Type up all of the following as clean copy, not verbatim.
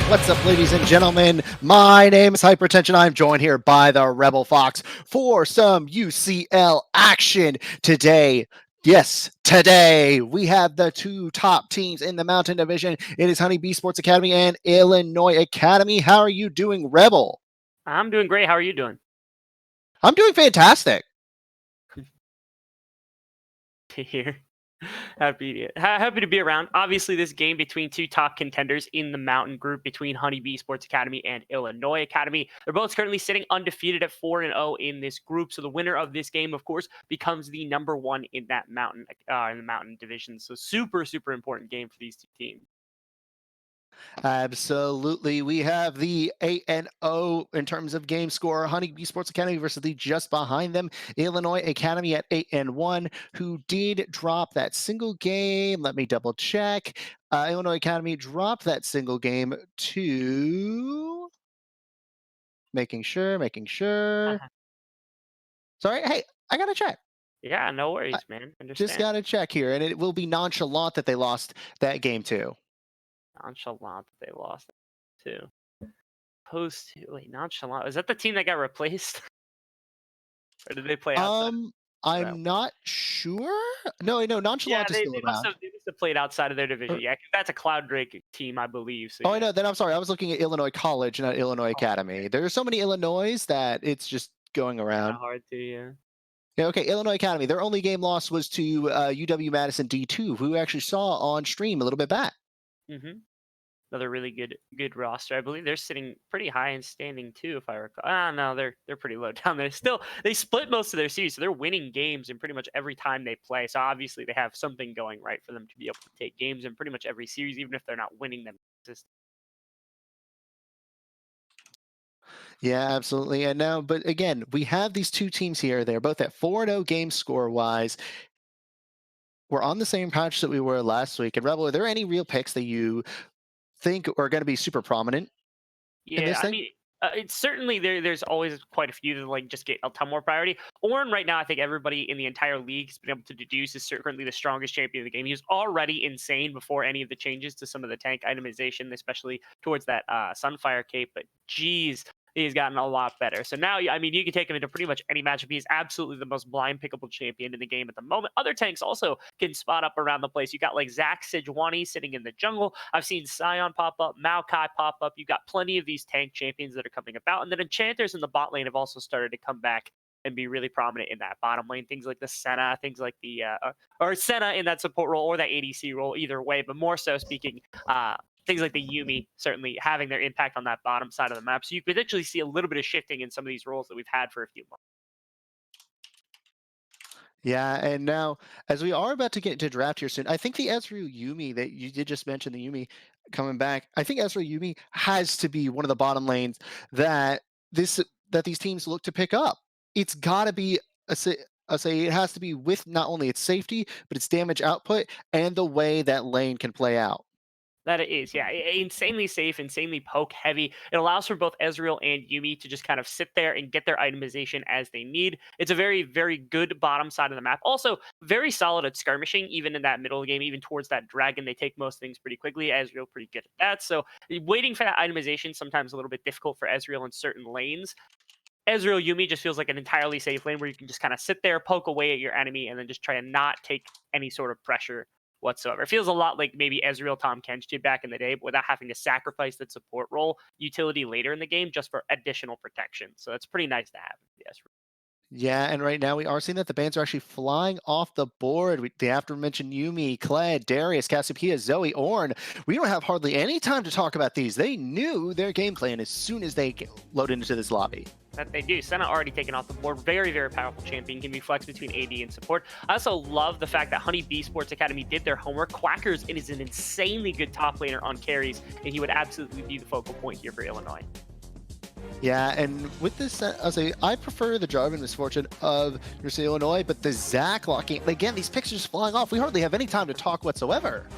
What's up, ladies and gentlemen? My name is Hypertension. I'm joined here by the Rebel Fox for some UCL action today. Yes, today we have the two top teams in the Mountain Division. It is HoneyBEE Sports Academy and Illinois Academy. How are you doing, Rebel? I'm doing great. How are you doing? I'm doing fantastic. Here. Happy to be around. Obviously, this game between two top contenders in the Mountain Group between HoneyBEE Sports Academy and Illinois Academy. They're both currently sitting undefeated at 4-0 in this group. So the winner of this game, of course, becomes the #1 in that Mountain Division. So super important game for these two teams. Absolutely. We have the 8-0 in terms of game score. HoneyBEE Sports Academy versus the just behind them, Illinois Academy at 8-1, who did drop that single game. Let me double check. Illinois Academy dropped that single game to making sure. Sorry. Hey, I got to check. Yeah, no worries, man. Just got to check here. And it will be nonchalant that they lost that game too. Nonchalant that they lost too. Nonchalant. Is that the team that got replaced? Or did they play outside? I'm not sure. No, Nonchalant is still around. They must have played outside of their division. Yeah, that's a Cloud Drake team, I believe. So, oh, I know. Then I'm sorry. I was looking at Illinois College, not Illinois Academy. There are so many Illinois that it's just going around. Hard to, yeah. Yeah, okay, Illinois Academy. Their only game loss was to UW-Madison D2, who we actually saw on stream a little bit back. Mm-hmm. Another really good roster. I believe they're sitting pretty high in standing too, if I recall. No, they're pretty low down there. Still, they split most of their series, so they're winning games in pretty much every time they play. So obviously they have something going right for them to be able to take games in pretty much every series, even if they're not winning them. Yeah, absolutely. And now, but again, we have these two teams here. They're both at 4-0 game score wise. We're on the same patch that we were last week. And Rebel, are there any real picks that you think are going to be super prominent in this thing? I mean, it's certainly there's always quite a few that like just get a ton more priority. Ornn right now, I think everybody in the entire league has been able to deduce is certainly the strongest champion of the game. He was already insane before any of the changes to some of the tank itemization, especially towards that Sunfire cape. But geez, he's gotten a lot better. So now, I mean, you can take him into pretty much any matchup. He's absolutely the most blind pickable champion in the game at the moment. Other tanks also can spot up around the place. You got like Zach Sejuani sitting in the jungle. I've seen Sion pop up, Maokai pop up. You got plenty of these tank champions that are coming about. And then enchanters in the bot lane have also started to come back and be really prominent in that bottom lane. Things like the Senna, things like the or Senna in that support role or that ADC role, either way. But more so speaking, things like the Yuumi certainly having their impact on that bottom side of the map. So you could actually see a little bit of shifting in some of these roles that we've had for a few months. Yeah, and now as we are about to get into draft here soon, I think the Ezreal Yuumi that you did just mention, the Yuumi coming back, I think Ezreal Yuumi has to be one of the bottom lanes that these teams look to pick up. It's got to be it has to be with not only its safety, but its damage output and the way that lane can play out. That it is, yeah. Insanely safe, insanely poke heavy. It allows for both Ezreal and Yuumi to just kind of sit there and get their itemization as they need. It's a very good bottom side of the map. Also, very solid at skirmishing, even in that middle game, even towards that dragon. They take most things pretty quickly. Ezreal pretty good at that. So waiting for that itemization sometimes a little bit difficult for Ezreal in certain lanes. Ezreal Yuumi just feels like an entirely safe lane where you can just kind of sit there, poke away at your enemy, and then just try and not take any sort of pressure whatsoever. It feels a lot like maybe Ezreal Tahm Kench did back in the day, but without having to sacrifice that support role utility later in the game just for additional protection. So that's pretty nice to have. Yes. Yeah, and right now we are seeing that the bans are actually flying off the board. They have to mention Yuumi, Kled, Darius, Cassiopeia, Zoe, Ornn. We don't have hardly any time to talk about these. They knew their game plan as soon as they load into this lobby. That they do. Senna already taken off the board. Very powerful champion. Can be flexed between AD and support. I also love the fact that HoneyBEE Sports Academy did their homework. Quackers is an insanely good top laner on carries, and he would absolutely be the focal point here for Illinois. Yeah, and with this, I prefer the Jarvan Misfortune of University of Illinois, but the Zach locking, again, these pictures flying off. We hardly have any time to talk whatsoever.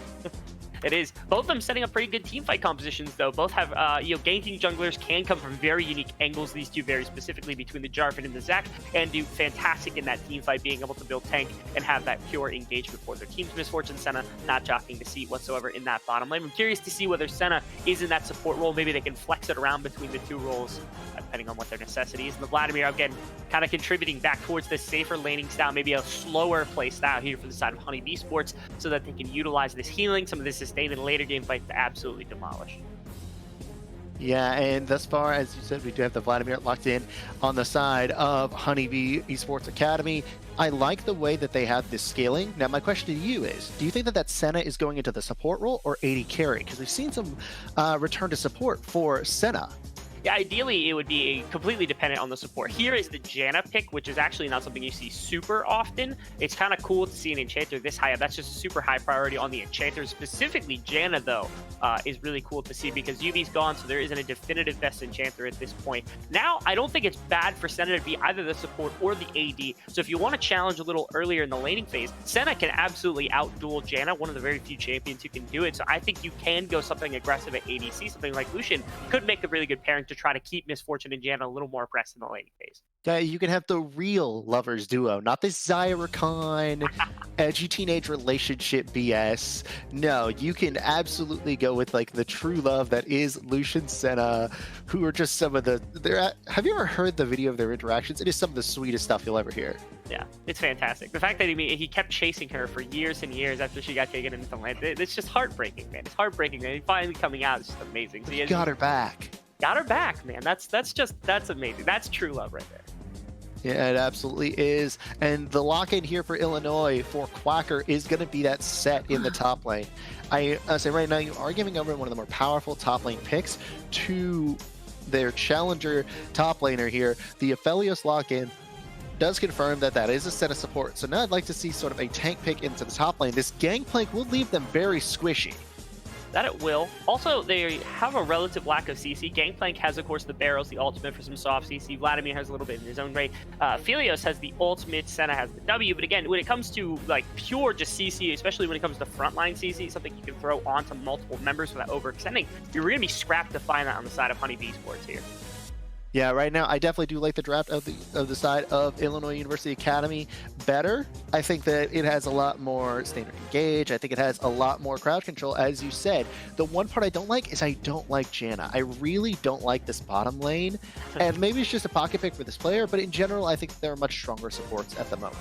It is. Both of them setting up pretty good team fight compositions, though. Both have, ganking junglers can come from very unique angles. These two very specifically between the Jarvan and the Zac, and do fantastic in that team fight, being able to build tank and have that pure engagement for their teams. Misfortune Senna not jockeying the seat whatsoever in that bottom lane. I'm curious to see whether Senna is in that support role. Maybe they can flex it around between the two roles, depending on what their necessity is. And the Vladimir, again, kind of contributing back towards this safer laning style, maybe a slower play style here for the side of HoneyBEE Esports, so that they can utilize this healing, some of this sustain in later game fights to absolutely demolish. Yeah, and thus far, as you said, we do have the Vladimir locked in on the side of HoneyBEE Esports Academy. I like the way that they have this scaling. Now, my question to you is, do you think that that Senna is going into the support role or AD carry? Because we've seen some return to support for Senna. Yeah, ideally, it would be completely dependent on the support. Here is the Janna pick, which is actually not something you see super often. It's kind of cool to see an Enchanter this high up. That's just a super high priority on the Enchanter. Specifically, Janna, though, is really cool to see because Yumi's gone, so there isn't a definitive best Enchanter at this point. Now, I don't think it's bad for Senna to be either the support or the AD. So if you want to challenge a little earlier in the laning phase, Senna can absolutely outduel Janna, one of the very few champions who can do it. So I think you can go something aggressive at ADC, something like Lucian could make a really good pairing to try to keep Misfortune and Janna a little more pressed in the laning phase. Yeah, you can have the real lovers duo, not this Zyra edgy teenage relationship BS. No, you can absolutely go with like the true love that is Lucian Senna, who are just some of the. Have you ever heard the video of their interactions? It is some of the sweetest stuff you'll ever hear. Yeah, it's fantastic. The fact that he kept chasing her for years and years after she got taken into the land, it's just heartbreaking, man. It's heartbreaking, and finally coming out is just amazing. So he got her back. Got her back, man. That's amazing. That's true love right there. Yeah, it absolutely is. And the lock-in here for Illinois for Quacker is going to be that set in the top lane. I say right now, you are giving over one of the more powerful top lane picks to their challenger top laner here. The Aphelios lock-in does confirm that that is a set of support. So now I'd like to see sort of a tank pick into the top lane. This Gangplank will leave them very squishy. That it will. Also, they have a relative lack of CC. Gangplank has, of course, the barrels, the ultimate for some soft CC. Vladimir has a little bit in his own right. Aphelios has the ultimate. Senna has the W. But again, when it comes to like pure just CC, especially when it comes to frontline CC, something you can throw onto multiple members without overextending, you're going to be scrapped to find that on the side of HoneyBEE Esports here. Yeah, right now I definitely do like the draft of the side of Illinois University Academy better. I think that it has a lot more standard engage. I think it has a lot more crowd control, as you said. The one part I don't like is I don't like Janna. I really don't like this bottom lane, and maybe it's just a pocket pick for this player, but in general, I think there are much stronger supports at the moment.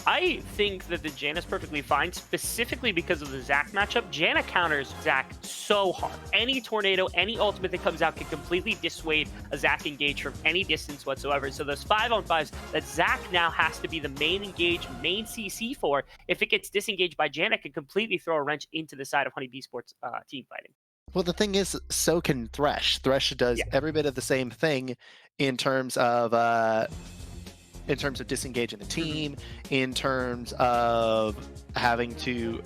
I think that the Janna's perfectly fine, specifically because of the Zac matchup. Janna counters Zac so hard. Any tornado, any ultimate that comes out can completely dissuade a Zac engage from any distance whatsoever. So those 5-on-5s that Zac now has to be the main engage, main CC for, if it gets disengaged by Janna, it can completely throw a wrench into the side of HoneyBEE Esports team fighting. Well, the thing is, so can Thresh. Thresh does every bit of the same thing in terms of disengaging the team, in terms of having to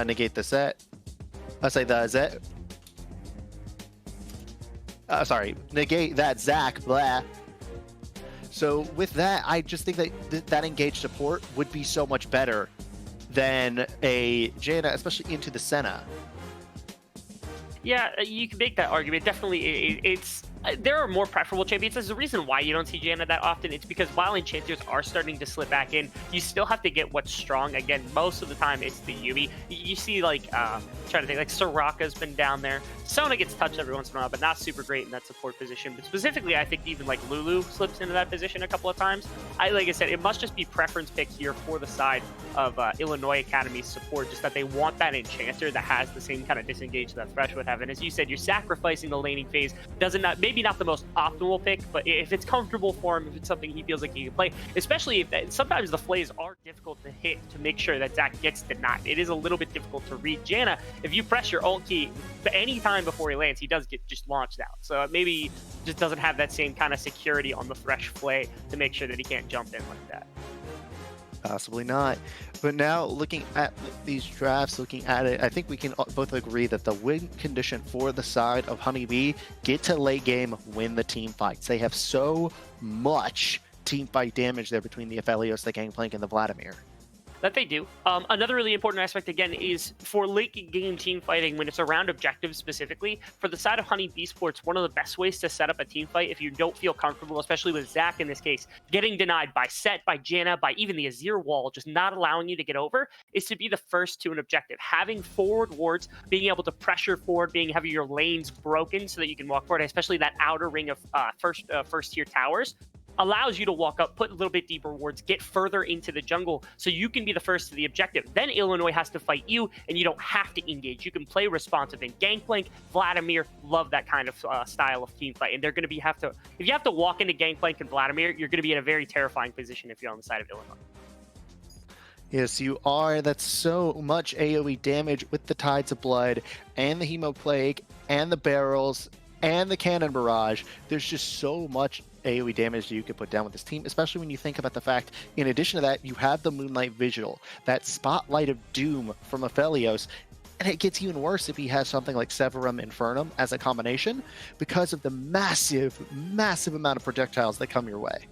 negate the set. Negate that Zac, blah. So with that, I just think that that engaged support would be so much better than a Janna, especially into the Senna. Yeah, you can make that argument. Definitely, there are more preferable champions. There's a reason why you don't see Janna that often. It's because while Enchanters are starting to slip back in, you still have to get what's strong. Again, most of the time it's the Yuumi. You see, like, trying to think, like, Soraka's been down there. Sona gets touched every once in a while, but not super great in that support position. But specifically, I think even, like, Lulu slips into that position a couple of times. Like I said, it must just be preference pick here for the side of Illinois Academy's support, just that they want that Enchanter that has the same kind of disengage that Thresh would have. And as you said, you're sacrificing the laning phase. Maybe not the most optimal pick, but if it's comfortable for him, if it's something he feels like he can play, especially if sometimes the flays are difficult to hit to make sure that Zac gets denied. It is a little bit difficult to read Janna. If you press your ult key any time before he lands, he does get just launched out. So maybe just doesn't have that same kind of security on the Thresh flay to make sure that he can't jump in like that. Possibly not. But now, looking at these drafts, looking at it, I think we can both agree that the win condition for the side of HoneyBEE, get to late game, win the team fights. They have so much team fight damage there between the Aphelios, the Gangplank, and the Vladimir. That they do. Another really important aspect, again, is for late game team fighting, when it's around objectives specifically, for the side of HoneyBEE Sports, one of the best ways to set up a team fight if you don't feel comfortable, especially with Zach in this case, getting denied by Set, by Janna, by even the Azir wall, just not allowing you to get over, is to be the first to an objective. Having forward wards, being able to pressure forward, having your lanes broken so that you can walk forward, especially that outer ring of first tier towers, allows you to walk up, put a little bit deeper wards, get further into the jungle so you can be the first to the objective. Then Illinois has to fight you, and you don't have to engage. You can play responsive. And Gangplank, Vladimir love that kind of style of team fight. And they're going to be if you have to walk into Gangplank and Vladimir, you're going to be in a very terrifying position if you're on the side of Illinois. Yes, you are. That's so much AoE damage with the Tides of Blood and the Hemo Plague and the barrels and the Cannon Barrage. There's just so much AoE damage that you could put down with this team, especially when you think about the fact, in addition to that, you have the Moonlight Vigil, that Spotlight of Doom from Aphelios, and it gets even worse if he has something like Severum Infernum as a combination because of the massive, massive amount of projectiles that come your way.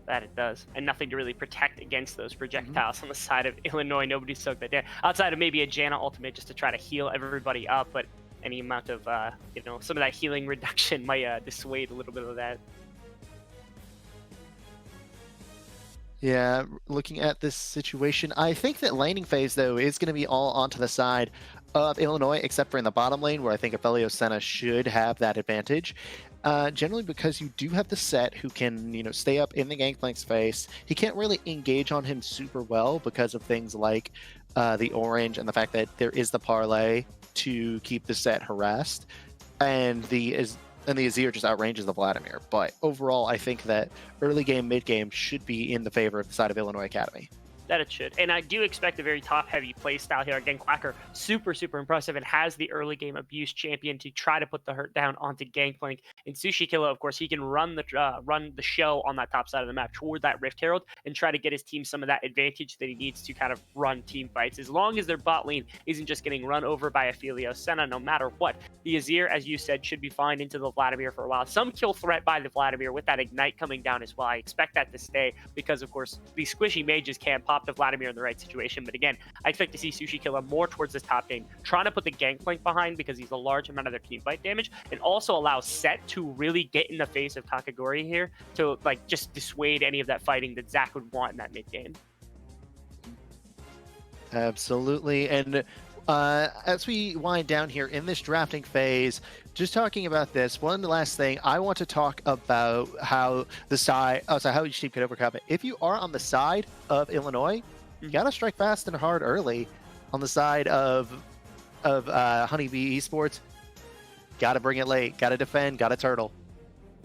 That it does, and nothing to really protect against those projectiles on the side of Illinois. Nobody's soaked that down, outside of maybe a Janna ultimate just to try to heal everybody up, but any amount of, some of that healing reduction might dissuade a little bit of that. Yeah, looking at this situation, I think that laning phase, though, is going to be all onto the side of Illinois, except for in the bottom lane, where I think Aphelios Senna should have that advantage. Generally because you do have the Set who can, stay up in the Gangplank's face. He can't really engage on him super well because of things like the orange and the fact that there is the parlay to keep the Set harassed. And the Azir just outranges the Vladimir. But overall, I think that early game, mid game should be in the favor of the side of Illinois Academy. That it should. And I do expect a very top-heavy play style here. Again, Quacker, super, super impressive, and has the early game abuse champion to try to put the hurt down onto Gangplank. And Sushi Killa, of course, he can run the show on that top side of the map toward that Rift Herald and try to get his team some of that advantage that he needs to kind of run team fights. As long as their bot lane isn't just getting run over by Aphelios Senna, no matter what. The Azir, as you said, should be fine into the Vladimir for a while. Some kill threat by the Vladimir with that Ignite coming down as well. I expect that to stay because, of course, these squishy mages can't pop the Vladimir in the right situation. But again, I expect to see Sushi Killa more towards this top lane, trying to put the Gangplank behind because he's a large amount of their team fight damage, and also allow Set to really get in the face of Kakagori here to just dissuade any of that fighting that Zach would want in that mid game. Absolutely. And as we wind down here in this drafting phase, just talking about this, one last thing, I want to talk about how how each team can overcome it. If you are on the side of Illinois, you gotta strike fast and hard early. On the side of HoneyBEE Esports, gotta bring it late, gotta defend, gotta turtle.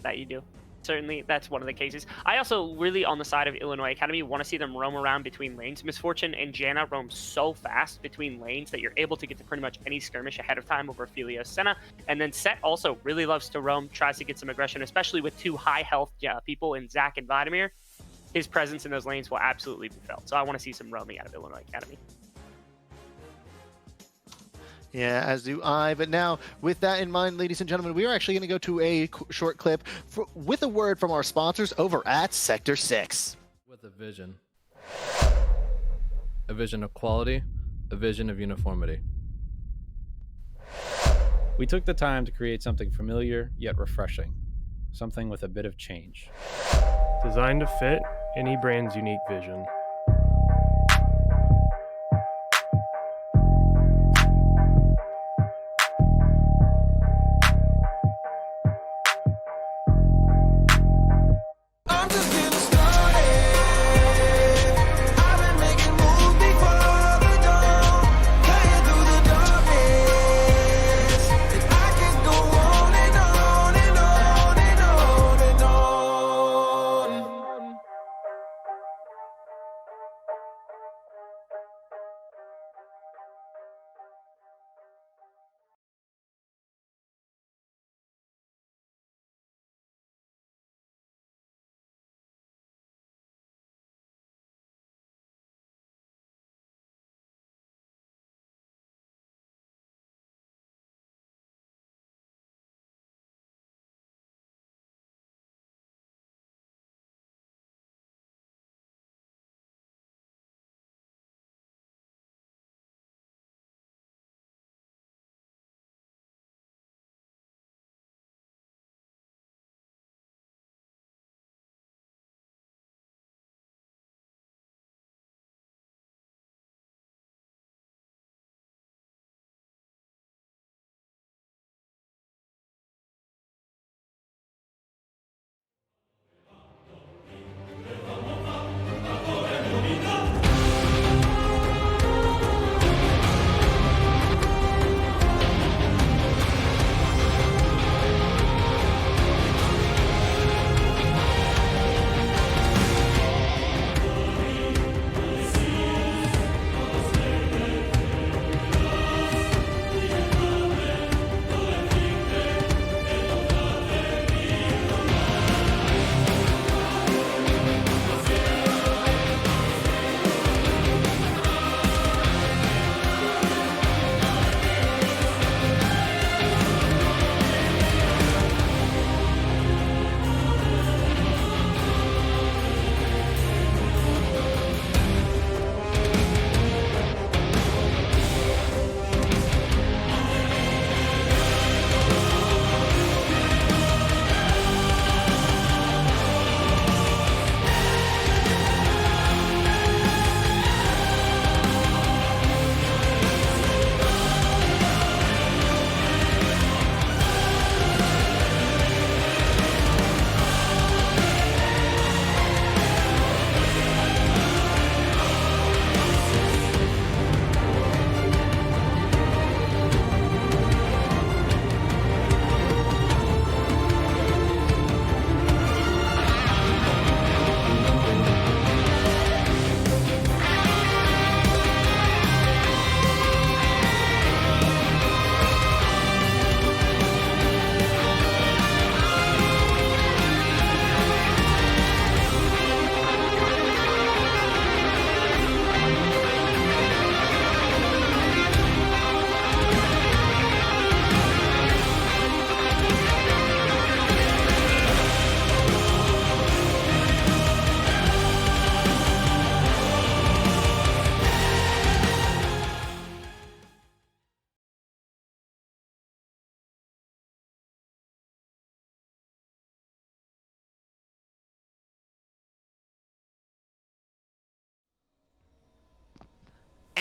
That you do. Certainly, that's one of the cases. I also really, on the side of Illinois Academy, want to see them roam around between lanes. Misfortune and Janna roam so fast between lanes that you're able to get to pretty much any skirmish ahead of time over Aphelios Senna. And then Set also really loves to roam, tries to get some aggression, especially with two high health people in Zach and Vladimir. His presence in those lanes will absolutely be felt. So I want to see some roaming out of Illinois Academy. Yeah, as do I. But now, with that in mind, ladies and gentlemen, we are actually going to go to a short clip with a word from our sponsors over at Sector 6. With a vision of quality, a vision of uniformity. We took the time to create something familiar yet refreshing, something with a bit of change. Designed to fit any brand's unique vision.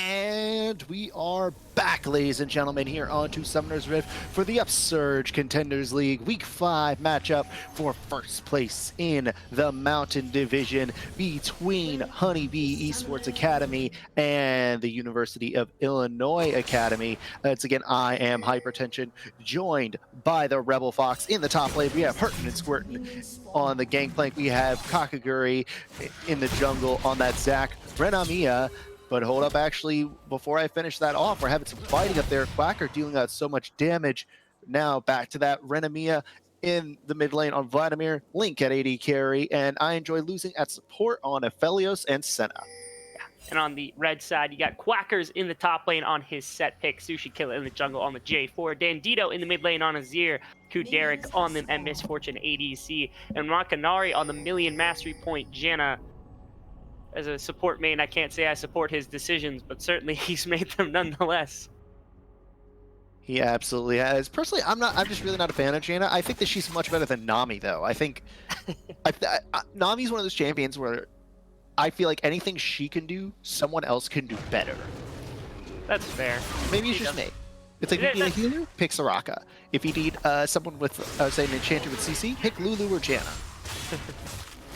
And we are back, ladies and gentlemen, here onto Summoner's Rift for the Upsurge Contenders League Week 5 matchup for first place in the Mountain Division between HoneyBEE Esports Academy and the University of Illinois Academy. Once again, I am Hypertension, joined by the Rebel Fox. In the top lane, we have Hurtin and Squirtin. On the gangplank, we have Kakaguri in the jungle on that Zac. Renamia. But hold up, actually, before I finish that off, we're having some fighting up there. Quacker dealing out so much damage. Now back to that Renamia in the mid lane on Vladimir, Link at AD carry, and I enjoy losing at support on Aphelios and Senna. And on the red side, you got Quackers in the top lane on his set pick, Sushi Killer in the jungle on the J4, Dandito in the mid lane on Azir, Kuderic on the and Misfortune ADC, and Rakanari on the Million Mastery Point Janna. As a support main, I can't say I support his decisions, but certainly he's made them nonetheless. He absolutely has. Personally, I'm just really not a fan of Janna. I think that she's much better than Nami, though. I think Nami's one of those champions where I feel like anything she can do, someone else can do better. That's fair. Maybe it's just me. It's like, if you need a healer, pick Soraka. If you need someone with, say, an enchanter with CC, pick Lulu or Janna.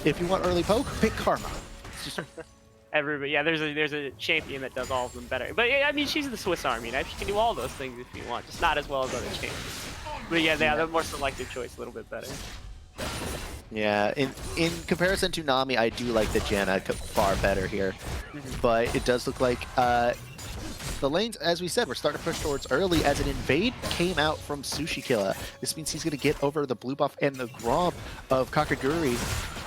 If you want early poke, pick Karma. Everybody, yeah, there's a champion that does all of them better. But yeah, I mean, she's the Swiss Army knife. She can do all those things if you want, just not as well as other champions. But yeah, they have a more selective choice, a little bit better. Yeah, in comparison to Nami, I do like the Janna far better here. But it does look like the lanes, as we said, we're starting to push towards early as an invade came out from Sushi Killer. This means he's going to get over the blue buff and the Gromp of Kakaguri,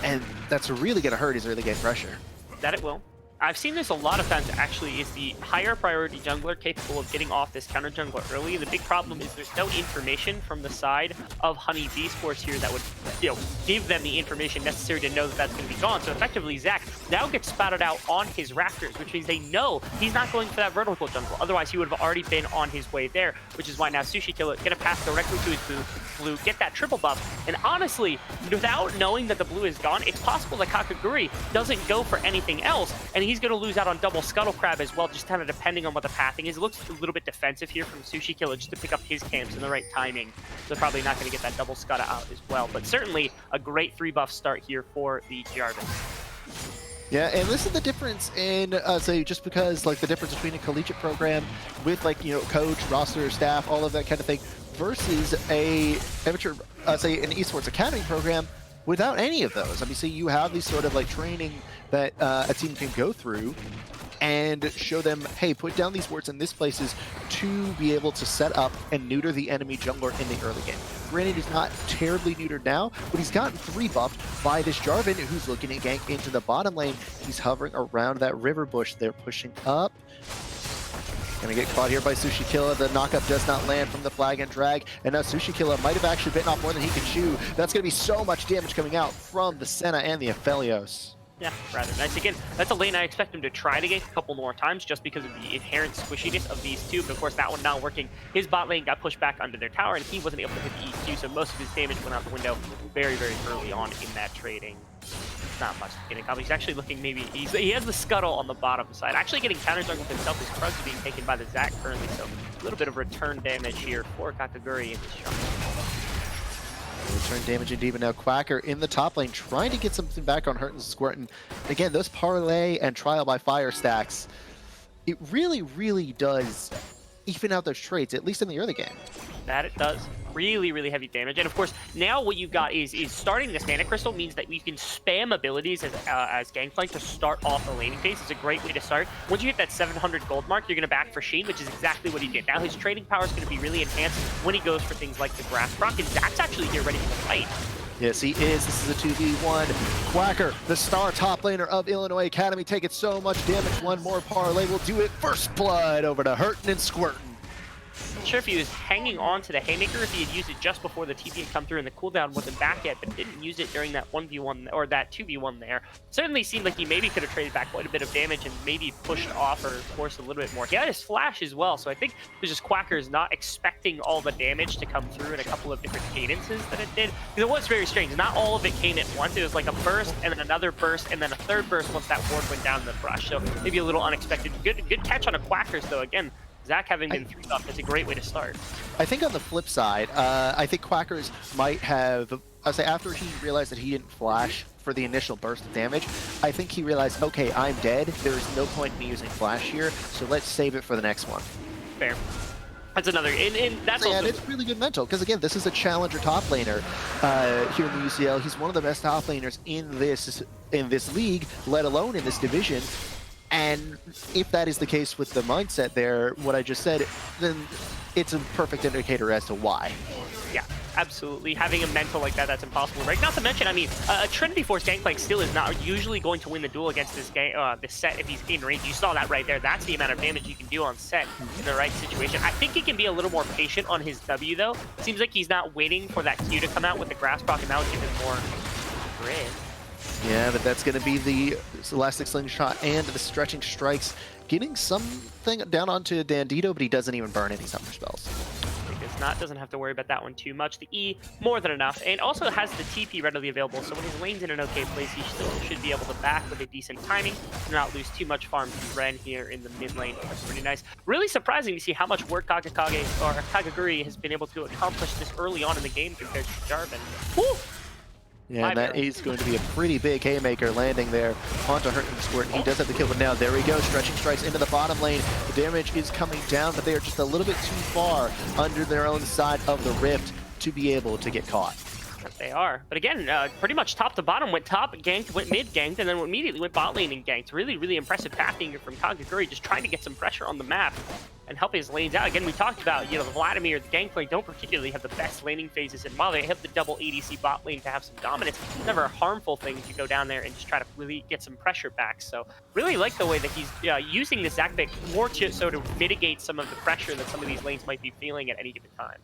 and that's really going to hurt his early game pressure. That it will. I've seen this a lot of times, actually, is the higher priority jungler capable of getting off this counter jungler early. The big problem is there's no information from the side of HoneyBEE Sports here that would, give them the information necessary to know that that's going to be gone. So effectively, Zac now gets spouted out on his Raptors, which means they know he's not going for that vertical jungle. Otherwise, he would have already been on his way there, which is why now Sushi Killer is going to pass directly to his blue, get that triple buff. And honestly, without knowing that the blue is gone, it's possible that Kakaguri doesn't go for anything else, and he's going to lose out on double Scuttle Crab as well, just kind of depending on what the pathing is. It looks a little bit defensive here from Sushi Killer just to pick up his camps in the right timing. So probably not going to get that double Scuttle out as well. But certainly a great 3-buff start here for the Jarvan. Yeah, and this is the difference in, say, just because, like, the difference between a collegiate program with, like, coach, roster, staff, all of that kind of thing, versus a amateur, say, an esports academy program without any of those. I mean, so you have these sort of, like, training that a team can go through and show them, hey, put down these wards in these places to be able to set up and neuter the enemy jungler in the early game. Granted, he's not terribly neutered now, but he's gotten 3 buffed by this Jarvan, who's looking to gank into the bottom lane. He's hovering around that river bush. They're pushing up. Gonna get caught here by Sushi Killer. The knockup does not land from the flag and drag, and now Sushi Killer might have actually bitten off more than he can chew. That's gonna be so much damage coming out from the Senna and the Aphelios. Yeah, rather nice. Again, that's a lane I expect him to try to gank a couple more times just because of the inherent squishiness of these two. But of course, that one not working. His bot lane got pushed back under their tower, and he wasn't able to hit the EQ, so most of his damage went out the window very, very early on in that trading. Not much getting up. He's actually looking he has the Scuttle on the bottom side. Actually getting counter jungled himself. His Krugs being taken by the Zac currently, so a little bit of return damage here for Kakaguri in this shot. Return damage indeed, but now Quacker in the top lane trying to get something back on Hurt and Squirtin. Again, those Parlay and Trial by Fire stacks, it really, really does even out those traits, at least in the early game. That it does. Really, really heavy damage. And of course, now what you've got is starting this Mana Crystal means that you can spam abilities as Gangplank to start off the laning phase. It's a great way to start. Once you hit that 700 gold mark, you're going to back for Sheen, which is exactly what he did. Now his trading power is going to be really enhanced when he goes for things like the Grass Proc, and Zac's actually here ready for the fight. Yes, he is. This is a 2v1. Quacker, the star top laner of Illinois Academy, taking so much damage. One more parlay will do it. First blood over to Hurtin and Squirtin. sure if he was hanging on to the Haymaker, if he had used it just before the TP had come through and the cooldown wasn't back yet, but didn't use it during that 1v1 or that 2v1 there. Certainly seemed like he maybe could have traded back quite a bit of damage and maybe pushed off or forced a little bit more. He had his flash as well, so I think there's just Quackers not expecting all the damage to come through in a couple of different cadences that it did. Because it was very strange. Not all of it came at once. It was like a burst and then another burst and then a third burst once that ward went down in the brush. So maybe a little unexpected. Good catch on a Quackers though. Again, Zach having been 3-up is a great way to start. I think on the flip side, I think Quackers might have, I'll say after he realized that he didn't flash for the initial burst of damage, I think he realized, okay, I'm dead. There's no point in me using flash here, so let's save it for the next one. Fair. That's another, and that's so, also... and it's really good mental, because again, this is a challenger top laner here in the UCL. He's one of the best top laners in this league, let alone in this division. And if that is the case with the mindset there, what I just said, then it's a perfect indicator as to why. Yeah, absolutely. Having a mental like that, that's impossible, right? Not to mention, I mean, a Trinity Force Gangplank still is not usually going to win the duel against this set if he's in range. You saw that right there. That's the amount of damage you can do on set in the right situation. I think he can be a little more patient on his W, though. Seems like he's not waiting for that Q to come out with the Grass Proc, and that would give him more grid. Yeah, but that's going to be the Elastic Slingshot and the Stretching Strikes, getting something down onto Dandito, but he doesn't even burn any summer spells. Doesn't have to worry about that one too much. The E, more than enough, and also has the TP readily available, so when his lane's in an okay place, he still should be able to back with a decent timing and not lose too much farm to Ren here in the mid lane. That's pretty nice. Really surprising to see how much work Kagaguri has been able to accomplish this early on in the game compared to Jarvan. Woo! Yeah, and that is going to be a pretty big haymaker landing there onto HoneyBEE. He does have the kill, but now there we go. Stretching Strikes into the bottom lane. The damage is coming down, but they are just a little bit too far under their own side of the rift to be able to get caught. They are. But again, pretty much top to bottom, went top, ganked, went mid, ganked, and then immediately went bot lane and ganked. Really, really impressive pathing from Kagaguri, just trying to get some pressure on the map and help his lanes out. Again, we talked about, the Vladimir, the Gangplank don't particularly have the best laning phases, and while they have the double ADC bot lane to have some dominance, it's never a harmful thing to go down there and just try to really get some pressure back. So really like the way that he's using the Zac pick more so to mitigate some of the pressure that some of these lanes might be feeling at any given time.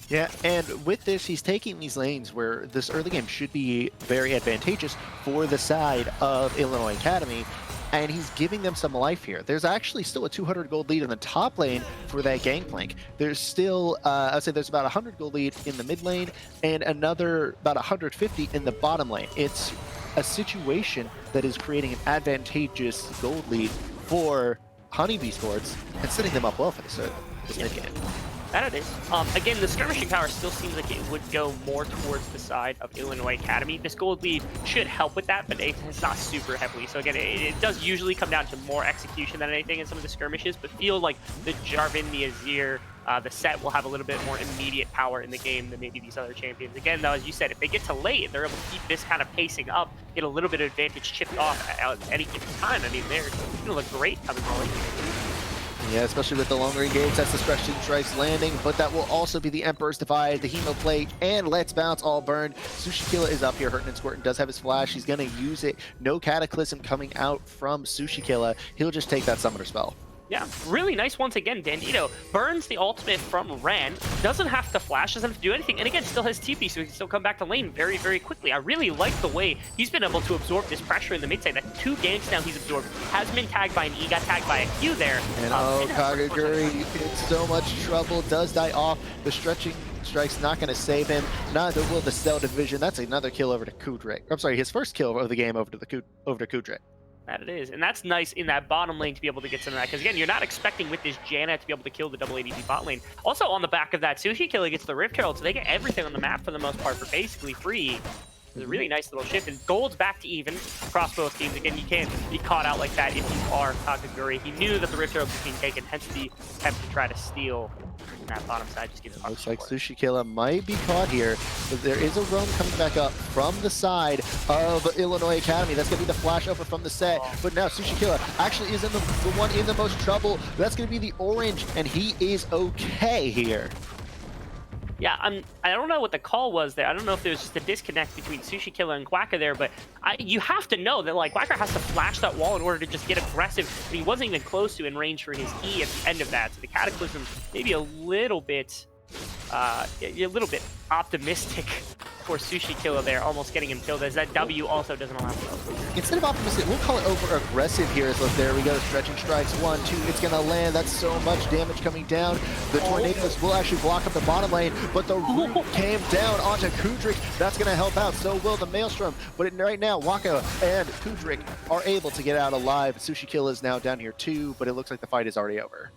Yeah, and with this, he's taking these lanes where this early game should be very advantageous for the side of Illinois Academy, and he's giving them some life here. There's actually still a 200 gold lead in the top lane for that Gangplank. There's still, I'd say there's about 100 gold lead in the mid lane and another about 150 in the bottom lane. It's a situation that is creating an advantageous gold lead for HoneyBEE Esports and setting them up well for this mid game. That it is. Again, the skirmishing power still seems like it would go more towards the side of Illinois Academy. This gold lead should help with that, but it's not super heavily. So again, it does usually come down to more execution than anything in some of the skirmishes, but feel like the Jarvan, the Azir, the set will have a little bit more immediate power in the game than maybe these other champions. Again, though, as you said, if they get to late and they're able to keep this kind of pacing up, get a little bit of advantage chipped off at any given time, I mean, they're going to look great coming from late. Yeah, especially with the longer engage, that's the Stretching Strikes landing, but that will also be the Emperor's Divide, the Hemo Plate, and Let's Bounce all burned. Sushikilla is up here. HoneyBEE does have his flash. He's going to use it. No Cataclysm coming out from Sushikilla. He'll just take that Summoner spell. Yeah, really nice once again. Dandito burns the ultimate from Ren, doesn't have to flash, doesn't have to do anything, and again, still has TP, so he can still come back to lane very, very quickly. I really like the way he's been able to absorb this pressure in the mid side. That 2 ganks now he's absorbed. Has been tagged by an E, got tagged by a Q there. And Kagaguri in so much trouble, does die off. The Stretching Strike's not going to save him. Neither will the Cell Division. That's another kill over to Kudrik. I'm sorry, his first kill of the game over to Kudrik. That it is, and that's nice in that bottom lane to be able to get some of that, because again, you're not expecting with this Janna to be able to kill the double ADC bot lane. Also on the back of that, Sushikilla gets the Rift Herald, so they get everything on the map for the most part for basically free. It's a really nice little shift, and gold's back to even across both teams. Again, you can't be caught out like that if you are Kagaguri. He knew that the Rift Herald was being taken, hence the attempt to try to steal that bottom side. Just gives looks like Sushikilla might be caught here, but there is a roam coming back up from the side of Illinois Academy. That's going to be the flash over from the set, but now Sushikilla actually is in the one in the most trouble. That's going to be the orange, and he is okay here. Yeah, I don't know what the call was there. I don't know if there was just a disconnect between Sushi Killer and Quacka there, but you have to know that like Quacka has to flash that wall in order to just get aggressive. And he wasn't even close to in range for his E at the end of that. So the Cataclysm maybe a little bit optimistic for Sushi Killer there, almost getting him killed, as that W also doesn't allow for. Instead of optimistic, we'll call it over-aggressive here. So there we go, stretching strikes, 1, 2, it's gonna land. That's so much damage coming down. The Tornadoes will actually block up the bottom lane, but the root came down onto Kudrik. That's gonna help out, so will the Maelstrom. But right now, Waka and Kudrik are able to get out alive. Sushi Kill is now down here too, but it looks like the fight is already over.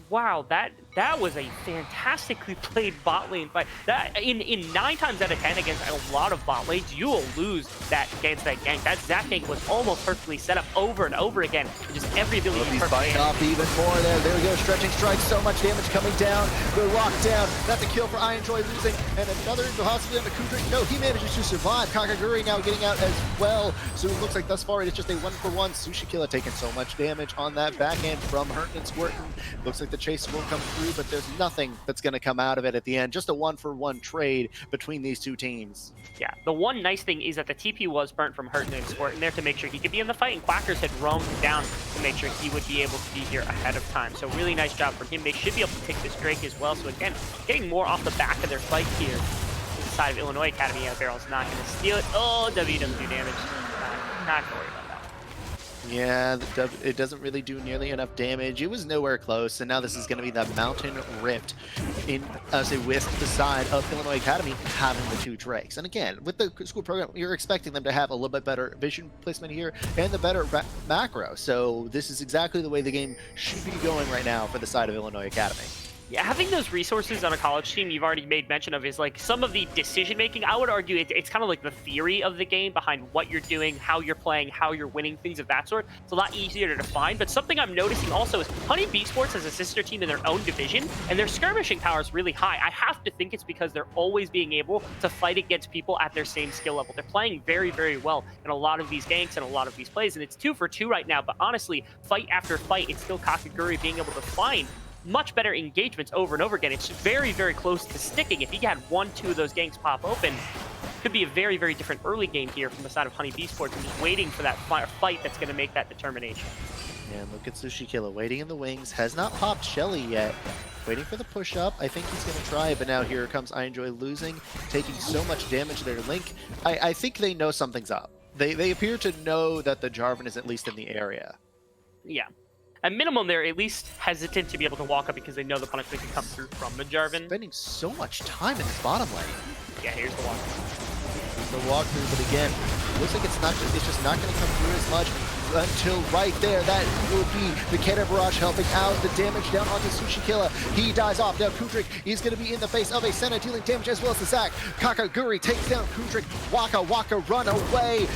Wow, that was a fantastically played bot lane fight. That in 9 times out of 10 against a lot of bot lanes, you will lose that against that gank. That Zap gank was almost perfectly set up over and over again. Just every ability. He's biting off even more there. There we go, stretching strike. So much damage coming down. They're locked down. That's a kill for iEnjoy losing, and another possibly on the Kudrik. No, he manages to survive. Kakaguri now getting out as well. So it looks like thus far it is just a 1-for-1. Sushi Killer taking so much damage on that back end from Hurtin and Squirtin. Looks like the chase will come through, but there's nothing that's going to come out of it at the end. Just a 1-for-1 trade between these two teams. Yeah, the one nice thing is that the TP was burnt from Hurtin and Squirtin there to make sure he could be in the fight, and Quackers had roamed down to make sure he would be able to be here ahead of time. So really nice job from him. They should be able to take this Drake as well. So again, getting more off the back of their fight here. Inside of Illinois Academy, Barrel's not going to steal it. Oh, W doesn't do damage. Not going to worry about that. Yeah, it doesn't really do nearly enough damage. It was nowhere close, and now this is going to be the Mountain Rift with the side of Illinois Academy having the 2 Drakes. And again, with the school program, you're expecting them to have a little bit better vision placement here and the better macro. So this is exactly the way the game should be going right now for the side of Illinois Academy. Yeah, having those resources on a college team you've already made mention of is like some of the decision making. I would argue it's kind of like the theory of the game behind what you're doing, how you're playing, how you're winning, things of that sort. It's a lot easier to define, but something I'm noticing also is HoneyBEE Sports has a sister team in their own division, and their skirmishing power is really high. I have to think it's because they're always being able to fight against people at their same skill level. They're playing very, very well in a lot of these ganks and a lot of these plays, and it's 2 for 2 right now, but honestly, fight after fight, it's still Kakaguri being able to find much better engagements over and over again. It's very, very close to sticking. If he had 1, 2 of those ganks pop open, could be a very, very different early game here from the side of HoneyBEE Sports, and just waiting for that fight that's going to make that determination. And look at Sushi Killer waiting in the wings, has not popped Shelly yet. Waiting for the push up. I think he's going to try, but now here comes iEnjoy losing, taking so much damage to their Link. I think they know something's up. They appear to know that the Jarvan is at least in the area. Yeah. At minimum, they're at least hesitant to be able to walk up because they know the punishment can come through from the Jarvan. Spending so much time in this bottom lane. Yeah, here's the walkthrough. The walkthrough, but again, looks like it's just not going to come through as much until right there. That will be the Cannon Barrage helping out. The damage down onto Sushi Killer. He dies off. Now Kudrik is going to be in the face of a Senna, dealing damage as well as the Zac. Kakaguri takes down Kudrik. Waka run away,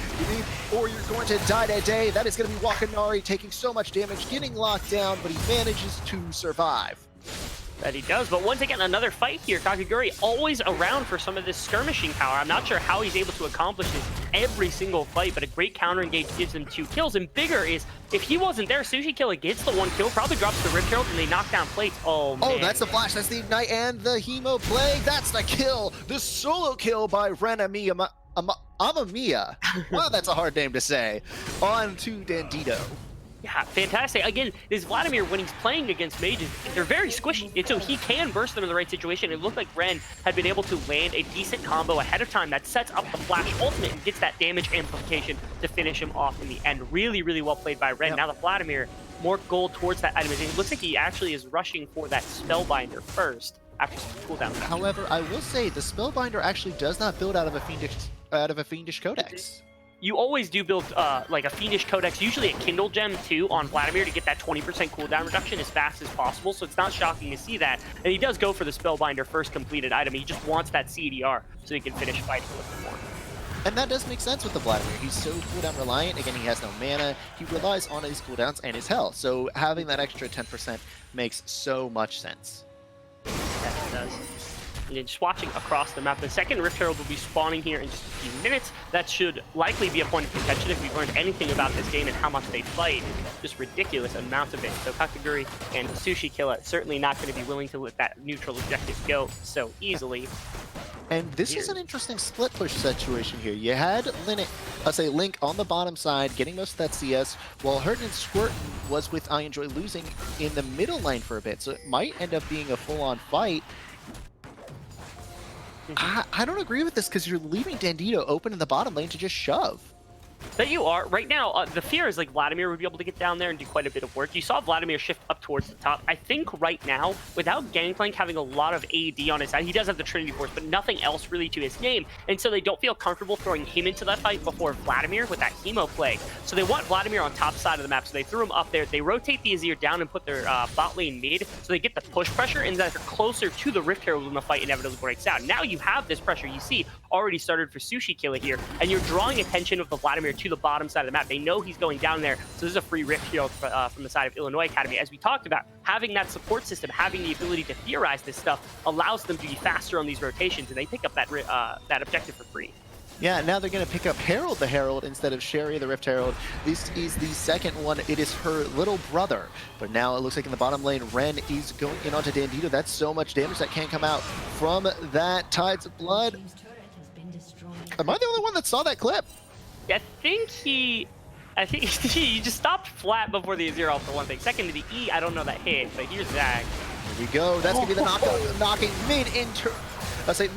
or you're going to die today. That is going to be Wakanari taking so much damage, getting locked down, but he manages to survive. That he does, but once again, another fight here. Kakaguri always around for some of this skirmishing power. I'm not sure how he's able to accomplish this every single fight, but a great counter engage gives him 2 kills. And bigger is, if he wasn't there, Sushi Killer gets the 1 kill, probably drops the Rip Herald, and they knock down plates. Oh, man. Oh, that's the flash, that's the ignite, and the Hemo Plague. That's the kill. The solo kill by Amamiya. Wow, that's a hard name to say. On to Dandito. Yeah, fantastic. Again, this Vladimir, when he's playing against mages, they're very squishy, and so he can burst them in the right situation. It looked like Ren had been able to land a decent combo ahead of time that sets up the Flash ultimate and gets that damage amplification to finish him off in the end. Really, really well played by Ren. Yep. Now the Vladimir, more gold towards that item. It looks like he actually is rushing for that Spellbinder first after some cooldown. However, I will say the Spellbinder actually does not build out of a Fiendish Codex. You always do build like a Fiendish Codex, usually a Kindle Gem too on Vladimir to get that 20% cooldown reduction as fast as possible, so it's not shocking to see that. And he does go for the Spellbinder first completed item. He just wants that CDR so he can finish fighting with more. And that does make sense with the Vladimir. He's so cooldown reliant. Again, he has no mana. He relies on his cooldowns and his health, so having that extra 10% makes so much sense. Yes, it does. And then just watching across the map, the second Rift Herald will be spawning here in just a few minutes. That should likely be a point of contention if we've learned anything about this game and how much they fight. Just ridiculous amounts of it. So Kakaguri and Sushi Killa certainly not going to be willing to let that neutral objective go so easily. And this is an interesting split push situation here. You had Link on the bottom side getting most of that CS, while Hurton and Squirtin was with I Enjoy losing in the middle lane for a bit. So it might end up being a full-on fight. I don't agree with this because you're leaving Dandito open in the bottom lane to just shove. That you are. Right now, the fear is like Vladimir would be able to get down there and do quite a bit of work. You saw Vladimir shift up towards the top. I think right now, without Gangplank having a lot of AD on his side, he does have the Trinity Force, but nothing else really to his name. And so they don't feel comfortable throwing him into that fight before Vladimir with that Hemo play. So they want Vladimir on top side of the map. So they threw him up there. They rotate the Azir down and put their bot lane mid. So they get the push pressure and they're closer to the Rift Herald when the fight inevitably breaks out. Now you have this pressure you see already started for Sushi Killa here. And you're drawing attention of the Vladimir to the bottom side of the map. They know he's going down there, so this is a free Rift Herald from the side of Illinois Academy. As we talked about, having that support system, having the ability to theorize this stuff allows them to be faster on these rotations, and they pick up that objective for free. Yeah, now they're going to pick up Harold the Herald instead of Sherry the Rift Herald. This is the second one. It is her little brother. But now it looks like in the bottom lane, Ren is going in onto Dandito. That's so much damage that can come out from that Tides of Blood. Am I the only one that saw that clip? I think he just stopped flat before the Azir ult for one thing. Second to the E, I don't know that hit, but here's Zag. Here we go. That's going to be the knockout, knocking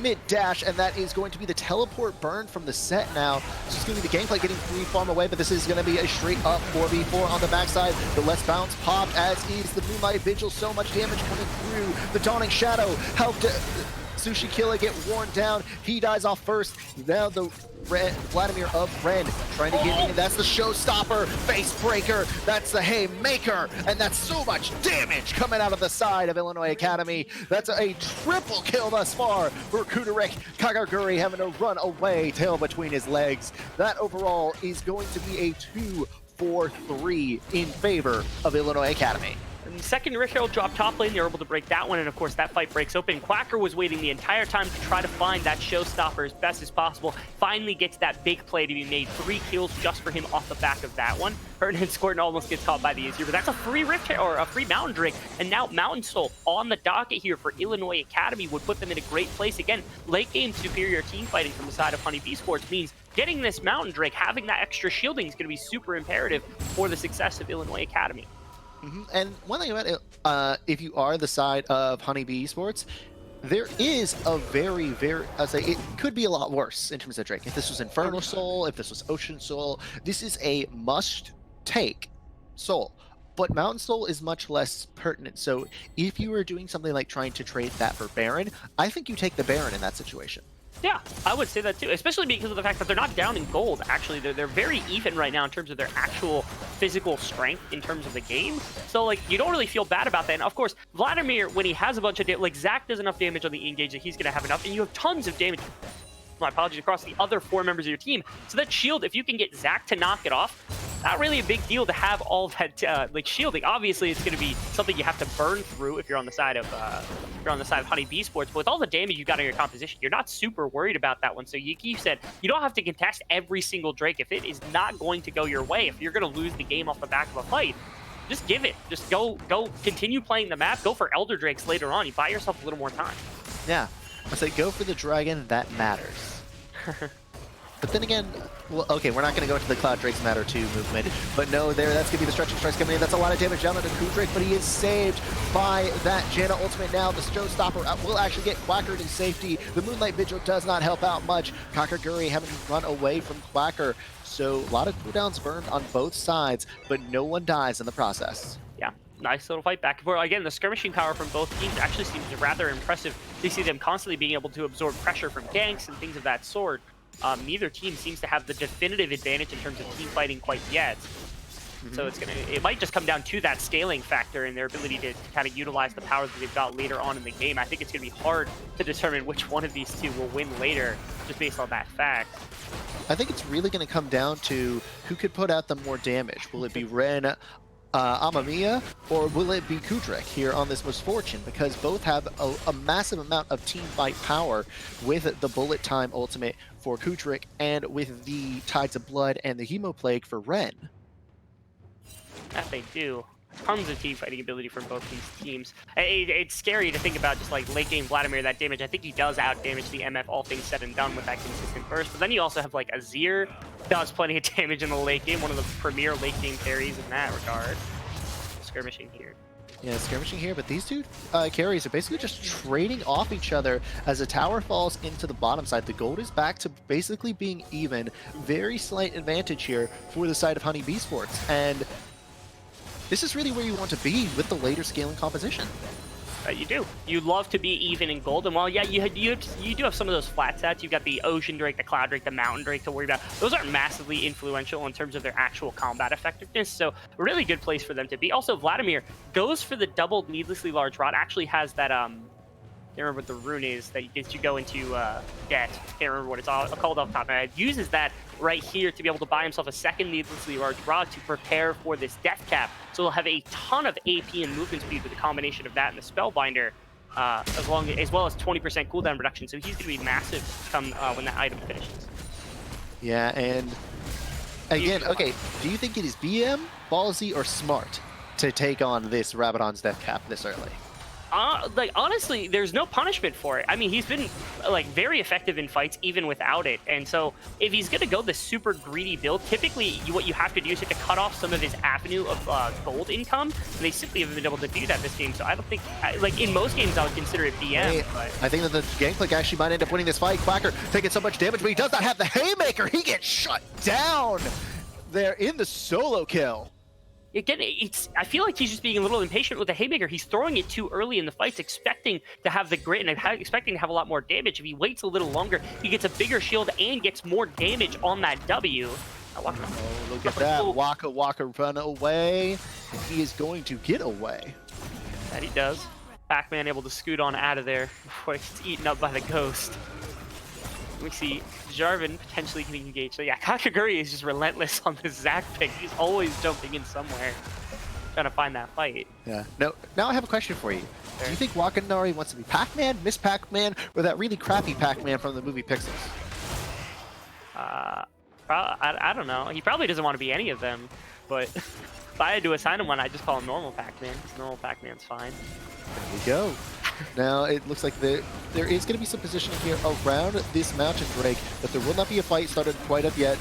mid dash, and that is going to be the teleport burn from the set now. This is going to be the gameplay getting free farm away, but this is going to be a straight up 4v4 on the backside. The Let's Bounce popped, as is the Moonlight Vigil. So much damage coming through. The Dawning Shadow helped Sushi Killa get worn down. He dies off first. Now the Vladimir of Ren trying to get in. That's the showstopper, face breaker. That's the haymaker, and that's so much damage coming out of the side of Illinois Academy. That's a triple kill thus far for Kudarek. Kakaguri having to run away, tail between his legs. That overall is going to be a 2-4-3 in favor of Illinois Academy. And the second Rift Herald dropped top lane, they were able to break that one, and of course that fight breaks open. Quacker was waiting the entire time to try to find that showstopper as best as possible. Finally gets that big play to be made. 3 kills just for him off the back of that one. Hurton and Squirtin almost gets caught by the Azir, but that's a free Rift Herald, or a free Mountain Drake. And now Mountain Soul on the docket here for Illinois Academy would put them in a great place. Again, late game superior team fighting from the side of HoneyBEE Esports means getting this Mountain Drake, having that extra shielding is going to be super imperative for the success of Illinois Academy. And one thing about it, if you are the side of HoneyBEE Esports, there is a very, I'd say it could be a lot worse in terms of Drake. If this was Infernal Soul, if this was Ocean Soul, this is a must-take Soul. But Mountain Soul is much less pertinent. So if you were doing something like trying to trade that for Baron, I think you take the Baron in that situation. Yeah, I would say that too, especially because of the fact that they're not down in gold. Actually, they're very even right now in terms of their actual physical strength in terms of the game. So, like, you don't really feel bad about that. And, of course, Vladimir, when he has a bunch of damage, like, Zach does enough damage on the engage that he's going to have enough, and you have tons of damage, my apologies, across the other 4 members of your team. So that shield, if you can get Zach to knock it off, not really a big deal to have all that like shielding. Obviously, it's going to be something you have to burn through if you're on the side of HoneyBEE Esports. But with all the damage you got in your composition, you're not super worried about that one. So you said you don't have to contest every single Drake if it is not going to go your way. If you're going to lose the game off the back of a fight, just give it. Just go continue playing the map. Go for Elder Drakes later on. You buy yourself a little more time. Yeah, I say go for the dragon that matters. But then again, well, okay, we're not going to go into the Cloud Drakes Matter 2 movement, but no, that's going to be the stretching strikes coming in. That's a lot of damage down onto Kudrake, but he is saved by that Janna ultimate now. The showstopper will actually get Quacker to safety. The Moonlight Vigil does not help out much. Kakaguri having to run away from Quacker, so a lot of cooldowns burned on both sides, but no one dies in the process. Yeah. Nice little fight back and forth. Again, the skirmishing power from both teams actually seems rather impressive. You see them constantly being able to absorb pressure from ganks and things of that sort. Neither team seems to have the definitive advantage in terms of team fighting quite yet. So it might just come down to that scaling factor and their ability to kind of utilize the power that they've got later on in the game. I think it's going to be hard to determine which one of these two will win later, just based on that fact. I think it's really going to come down to who could put out the more damage. Will it be Ren Amamiya, or will it be Kudrik here on this Misfortune? Because both have a massive amount of team fight power with the bullet time ultimate for Kudrik and with the Tides of Blood and the Hemoplague for Ren. That they do. Tons of team fighting ability from both these teams. It's scary to think about just like late game Vladimir, that damage. I think he does out damage the MF, all things said and done, with that consistent burst. But then you also have like Azir, does plenty of damage in the late game, one of the premier late game carries in that regard. Skirmishing here. Yeah, skirmishing here, but these two carries are basically just trading off each other as the tower falls into the bottom side. The gold is back to basically being even. Very slight advantage here for the side of HoneyBEE Esports. And this is really where you want to be with the later scaling composition. You do. You love to be even in gold, and while yeah, you do have some of those flat stats. You've got the Ocean Drake, the Cloud Drake, the Mountain Drake to worry about. Those aren't massively influential in terms of their actual combat effectiveness, so a really good place for them to be. Also, Vladimir goes for the double needlessly large rod. Actually has that I can't remember what the rune is that gets you go into debt. Can't remember what it's all called off the top of my head. Uses that right here to be able to buy himself a second needlessly large rod to prepare for this death cap. So he'll have a ton of AP and movement speed with the combination of that and the Spellbinder, as well as 20% cooldown reduction. So he's going to be massive come when that item finishes. Yeah, and again, okay, do you think it is BM, ballsy, or smart to take on this Rabadon's death cap this early? Like, honestly, there's no punishment for it. I mean, he's been, like, very effective in fights even without it. And so if he's going to go this super greedy build, typically what you have to do is you have to cut off some of his avenue of gold income. And they simply haven't been able to do that this game. So I don't think, like, in most games, I would consider it BM. Hey, but I think that the Gangplank actually might end up winning this fight. Quacker taking so much damage, but he does not have the Haymaker. He gets shut down there in the solo kill. Again, I feel like he's just being a little impatient with the Haymaker. He's throwing it too early in the fights, expecting to have the grit and expecting to have a lot more damage. If he waits a little longer, he gets a bigger shield and gets more damage on that W. Oh, look at that. Waka run away. And he is going to get away. That he does. Pac-Man able to scoot on out of there before he gets eaten up by the ghost. We see Jarvan potentially getting engaged. So yeah, Kakaguri is just relentless on this Zac pick. He's always jumping in somewhere, trying to find that fight. Yeah. Now I have a question for you. Sure. Do you think Wakanari wants to be Pac-Man, Miss Pac-Man, or that really crappy Pac-Man from the movie Pixels? I don't know. He probably doesn't want to be any of them, but if I had to assign him one, I'd just call him normal Pac-Man, because normal Pac-Man's fine. There we go. Now it looks like there is going to be some positioning here around this Mountain Drake, but there will not be a fight started quite up yet.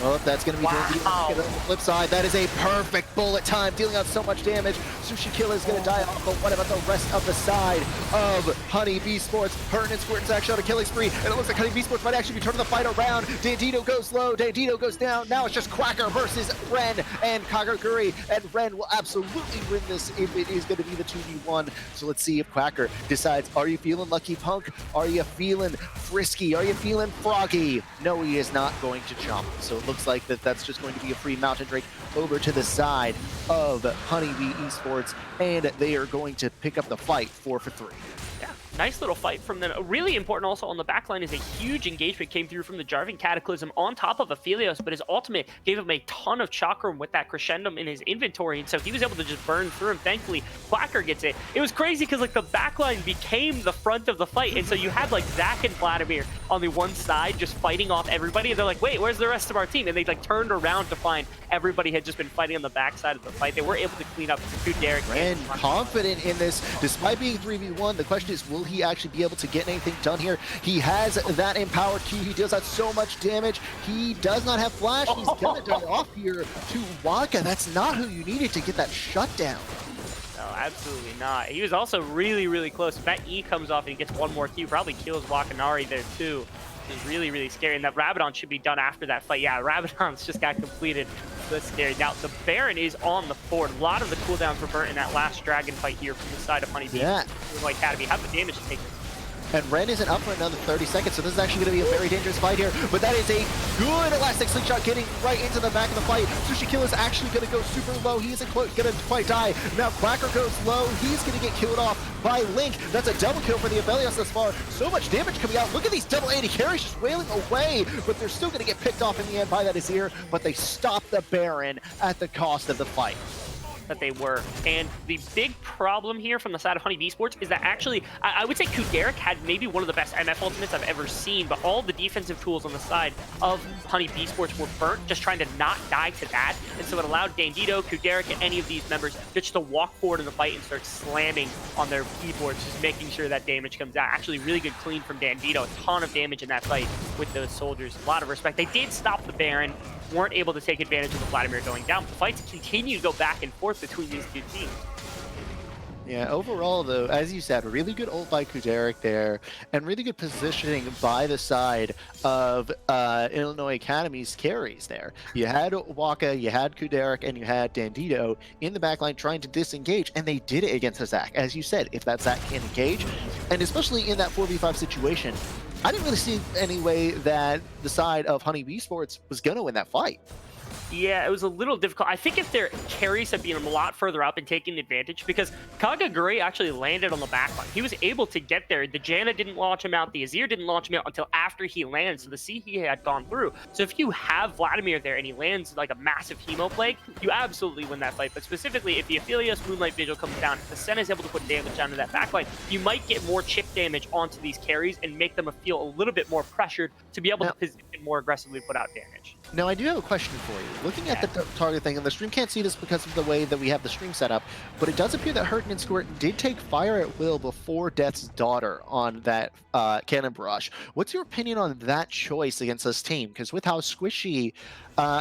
Oh, that's going to be wow. On the flip side. That is a perfect bullet time, dealing out so much damage. Sushi Killer is going to die off, but what about the rest of the side of HoneyBEE Esports? Hurtin and Squirtin's actually on a killing spree, and it looks like HoneyBEE Esports might actually be turning the fight around. Dandito goes low, Dandito goes down. Now it's just Quacker versus Ren and Kakaguri, and Ren will absolutely win this if it is going to be the 2v1. So let's see if Quacker decides, are you feeling lucky, punk? Are you feeling frisky? Are you feeling froggy? No, he is not going to jump. So it looks like that's just going to be a free Mountain Drake over to the side of HoneyBEE Esports, and they are going to pick up the fight 4-for-3. Yeah, nice little fight from them. Really important also on the backline is a huge engagement came through from the Jarvan Cataclysm on top of Aphelios, but his ultimate gave him a ton of chakram with that crescendum in his inventory, and so he was able to just burn through him. Thankfully, Quacker gets it. It was crazy because like the backline became the front of the fight, and so you had like Zac and Vladimir on the one side just fighting off everybody, and they're like, wait, where's the rest of our team? And they like turned around to find everybody had just been fighting on the backside of the fight. They were able to clean up to Derek. Ren confident in this, despite being 3v1. The question is, will he actually be able to get anything done here? He has that empowered Q. He deals out so much damage. He does not have flash. He's gonna die off here to Waka. That's not who you needed to get that shutdown. No, absolutely not. He was also really, really close. If that E comes off and he gets one more Q, probably kills Wakanari there too. Which is really, really scary. And that Rabadon should be done after that fight. Yeah, Rabadon's just got completed. That's scary. Now, the Baron is on the board. A lot of the cooldowns were burnt in that last dragon fight here from the side of HoneyBEE. Yeah. Like Academy, have the damage to take this. And Ren isn't up for another 30 seconds, so this is actually going to be a very dangerous fight here. But that is a good elastic slingshot getting right into the back of the fight. Sushi Kill is actually going to go super low. He isn't going to quite die. Now Quacker goes low. He's going to get killed off by Link. That's a double kill for the Abelios thus far. So much damage coming out. Look at these double AD carries just wailing away, but they're still going to get picked off in the end by that Azir, but they stop the Baron at the cost of the fight. That they were. And the big problem here from the side of HoneyBEE Esports is that actually, I would say Kuderek had maybe one of the best MF ultimates I've ever seen, but all the defensive tools on the side of HoneyBEE Esports were burnt, just trying to not die to that. And so it allowed Dandito, Kuderek, and any of these members just to walk forward in the fight and start slamming on their keyboards, just making sure that damage comes out. Actually, really good clean from Dandito. A ton of damage in that fight with those soldiers. A lot of respect. They did stop the Baron, weren't able to take advantage of the Vladimir going down. The fights continue to go back and forth between these two teams. Yeah, overall, though, as you said, really good ult by Kuderek there, and really good positioning by the side of Illinois Academy's carries there. You had Waka, you had Kuderek, and you had Dandito in the backline trying to disengage, and they did it against a Zac. As you said, if that Zac can engage, and especially in that 4v5 situation, I didn't really see any way that the side of HoneyBEE Esports was going to win that fight. Yeah, it was a little difficult. I think if their carries had been a lot further up and taking advantage, because Kagaguri actually landed on the backline. He was able to get there. The Janna didn't launch him out. The Azir didn't launch him out until after he landed, so the CT had gone through. So if you have Vladimir there and he lands like a massive Hemo Plague, you absolutely win that fight. But specifically, if the Aphelios Moonlight Vigil comes down, if the Sen is able to put damage down to that backline, you might get more chip damage onto these carries and make them feel a little bit more pressured to be able to position more aggressively put out damage. Now, I do have a question for you. Looking at the target thing, and the stream can't see this because of the way that we have the stream set up, but it does appear that Hurton and Squirt did take fire at will before Death's Daughter on that cannon barrage. What's your opinion on that choice against this team? Because with how squishy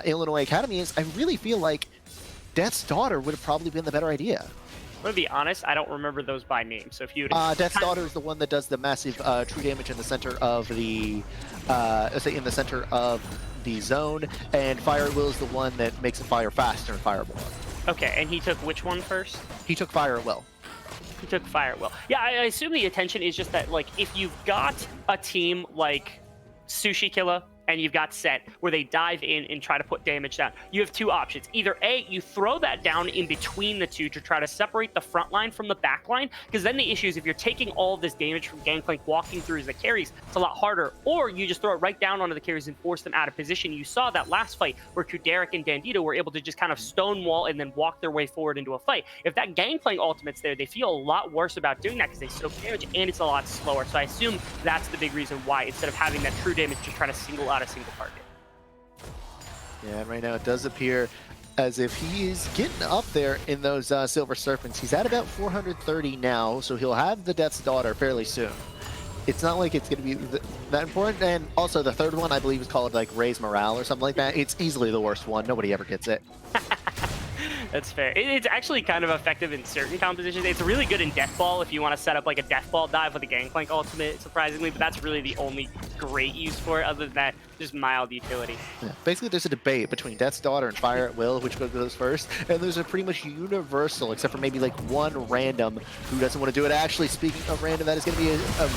Illinois Academy is, I really feel like Death's Daughter would have probably been the better idea. I'm gonna be honest, I don't remember those by name. So if you Death's Daughter is the one that does the massive true damage in the center of the let's say in the center of the zone, and Fire at Will is the one that makes it fire faster and fire more. Okay, and he took which one first? He took Fire at Will. He took Fire at Will. Yeah, I assume the intention is just that, like, if you've got a team like Sushi Killa and you've got Set, where they dive in and try to put damage down, you have two options. Either A, you throw that down in between the two to try to separate the front line from the back line, because then the issue is if you're taking all of this damage from Gangplank walking through the carries, it's a lot harder. Or you just throw it right down onto the carries and force them out of position. You saw that last fight where Kuderek and Dandito were able to just kind of stonewall and then walk their way forward into a fight. If that Gangplank ultimate's there, they feel a lot worse about doing that because they soak damage and it's a lot slower. So I assume that's the big reason why, instead of having that true damage, just trying to single out a single target. Yeah, and right now it does appear as if he's getting up there in those Silver Serpents. He's at about 430 now, so he'll have the Death's Daughter fairly soon. It's not like it's going to be that important. And also the third one, I believe, is called like Raise Morale or something like that. It's easily the worst one. Nobody ever gets it. That's fair. It's actually kind of effective in certain compositions. It's really good in Death Ball if you want to set up like a Death Ball dive with a Gangplank ultimate, surprisingly, but that's really the only great use for it. Other than that, just mild utility. Yeah. Basically, there's a debate between Death's Daughter and Fire at Will, which goes first, and there's a pretty much universal, except for maybe like one random who doesn't want to do it. Actually, speaking of random, that is going to be a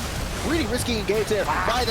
really risky engage there by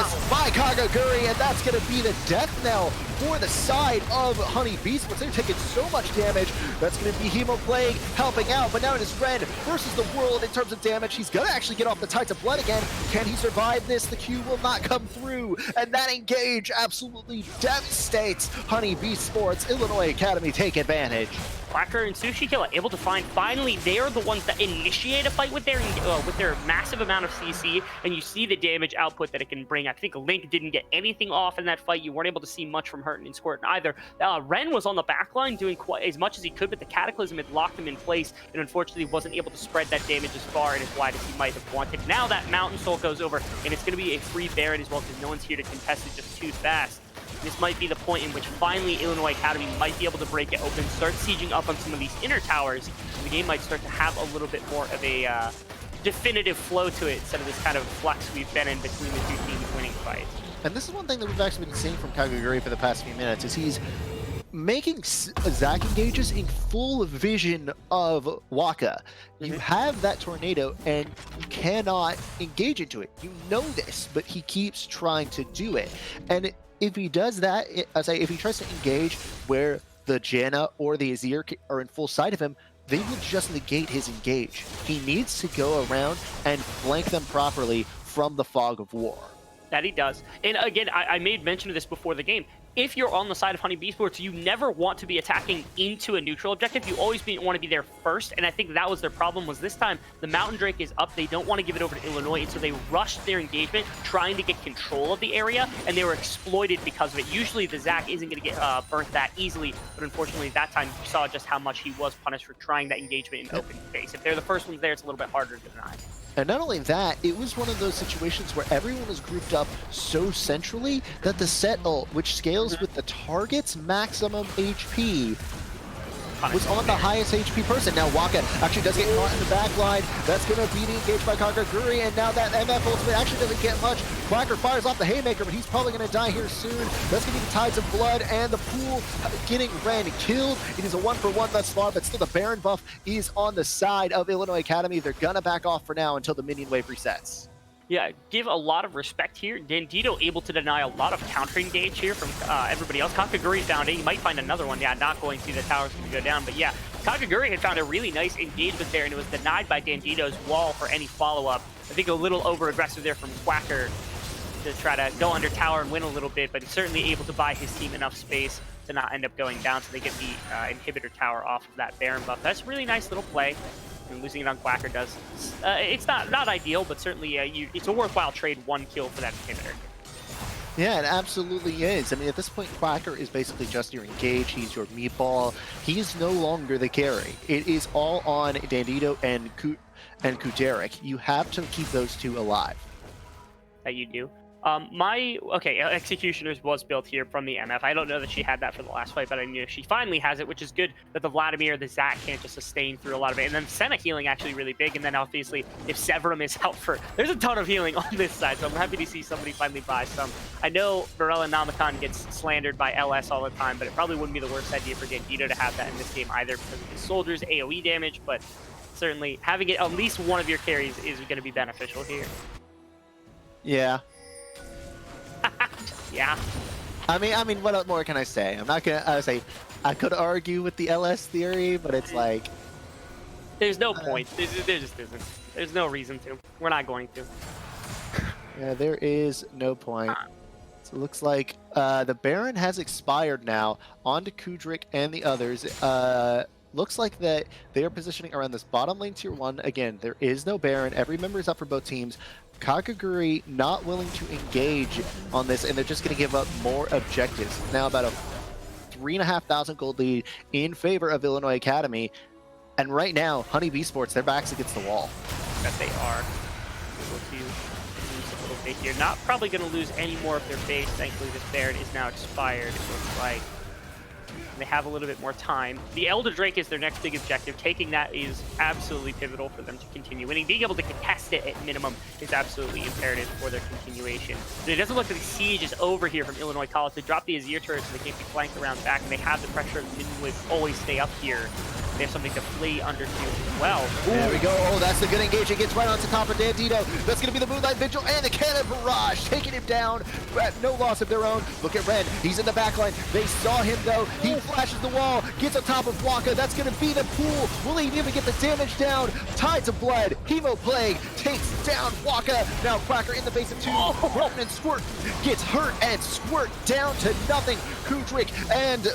Kagaguri, and that's going to be the death knell for the side of HoneyBEE. But they're taking so much damage. That's going to be Hemo Plague helping out, but now it is Red versus the world in terms of damage. He's going to actually get off the Tides of Blood again. Can he survive this? The Q will not come through, and that engage absolutely devastates HoneyBEE Sports. Illinois Academy take advantage. Blacker and Sushi Killa able to find, finally, they are the ones that initiate a fight with their massive amount of CC, and you see the damage output that it can bring. I think Link didn't get anything off in that fight. You weren't able to see much from Hurton and Squirt either. Ren was on the back line doing quite as much as he could, but the Cataclysm had locked him in place, and unfortunately wasn't able to spread that damage as far and as wide as he might have wanted. Now that Mountain Soul goes over, and it's going to be a free Baron as well, because no one's here to contest it just too fast. This might be the point in which finally Illinois Academy might be able to break it open, start sieging up on some of these inner towers. The game might start to have a little bit more of a definitive flow to it instead of this kind of flux we've been in between the two teams winning fights. And this is one thing that we've actually been seeing from Kagaguri for the past few minutes, is he's making Zac engages in full vision of Waka. You have that tornado and you cannot engage into it. You know this, but he keeps trying to do it. And if he does that, if he tries to engage where the Janna or the Azir are in full sight of him, they will just negate his engage. He needs to go around and flank them properly from the fog of war. That he does. And again, I made mention of this before the game. If you're on the side of HoneyBEE Sports, you never want to be attacking into a neutral objective. You always want to be there first, and I think that was their problem. Was this time the Mountain Drake is up, they don't want to give it over to Illinois, and so they rushed their engagement, trying to get control of the area, and they were exploited because of it. Usually the Zac isn't going to get burnt that easily, but unfortunately that time you saw just how much he was punished for trying that engagement in open space. If they're the first ones there, it's a little bit harder to deny. And not only that, it was one of those situations where everyone was grouped up so centrally that the set ult, which scales with the target's maximum HP, was on the highest HP person. Now Waka actually does get caught in the back line. That's going to be engaged by Kakaguri, and now that MF ultimate actually doesn't get much. Quacker fires off the Haymaker, but he's probably going to die here soon. That's going to be the Tides of Blood, and the pool getting Ren killed. It is a 1-for-1 thus far, but still the Baron buff is on the side of Illinois Academy. They're going to back off for now until the minion wave resets. Yeah, give a lot of respect here. Dandito able to deny a lot of counter engage here from everybody else. Kakaguri found it. He might find another one. Yeah, not going to. The tower's going to go down. But yeah, Kakaguri had found a really nice engagement there, and it was denied by Dandito's wall for any follow-up. I think a little over-aggressive there from Quacker to try to go under tower and win a little bit, but he's certainly able to buy his team enough space to not end up going down, so they get the inhibitor tower off of that Baron buff. That's a really nice little play. And losing it on Quacker does. It's not ideal, but certainly it's a worthwhile trade, 1 kill for that inhibitor. Yeah, it absolutely is. I mean, at this point, Quacker is basically just your engage. He's your meatball. He's no longer the carry. It is all on Dandito and Kuderek. You have to keep those two alive. That you do. Executioners was built here from the MF. I don't know that she had that for the last fight, but I knew she finally has it, which is good that the Vladimir, the Zac can't just sustain through a lot of it. And then Senna healing actually really big. And then obviously if Severum is out for, there's a ton of healing on this side. So I'm happy to see somebody finally buy some. I know Varela Namakan gets slandered by LS all the time, but it probably wouldn't be the worst idea for Dandito to have that in this game either because of his soldiers AoE damage, but certainly having it at least one of your carries is going to be beneficial here. Yeah. Yeah. I mean, what more can I say? I'm not gonna say I could argue with the LS theory, but it's like there's no point. There just isn't. There's no reason to. We're not going to. Yeah, there is no point. So it looks like the Baron has expired now. On to Kudrik and the others. Looks like that they are positioning around this bottom lane tier 1. Again, there is no Baron. Every member is up for both teams. Kakaguri not willing to engage on this, and they're just going to give up more objectives. Now about a 3,500 gold lead in favor of Illinois Academy. And right now, HoneyBEE Sports, their backs against the wall. That they are. Able to lose a little bit here. Not probably going to lose any more of their base. Thankfully, this Baron is now expired, it looks like. They have a little bit more time. The Elder Drake is their next big objective. Taking that is absolutely pivotal for them to continue winning. Being able to contest it at minimum is absolutely imperative for their continuation. But it doesn't look like the siege is over here from Illinois College. They dropped the Azir turret so they can't be flanked around back, and they have the pressure of the minion wave always stay up here. They have something to flee under to as well. Ooh. There we go. Oh, that's the good engage. It gets right onto top of Dandito. That's going to be the Moonlight Vigil and the Cannon Barrage, taking him down at no loss of their own. Look at Ren. He's in the backline. They saw him, though. He flashes the wall, gets on top of Waka. That's going to be the pool. Will he even get the damage down? Tides of Blood. Hemo Plague takes down Waka. Now Quacker in the base of 2. Horton and Squirt gets hurt, and Squirt down to nothing. Kudrik and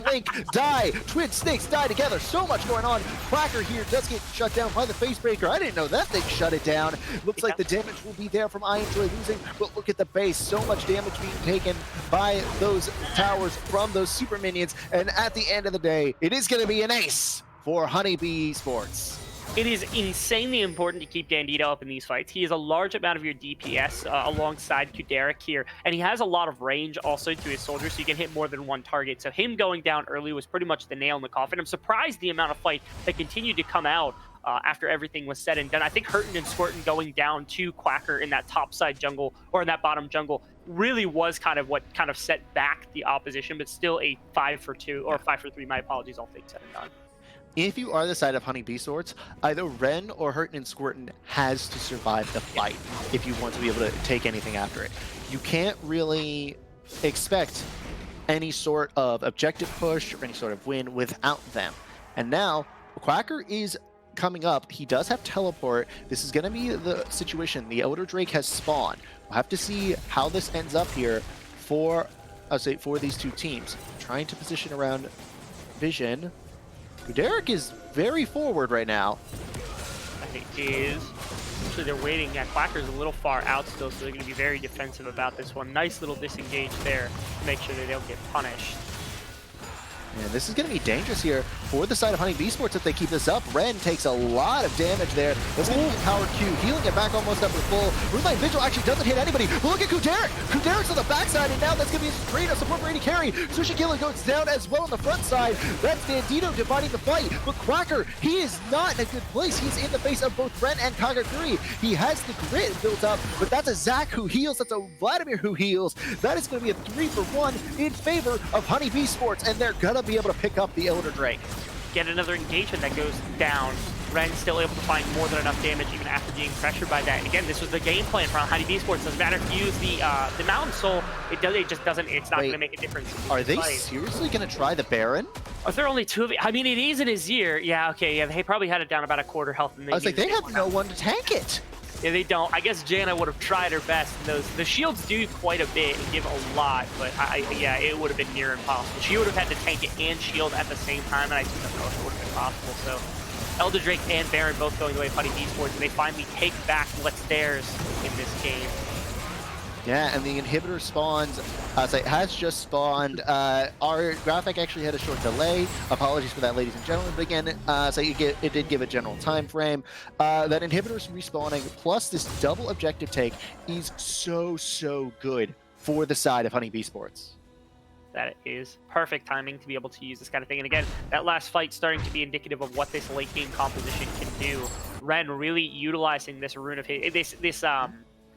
Link die. Twin Snakes die together. So much going on. Quacker here does get shut down by the Facebreaker. I didn't know that thing shut it down. Looks like the damage will be there from I Enjoy Losing, but look at the base. So much damage being taken by those towers from those super minions. And at the end of the day, it is going to be an ace for HoneyBEE Esports. It is insanely important to keep Dandito up in these fights. He has a large amount of your DPS alongside Kuderek here, and he has a lot of range also to his soldiers, so you can hit more than one target. So him going down early was pretty much the nail in the coffin. I'm surprised the amount of fight that continued to come out after everything was said and done. I think Hurton and Squirtin going down to Quacker in that top side jungle, or in that bottom jungle, really was kind of what kind of set back the opposition, but still a 5 for 2, or 5 for 3, my apologies, all things said and done. If you are the side of HoneyBEE Sports, either Ren or Hurton and Squirtin has to survive the fight if you want to be able to take anything after it. You can't really expect any sort of objective push or any sort of win without them. And now Quacker is coming up. He does have teleport. This is going to be the situation. The Elder Drake has spawned. We'll have to see how this ends up here for, I'll say, for these two teams. Trying to position around Vision. Derek is very forward right now. I think is. Actually, they're waiting. Yeah, Quacker's a little far out still, so they're going to be very defensive about this one. Nice little disengage there to make sure that they don't get punished. And this is going to be dangerous here for the side of HoneyBEE Sports if they keep this up. Ren takes a lot of damage there. That's going to be Power Q, healing it back almost up to full. Moonlight Vigil actually doesn't hit anybody. But look at Kuderek! Kuderek's on the backside, and now that's going to be a great support for AD carry. Sushi Killer goes down as well on the front side. That's Bandito dividing the fight. But Quacker, he is not in a good place. He's in the face of both Ren and Kagaguri. He has the grit built up, but that's a Zach who heals. That's a Vladimir who heals. That is going to be a 3-for-1 in favor of HoneyBEE Sports, and they're going to be able to pick up the Elder Drake. Get another engagement that goes down. Ren's still able to find more than enough damage even after being pressured by that. And again, this was the game plan from HoneyBEE Sports. Doesn't matter if you use the Mountain Soul, it just doesn't, it's not going to make a difference. Are they seriously going to try the Baron? Are there only two of it? I mean, it is in his year. Yeah, okay, yeah, they probably had it down about a quarter health. And I was like, they have no one to tank it. Yeah, they don't. I guess Janna would have tried her best. The shields do quite a bit and give a lot, but yeah, it would have been near impossible. She would have had to tank it and shield at the same time, and I just don't know if it would have been possible. So Elder Drake and Baron both going the way of HoneyBEE Sports, and they finally take back what's theirs in this game. Yeah, and the inhibitor spawns, it has just spawned. Our graphic actually had a short delay. Apologies for that, ladies and gentlemen. But again, it did give a general time frame. That inhibitor's respawning, plus this double objective take is so good for the side of HoneyBEE Sports. That is perfect timing to be able to use this kind of thing. And again, that last fight starting to be indicative of what this late game composition can do. Ren really utilizing this rune of his,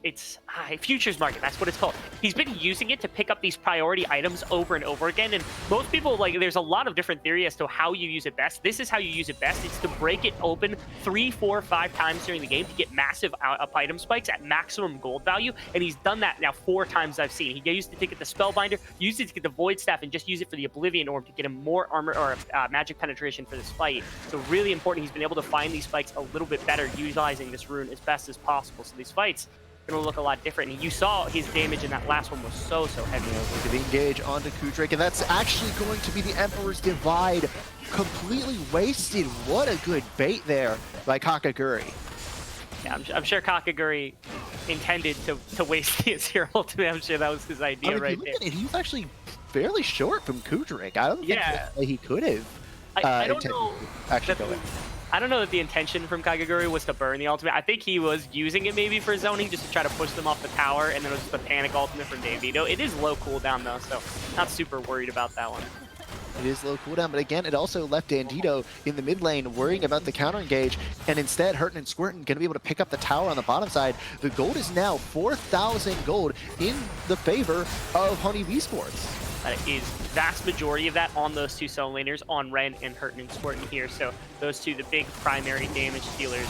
it's futures market, that's what it's called. He's been using it to pick up these priority items over and over again, and most people, like, there's a lot of different theory as to how you use it best. This is how you use it best. It's to break it open 3, 4, 5 times during the game to get massive up item spikes at maximum gold value, and he's done that now 4 times I've seen. He used it to get the Spellbinder, used it to get the Void Staff, and just use it for the Oblivion Orb to get him more armor or magic penetration for this fight. So really important, he's been able to find these spikes a little bit better, utilizing this rune as best as possible. So these fights going to look a lot different. And you saw his damage in that last one was so heavy. Yeah, look at the engage onto Kudrake, and that's actually going to be the Emperor's Divide. Completely wasted. What a good bait there by Kakaguri. Yeah, I'm sure Kakaguri intended to waste the Azir ultimate. I'm sure that was his idea right there. He's actually fairly short from Kudrake. I don't think that he could have. I don't know. Actually, go in. I don't know that the intention from Kagaguri was to burn the ultimate. I think he was using it maybe for zoning just to try to push them off the tower, and then it was just a panic ultimate from Davito. It is low cooldown though, so not super worried about that one. It is low cooldown, but again, it also left Bandito in the mid lane worrying about the counter engage, and instead Hurtin and Squirtin going to be able to pick up the tower on the bottom side. The gold is now 4,000 gold in the favor of HoneyBEE Sports. That is vast majority of that on those two solo laners, on Ren and Hurtin and Squirtin here. So those two, the big primary damage dealers.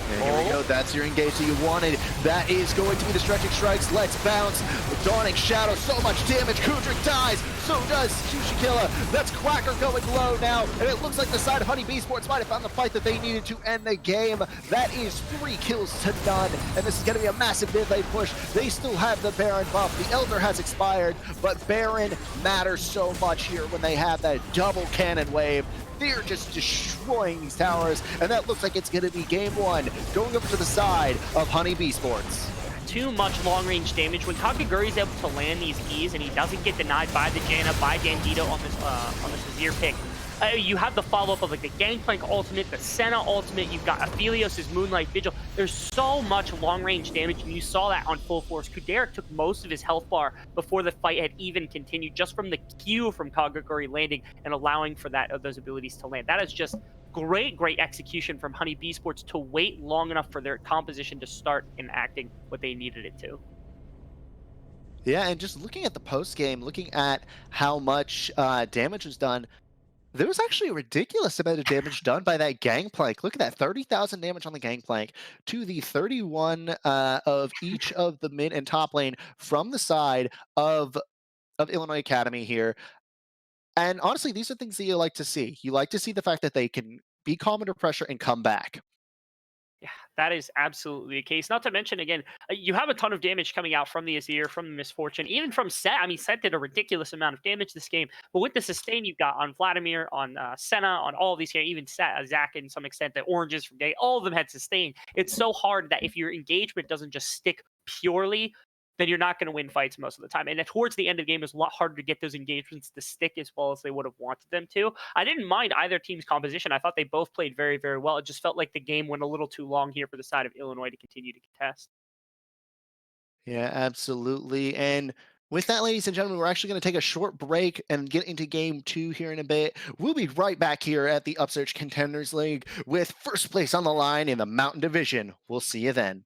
And here we go, that's your engage that you wanted. That is going to be the stretching strikes. Let's bounce. Dawning Shadow, so much damage. Kudrik dies, so does Shushikilla. That's Quacker going low now, and it looks like the side of HoneyBEE Sports might have found the fight that they needed to end the game. That is 3 kills to none, and this is going to be a massive mid-lane push. They still have the Baron buff. The Elder has expired, but Baron matters so much here when they have that double cannon wave. They're just destroying these towers, and that looks like it's going to be game 1, going over to the side of HoneyBEE Sports. Too much long-range damage. When Kakaguri is able to land these E's and he doesn't get denied by the Janna, by Bandito on this Azir pick, you have the follow-up of like the Gangplank ultimate, the Senna ultimate, you've got Aphelios' Moonlight Vigil. There's so much long-range damage, and you saw that on full force. Kuderek took most of his health bar before the fight had even continued, just from the Q from Kagaguri landing and allowing for those abilities to land. That is just great execution from HoneyBEE Sports to wait long enough for their composition to start enacting what they needed it to. Yeah, and just looking at the post-game, looking at how much damage was done, there was actually a ridiculous amount of damage done by that Gangplank. Look at that, 30,000 damage on the Gangplank to the 31 of each of the mid and top lane from the side of Illinois Academy here. And honestly, these are things that you like to see. You like to see the fact that they can be calm under pressure and come back. Yeah, that is absolutely the case. Not to mention, again, you have a ton of damage coming out from the Azir, from the Misfortune, even from Set. I mean, Set did a ridiculous amount of damage this game, but with the sustain you've got on Vladimir, on Senna, on all of these here, even Set, Zach, in some extent, the Oranges from Day, all of them had sustain. It's so hard that if your engagement doesn't just stick purely, then you're not going to win fights most of the time. And towards the end of the game, it's a lot harder to get those engagements to stick as well as they would have wanted them to. I didn't mind either team's composition. I thought they both played very, very well. It just felt like the game went a little too long here for the side of Illinois to continue to contest. Yeah, absolutely. And with that, ladies and gentlemen, we're actually going to take a short break and get into game 2 here in a bit. We'll be right back here at the Upsurge Contenders League with first place on the line in the Mountain Division. We'll see you then.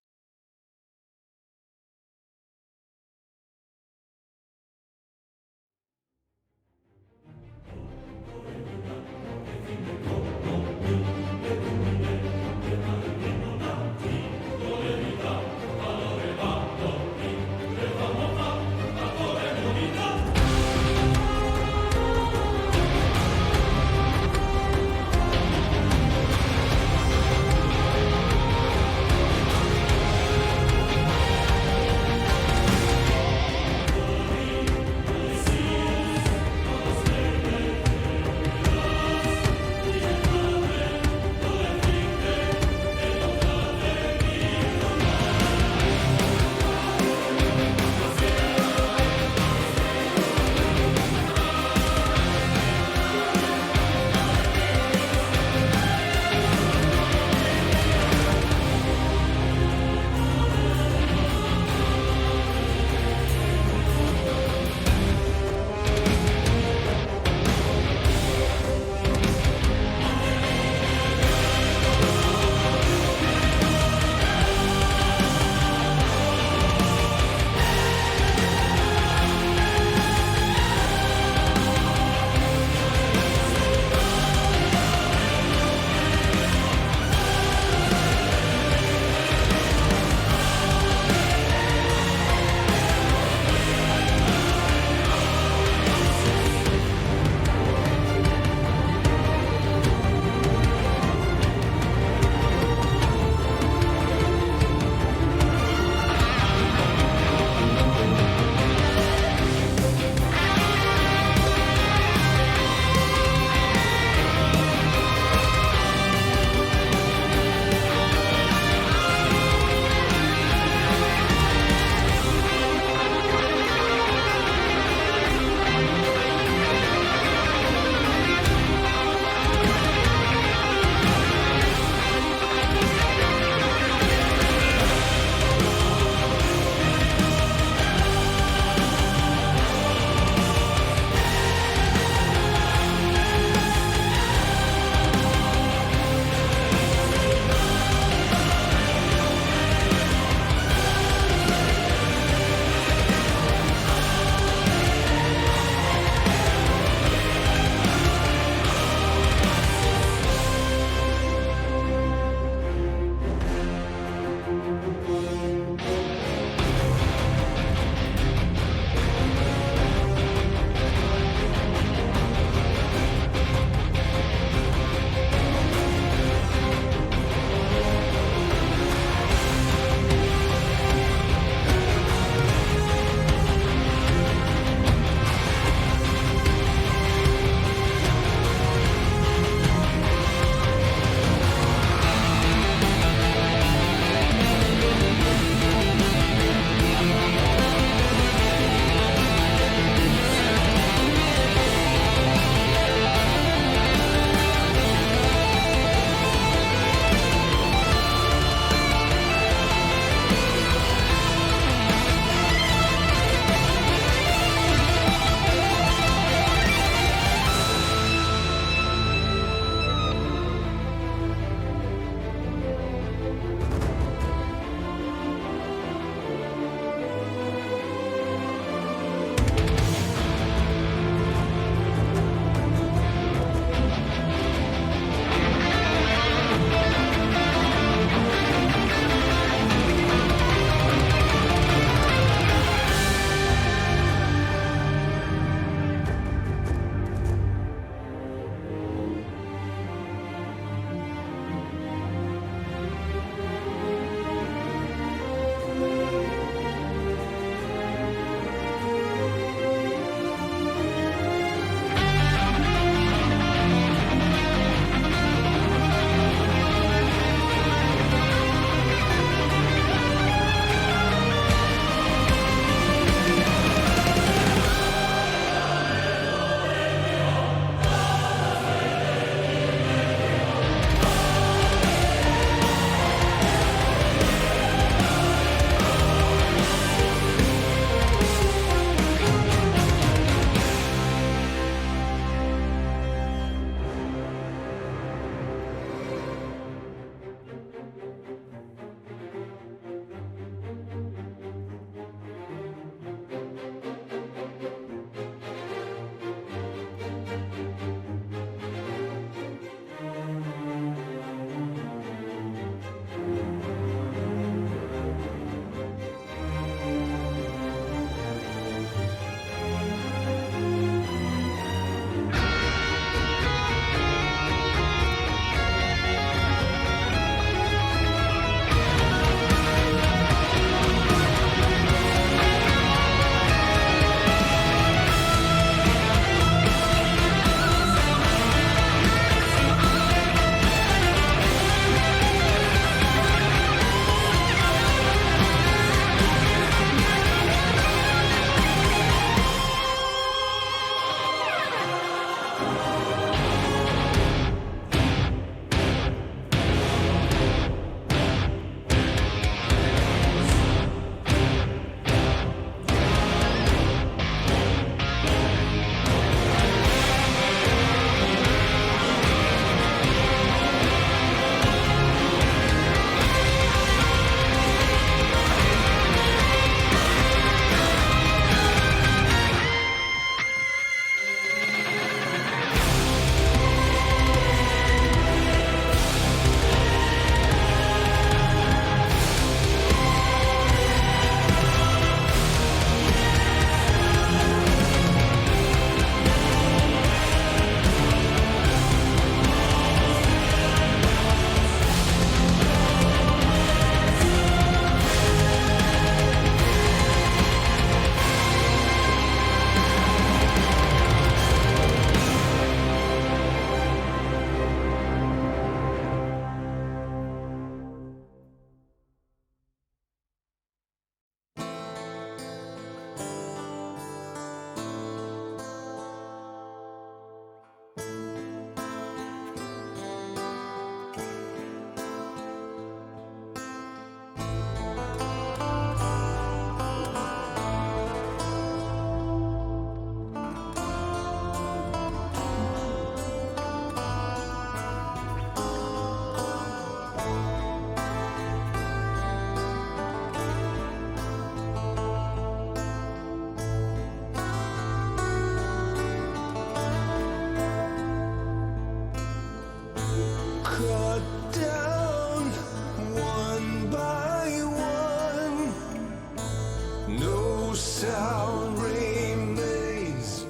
town remains.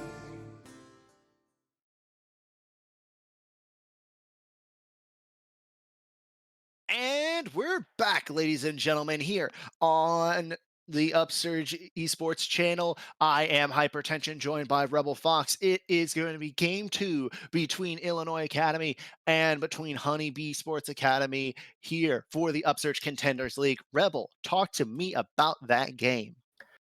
And we're back, ladies and gentlemen, here on the Upsurge Esports channel. I am Hypertension, joined by Rebel Fox. It is going to be game 2 between Illinois Academy and between HoneyBEE Sports Academy here for the Upsurge Contenders League. Rebel, talk to me about that game.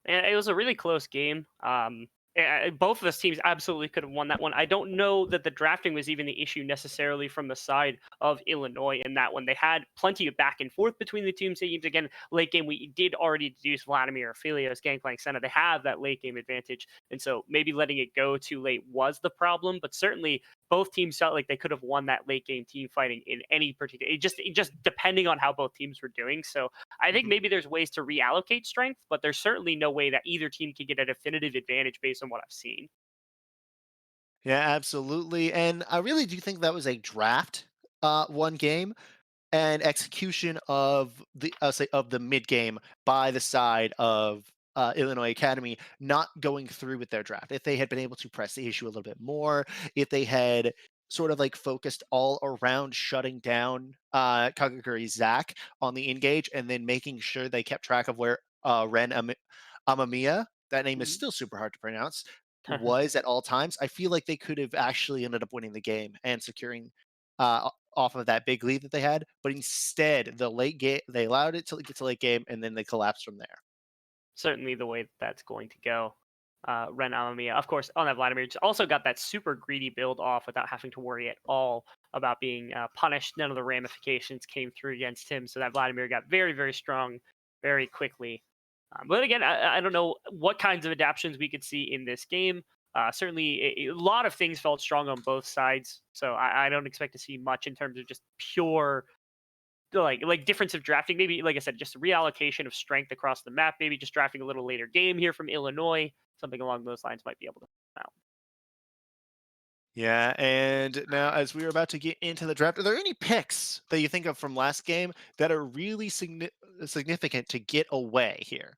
And it was a really close game. Both of those teams absolutely could have won that one. I don't know that the drafting was even the issue necessarily from the side of Illinois in that one. They had plenty of back and forth between the teams. Again, late game, we did already deduce Vladimir Filios, Gangplank Senna. They have that late game advantage. And so maybe letting it go too late was the problem. But certainly both teams felt like they could have won that late game team fighting in any particular, it just depending on how both teams were doing. So I think maybe there's ways to reallocate strength, but there's certainly no way that either team can get a definitive advantage based on what I've seen. Yeah, absolutely. And I really do think that was a draft one game and execution of the say of the mid game by the side of Illinois Academy not going through with their draft. If they had been able to press the issue a little bit more, if they had sort of like focused all around shutting down Kagaguri's Zach on the engage and then making sure they kept track of where Amamiya, that name is still super hard to pronounce, was at all times, I feel like they could have actually ended up winning the game and securing off of that big lead that they had. But instead, the late game, they allowed it to get to late game, and then they collapsed from there. Certainly the way that's going to go. Ren Amamiya, of course, on that Vladimir also got that super greedy build off without having to worry at all about being punished. None of the ramifications came through against him, so that Vladimir got very, very strong very quickly. But again, I don't know what kinds of adaptations we could see in this game. Certainly, a lot of things felt strong on both sides, so I don't expect to see much in terms of just pure like difference of drafting. Maybe, like I said, just a reallocation of strength across the map. Maybe just drafting a little later game here from Illinois. Something along those lines might be able to come out. Yeah, and now as we are about to get into the draft, are there any picks that you think of from last game that are really significant to get away here?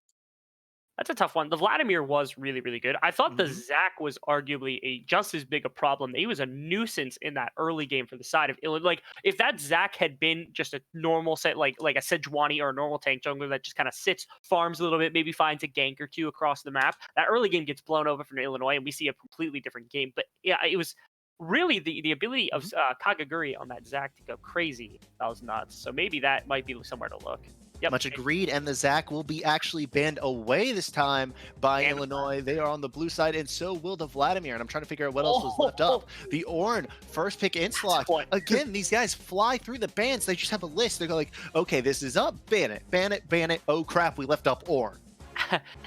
That's a tough one. The Vladimir was really, really good. I thought the Zach was arguably just as big a problem. He was a nuisance in that early game for the side of Illinois. Like, if that Zach had been just a normal set, like a Sejuani or a normal tank jungler that just kind of sits, farms a little bit, maybe finds a gank or two across the map, that early game gets blown over from Illinois, and we see a completely different game. But yeah, it was really the ability of Kagaguri on that Zach to go crazy. That was nuts. So maybe that might be somewhere to look. Yep. Much agreed, and the Zach will be actually banned away this time by Illinois. They are on the blue side, and so will the Vladimir, and I'm trying to figure out what else was left up. The Ornn, first pick in slot. Again, these guys fly through the bans. They just have a list. They're like, okay, this is up, ban it, ban it, ban it. Oh crap, we left up Ornn.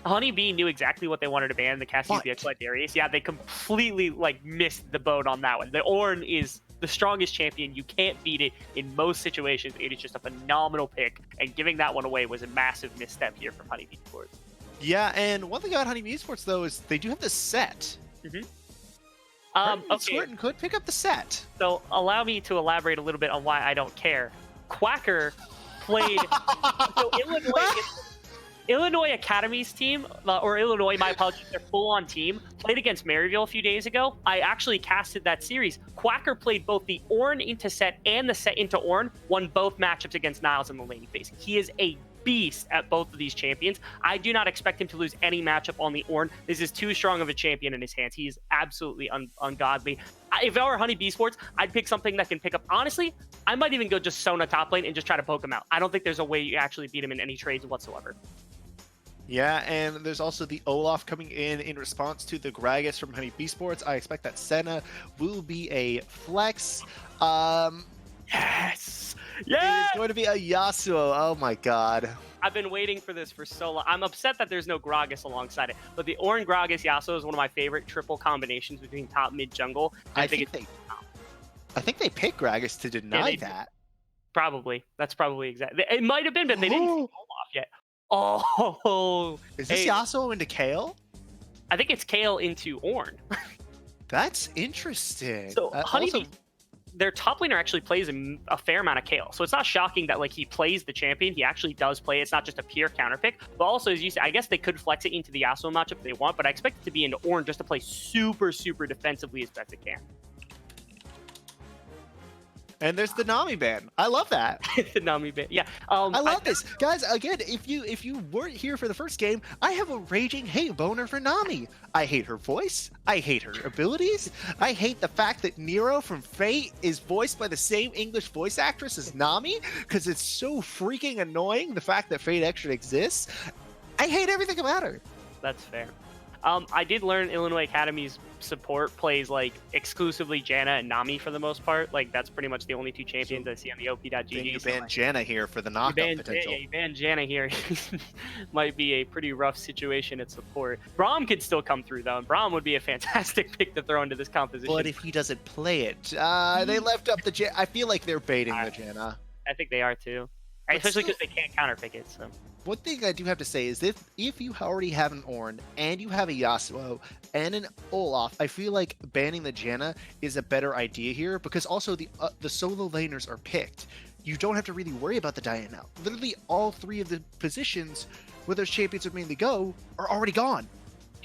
HoneyBEE knew exactly what they wanted to ban, the Cassiopeia Darius. Yeah, they completely missed the boat on that one. The Ornn is the strongest champion. You can't beat it in most situations. It is just a phenomenal pick, and giving that one away was a massive misstep here from HoneyBEE Sports. Yeah, and one thing about HoneyBEE Sports though is they do have the set. Okay. Squirtin could pick up the set. So allow me to elaborate a little bit on why I don't care. Quacker played so Illinois Academy's team, or Illinois, my apologies, their full-on team, played against Maryville a few days ago. I actually casted that series. Quacker played both the Ornn into set and the set into Ornn, won both matchups against Niles in the laning phase. He is a beast at both of these champions. I do not expect him to lose any matchup on the Ornn. This is too strong of a champion in his hands. He is absolutely ungodly. If I were HoneyBEE Sports, I'd pick something that can pick up. Honestly, I might even go just Sona top lane and just try to poke him out. I don't think there's a way you actually beat him in any trades whatsoever. Yeah, and there's also the Olaf coming in response to the Gragas from HoneyBEE Sports. I expect that Senna will be a flex. Yes! It's going to be a Yasuo. Oh my god. I've been waiting for this for so long. I'm upset that there's no Gragas alongside it, but the Ornn Gragas Yasuo is one of my favorite triple combinations between top, mid, jungle. I think they picked Gragas to deny that. Probably. That's probably exactly. It might have been, but they didn't see Olaf yet. Oh, is this Yasuo into Kale? I think it's Kale into Ornn. That's interesting. So HoneyBEE their top laner actually plays a fair amount of Kayle. So it's not shocking that like he plays the champion. He actually does play. It's not just a pure counter pick. But also, as you said, I guess they could flex it into the Yasuo matchup if they want, but I expect it to be into Ornn just to play super, super defensively as best it can. And there's the Nami ban. I love that. The Nami ban. Yeah. I love this. Guys, again, if you weren't here for the first game, I have a raging hate boner for Nami. I hate her voice. I hate her abilities. I hate the fact that Nero from Fate is voiced by the same English voice actress as Nami, because it's so freaking annoying, the fact that Fate actually exists. I hate everything about her. That's fair. I did learn Illinois Academy's support plays like exclusively Janna and Nami for the most part. Like that's pretty much the only two champions I see on the op.gg. Then you ban Janna here for the knockout potential. Yeah, you ban Janna here. Might be a pretty rough situation at support. Braum could still come through though, and Braum would be a fantastic pick to throw into this composition. But if he doesn't play it, they left up the Janna. I feel like they're baiting the Janna. I think they are too, especially because they can't counter pick it. So. One thing I do have to say is if you already have an Ornn and you have a Yasuo and an Olaf, I feel like banning the Janna is a better idea here, because also the solo laners are picked. You don't have to really worry about the Diana. Literally all three of the positions where those champions would mainly go are already gone.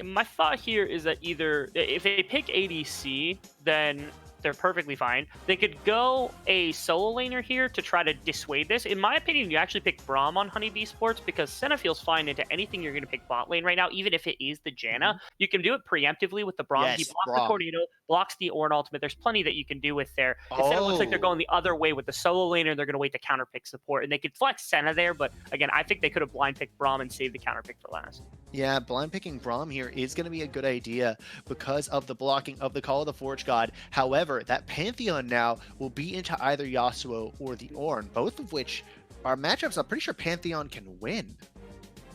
My thought here is that either if they pick ADC, then they're perfectly fine. They could go a solo laner here to try to dissuade this. In my opinion, you actually pick Braum on HoneyBEE Sports, because Senna feels fine into anything you're going to pick bot lane right now, even if it is the Janna. You can do it preemptively with the Braum. Yes, he blocks the Tornado, blocks the Ornn ultimate. There's plenty that you can do with there. Instead, it looks like they're going the other way with the solo laner, and they're going to wait to counter pick support. And they could flex Senna there, but again, I think they could have blind picked Braum and saved the counter pick for last. Yeah, blind picking Braum here is going to be a good idea because of the blocking of the Call of the Forge God. However, that Pantheon now will be into either Yasuo or the Ornn, both of which are matchups I'm pretty sure Pantheon can win.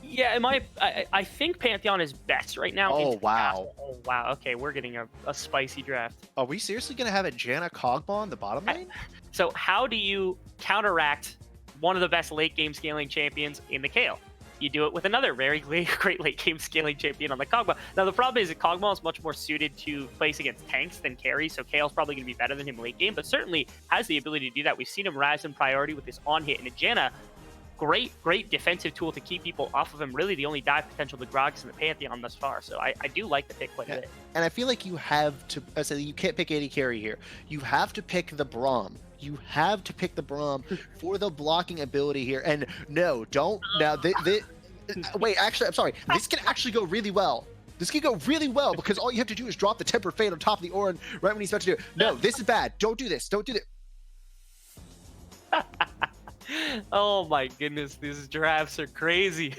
Yeah, I think Pantheon is best right now. Oh, wow. Oh, wow. Okay, we're getting a spicy draft. Are we seriously going to have a Janna Kog'Maw on the bottom lane? So how do you counteract one of the best late game scaling champions in the Kayle? You do it with another very great late game scaling champion on the Kog'Maw. Now the problem is that Kog'Maw is much more suited to place against tanks than carry, so Kale's probably going to be better than him late game, but certainly has the ability to do that. We've seen him rise in priority with this on hit, and Janna, great defensive tool to keep people off of him. Really the only dive potential to Gragas in the Pantheon thus far, so I do like the pick quite a bit. And I feel like you have to, so you can't pick AD carry here. You have to pick the Braum. You have to pick the Braum for the blocking ability here. And no, don't. Now, wait, actually, I'm sorry. This can actually go really well. This can go really well because all you have to do is drop the Temper Fate on top of the Ornn right when he's about to do it. No, this is bad. Don't do this. Don't do this. Oh my goodness, these drafts are crazy.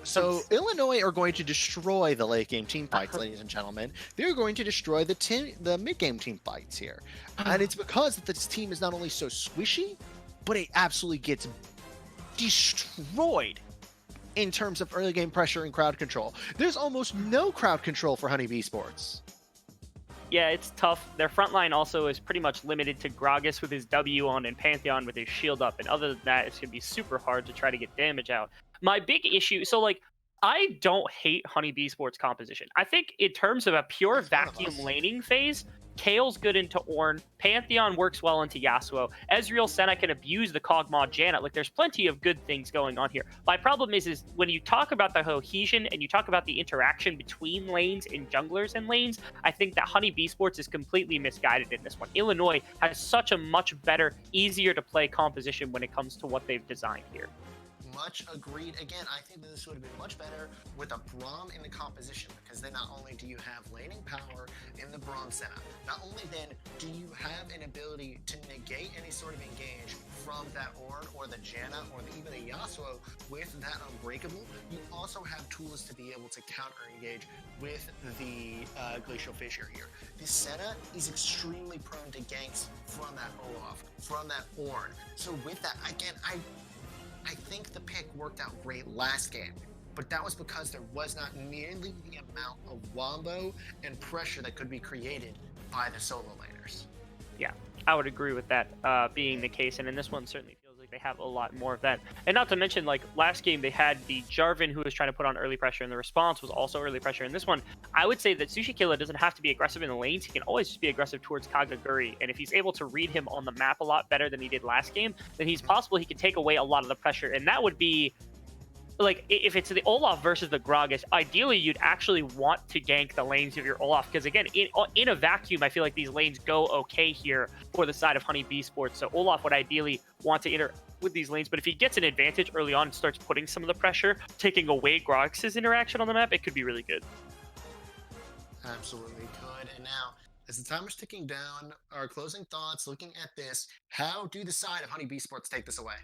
So Illinois are going to destroy the late game team fights, ladies and gentlemen. They're going to destroy the mid game team fights here, and it's because this team is not only so squishy, but it absolutely gets destroyed in terms of early game pressure and crowd control. There's almost no crowd control for HoneyBEE Sports. Yeah, it's tough. Their front line also is pretty much limited to Gragas with his W on and Pantheon with his shield up. And other than that, it's going to be super hard to try to get damage out. My big issue, so like, I don't hate HoneyBEE Sports composition. I think in terms of a pure vacuum laning phase, Kale's good into Ornn, Pantheon works well into Yasuo, Ezreal Senna can abuse the Kog'Maw Janna. Like, there's plenty of good things going on here. My problem is when you talk about the cohesion and you talk about the interaction between lanes and junglers and lanes, I think that HoneyBEE Sports is completely misguided in this one. Illinois has such a much better, easier to play composition when it comes to what they've designed here. Much agreed. Again, I think that this would have been much better with a Braum in the composition, because then not only do you have laning power in the Braum setup, not only then do you have an ability to negate any sort of engage from that Ornn or the Janna or even a Yasuo with that Unbreakable, you also have tools to be able to counter engage with the Glacial Fissure here. This Senna is extremely prone to ganks from that Olaf, from that Ornn. So with that, again, I think the pick worked out great last game, but that was because there was not nearly the amount of wombo and pressure that could be created by the solo laners. Yeah, I would agree with that being the case, and in this one certainly feels like Like they have a lot more of that. And not to mention, like last game they had the Jarvan who was trying to put on early pressure, and the response was also early pressure. In this one, I would say that Sushikilla doesn't have to be aggressive in the lanes. He can always just be aggressive towards Kagaguri. And if he's able to read him on the map a lot better than he did last game, then he's possible he can take away a lot of the pressure. And that would be like, if it's the Olaf versus the Gragas, ideally you'd actually want to gank the lanes of your Olaf, because again, in a vacuum, I feel like these lanes go okay here for the side of HoneyBEE Sports. So Olaf would ideally want to interact with these lanes, but if he gets an advantage early on and starts putting some of the pressure, taking away Gragas' interaction on the map, it could be really good. Absolutely could. And now, as the timer's ticking down, our closing thoughts looking at this, how do the side of HoneyBEE Sports take this away?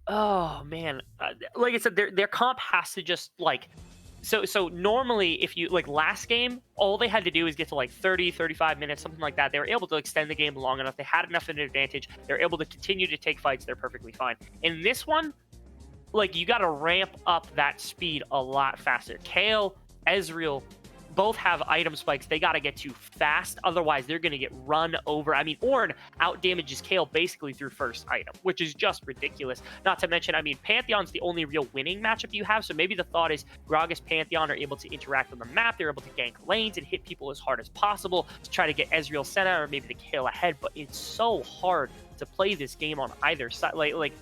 Oh man, like I said, their comp has to just like, so normally if you like last game, all they had to do is get to like 30-35 minutes, something like that. They were able to extend the game long enough. They had enough of an advantage. They're able to continue to take fights. They're perfectly fine. In this one, like you got to ramp up that speed a lot faster. Kale, Ezreal, both have item spikes they got to get to fast, otherwise they're going to get run over. I mean, Ornn out damages Kale basically through first item, which is just ridiculous. Not to mention, I mean, Pantheon's the only real winning matchup you have, so maybe the thought is Gragas, Pantheon are able to interact on the map, they're able to gank lanes and hit people as hard as possible to try to get Ezreal Senna or maybe the Kale ahead, but it's so hard to play this game on either side. Like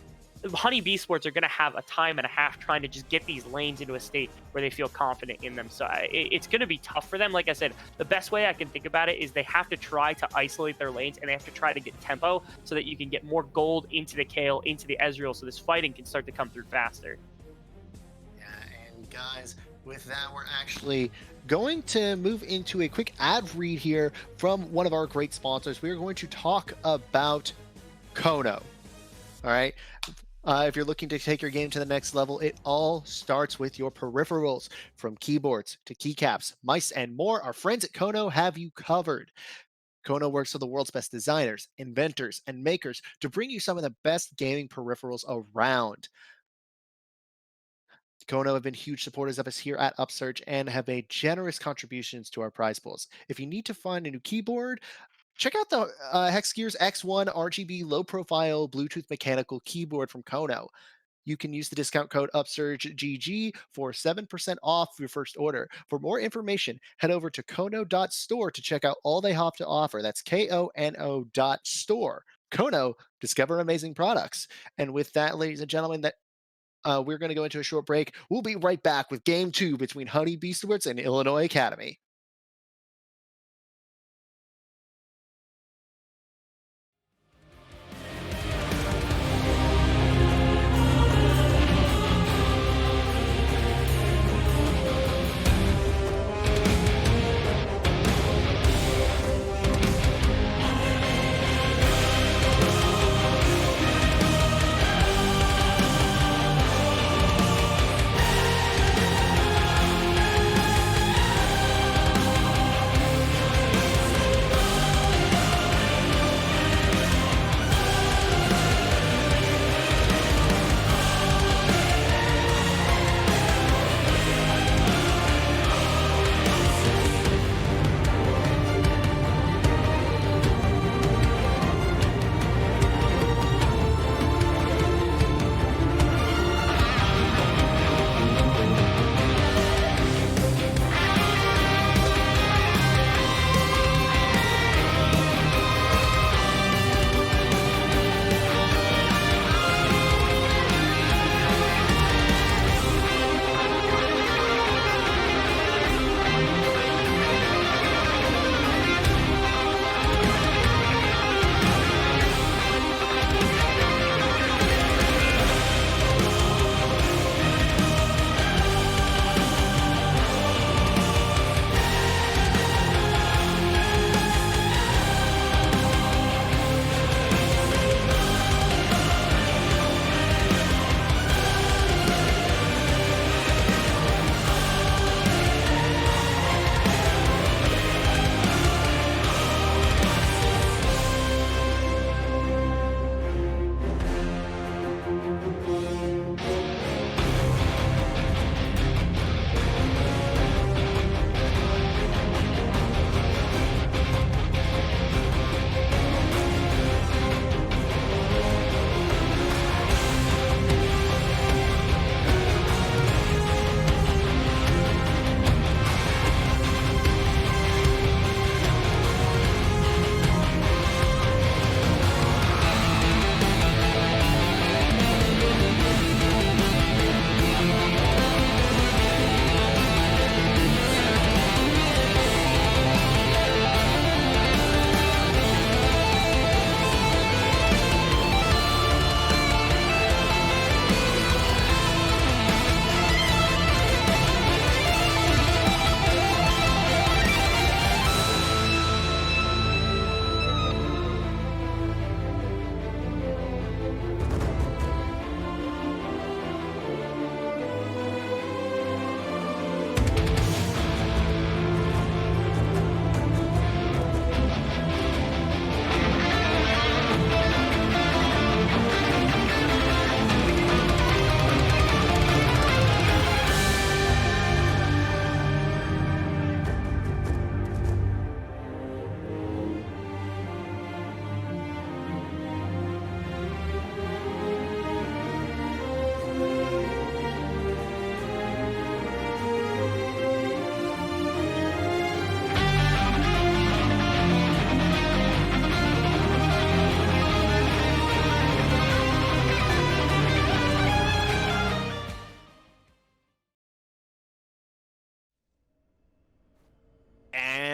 HoneyBEE Sports are going to have a time and a half trying to just get these lanes into a state where they feel confident in them. So it's going to be tough for them. Like I said, the best way I can think about it is they have to try to isolate their lanes, and they have to try to get tempo so that you can get more gold into the Kale, into the Ezreal, so this fighting can start to come through faster. Yeah, and guys, with that, we're actually going to move into a quick ad read here from one of our great sponsors. We are going to talk about Kono. All right. If you're looking to take your game to the next level, it all starts with your peripherals. From keyboards to keycaps, mice, and more, our friends at Kono have you covered. Kono works with the world's best designers, inventors, and makers to bring you some of the best gaming peripherals around. Kono have been huge supporters of us here at Upsurge and have made generous contributions to our prize pools. If you need to find a new keyboard, check out the Hexgears X1 RGB low-profile Bluetooth mechanical keyboard from Kono. You can use the discount code UpsurgeGG for 7% off your first order. For more information, head over to kono.store to check out all they have to offer. That's KONO.store. Kono, discover amazing products. And with that, ladies and gentlemen, we're going to go into a short break. We'll be right back with Game 2 between HoneyBEE Sports and Illinois Academy.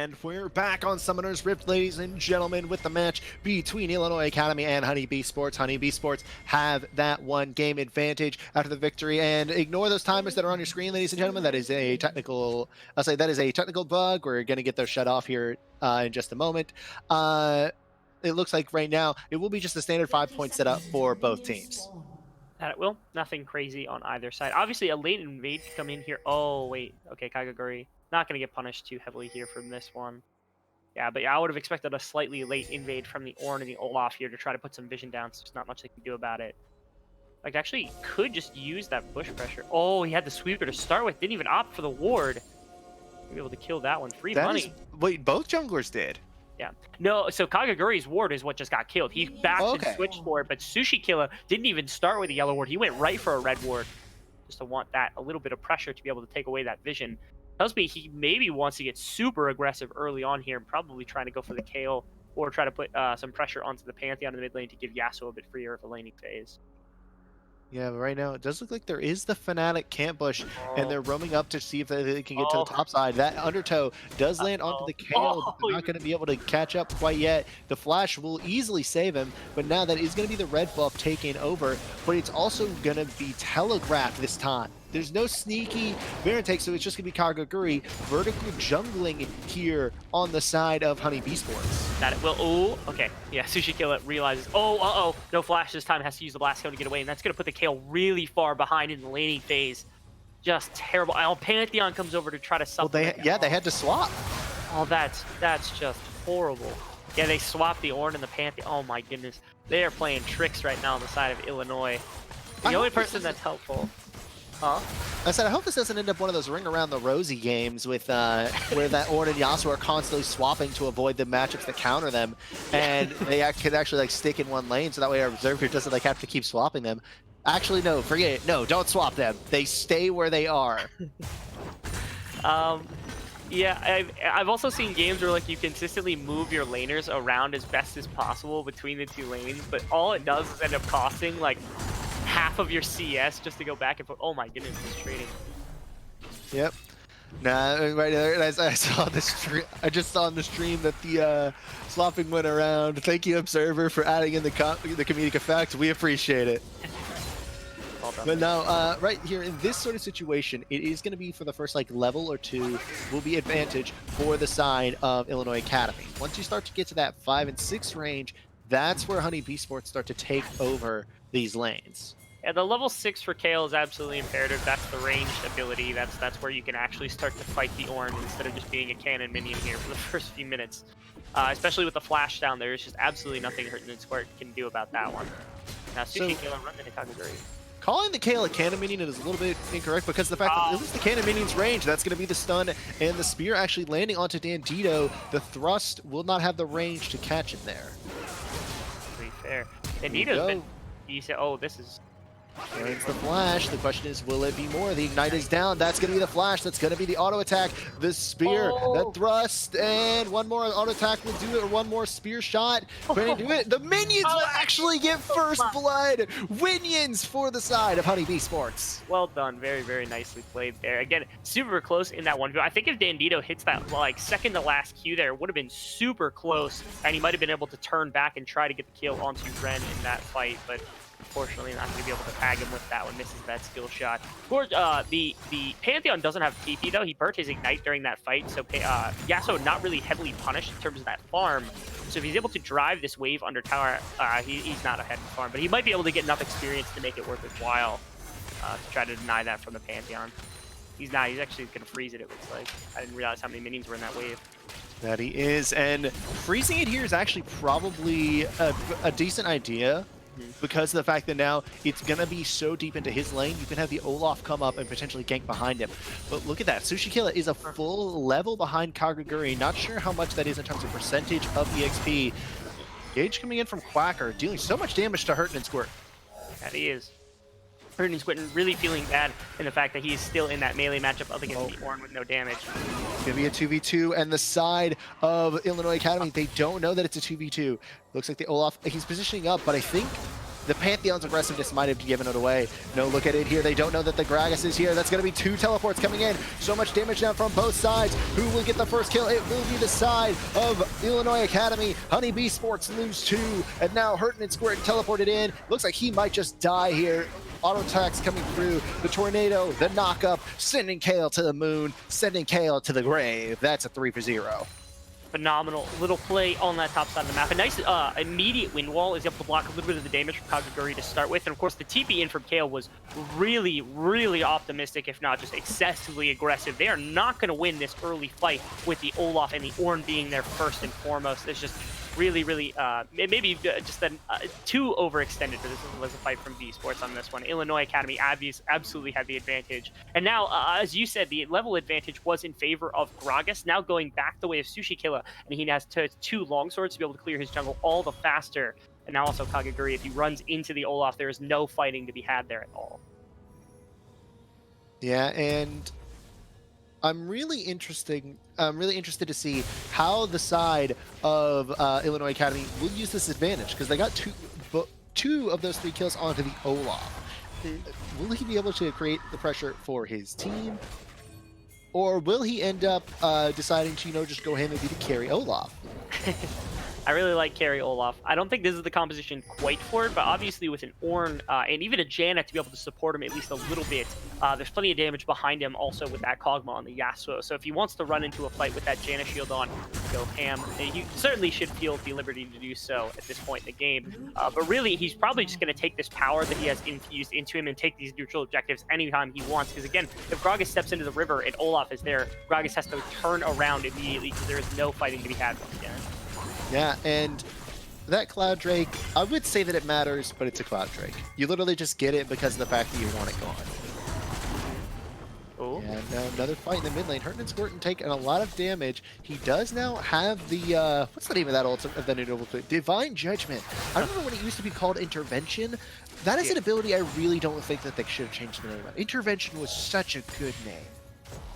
And we're back on Summoner's Rift, ladies and gentlemen, with the match between Illinois Academy and HoneyBEE Sports. HoneyBEE Sports have that one game advantage after the victory. And ignore those timers that are on your screen, ladies and gentlemen. That is a technical, I'll say that is a technical bug. We're going to get those shut off here in just a moment. It looks like right now it will be just a standard 5-point setup for both teams. That it will. Nothing crazy on either side. Obviously, a late invade could come in here. Oh, wait. Okay, Kagaguri. Not going to get punished too heavily here from this one. Yeah, but I would have expected a slightly late invade from the Ornn and the Olaf here to try to put some vision down, so there's not much they can do about it. Like, actually, could just use that bush pressure. Oh, he had the sweeper to start with. Didn't even opt for the ward. Be able to kill that one. Free money. Wait, both junglers did? Yeah. No, so Kagaguri's ward is what just got killed. He backed and switched for it, but Sushi Killer didn't even start with a yellow ward. He went right for a red ward just to want that a little bit of pressure to be able to take away that vision. Tells me he maybe wants to get super aggressive early on here and probably trying to go for the Kayle or try to put some pressure onto the Pantheon in the mid lane to give Yasuo a bit freer of a laning phase. Yeah, but right now it does look like there is the Fnatic camp bush, and they're roaming up to see if they can get to the top side. That undertow does land onto the Kayle, but they're not going to be able to catch up quite yet. The flash will easily save him, but now that is going to be the red buff taking over, but it's also going to be telegraphed this time. There's no sneaky Baron take, so it's just going to be Kagaguri vertical jungling here on the side of HoneyBEE Sports. That it will. Oh, okay. Yeah, Sushi Killer realizes, oh, no flash this time, has to use the blast cone to get away, and that's going to put the Kayle really far behind in the laning phase. Just terrible. Pantheon comes over to try to supplement. Well, they had to swap. Oh, that's just horrible. Yeah, they swapped the Ornn and the Pantheon. Oh my goodness. They are playing tricks right now on the side of Illinois. The only person that's helpful. Huh? I said, I hope this doesn't end up one of those ring around the rosy games with where that Ornn and Yasuo are constantly swapping to avoid the matchups that counter them, and they could actually like stick in one lane, so that way our observer doesn't like have to keep swapping them. Actually, no, forget it. No, don't swap them. They stay where they are. Yeah, I've also seen games where like you consistently move your laners around as best as possible between the two lanes, but all it does is end up costing like half of your CS just to go back and forth. Oh my goodness, this trading. Yep. Nah, right there. I saw the stream. I just saw on the stream that the swapping went around. Thank you, Observer, for adding in the comedic effect. We appreciate it. Well done. But now, right here in this sort of situation, it is going to be for the first like level or two will be advantage for the side of Illinois Academy. Once you start to get to that 5 and 6 range, that's where HoneyBEE Sports start to take over these lanes. Yeah, the level 6 for Kayle is absolutely imperative. That's the ranged ability. That's where you can actually start to fight the Ornn instead of just being a cannon minion here for the first few minutes. Especially with the flash down there, there's just absolutely nothing Hurton Square can do about that one. Now, Sushi Kayle run the Kagaguri. Calling the Kayle a cannon minion is a little bit incorrect because the fact that this is the cannon minion's range, that's going to be the stun, and the spear actually landing onto Dandito. The thrust will not have the range to catch him there. Pretty fair. Dandito's been decent. Oh, this is... Lands the flash. The question is, will it be more? The ignite is down. That's going to be the flash. That's going to be the auto attack. The spear, that thrust, and one more auto attack will do it, or one more spear shot. Can do it? The minions will actually get first blood. Winions for the side of HoneyBEE Sports. Well done. Very, very nicely played there. Again, super close in that one. I think if Dandito hits that like second to last Q there, it would have been super close, and he might have been able to turn back and try to get the kill onto Ren in that fight, but unfortunately not going to be able to tag him with that one. Misses that skill shot. Of course, the Pantheon doesn't have TP though. He burnt his ignite during that fight, so Yasuo not really heavily punished in terms of that farm. So if he's able to drive this wave under tower, he's not ahead in farm, but he might be able to get enough experience to make it worth his while to try to deny that from the Pantheon. He's not. He's actually going to freeze it, it looks like. I didn't realize how many minions were in that wave. That he is, and freezing it here is actually probably a decent idea. Because of the fact that now it's going to be so deep into his lane, you can have the Olaf come up and potentially gank behind him. But look at that. Sushi Killer is a full level behind Kagaguri. Not sure how much that is in terms of percentage of EXP. Gage coming in from Quacker, dealing so much damage to Hurton and Squirt. That he is. Hurton and Squirtin really feeling bad in the fact that he is still in that melee matchup up against the Ornn with no damage. It's going to be a 2v2, and the side of Illinois Academy, they don't know that it's a 2v2. Looks like the Olaf, he's positioning up, but I think the Pantheon's aggressiveness might have given it away. No, look at it here. They don't know that the Gragas is here. That's going to be 2 teleports coming in. So much damage now from both sides. Who will get the first kill? It will be the side of Illinois Academy. HoneyBEE Sports lose 2. And now Hurton and Squirt teleported in. Looks like he might just die here. Auto attacks coming through. The tornado, the knock-up, sending Kale to the moon, sending Kale to the grave. That's a 3 for 0. Phenomenal little play on that top side of the map. A nice immediate wind wall is able to block a little bit of the damage from Kagaguri to start with. And of course, the TP in from Kale was really, really optimistic, if not just excessively aggressive. They are not going to win this early fight with the Olaf and the Ornn being there first and foremost. It's just really, really, maybe just too overextended. This was a fight from Esports on this one. Illinois Academy absolutely had the advantage. And now, as you said, the level advantage was in favor of Gragas, now going back the way of Sushi Killa, and he has 2 longswords to be able to clear his jungle all the faster. And now also Kagaguri, if he runs into the Olaf, there is no fighting to be had there at all. Yeah, and I'm really interested to see how the side of Illinois Academy will use this advantage, because they got two of those 3 kills onto the Olaf. Will he be able to create the pressure for his team, or will he end up deciding to just go ahead and be the carry Olaf? I really like carry Olaf. I don't think this is the composition quite for it, but obviously with an Ornn and even a Janna to be able to support him at least a little bit, there's plenty of damage behind him also with that Kog'Maw on the Yasuo. So if he wants to run into a fight with that Janna shield on, go ham. He certainly should feel the liberty to do so at this point in the game. But really, he's probably just going to take this power that he has infused into him and take these neutral objectives anytime he wants. Because again, if Gragas steps into the river and Olaf is there, Gragas has to turn around immediately because there is no fighting to be had once again. Yeah, and that Cloud Drake, I would say that it matters, but it's a Cloud Drake. You literally just get it because of the fact that you want it gone. Oh. And another fight in the mid lane. Hurton and Squirtin taking a lot of damage. He does now have the, what's the name of that ultimate, of the new double click? Divine Judgment. I remember when it used to be called Intervention. That is an ability I really don't think that they should have changed the name of. Intervention was such a good name.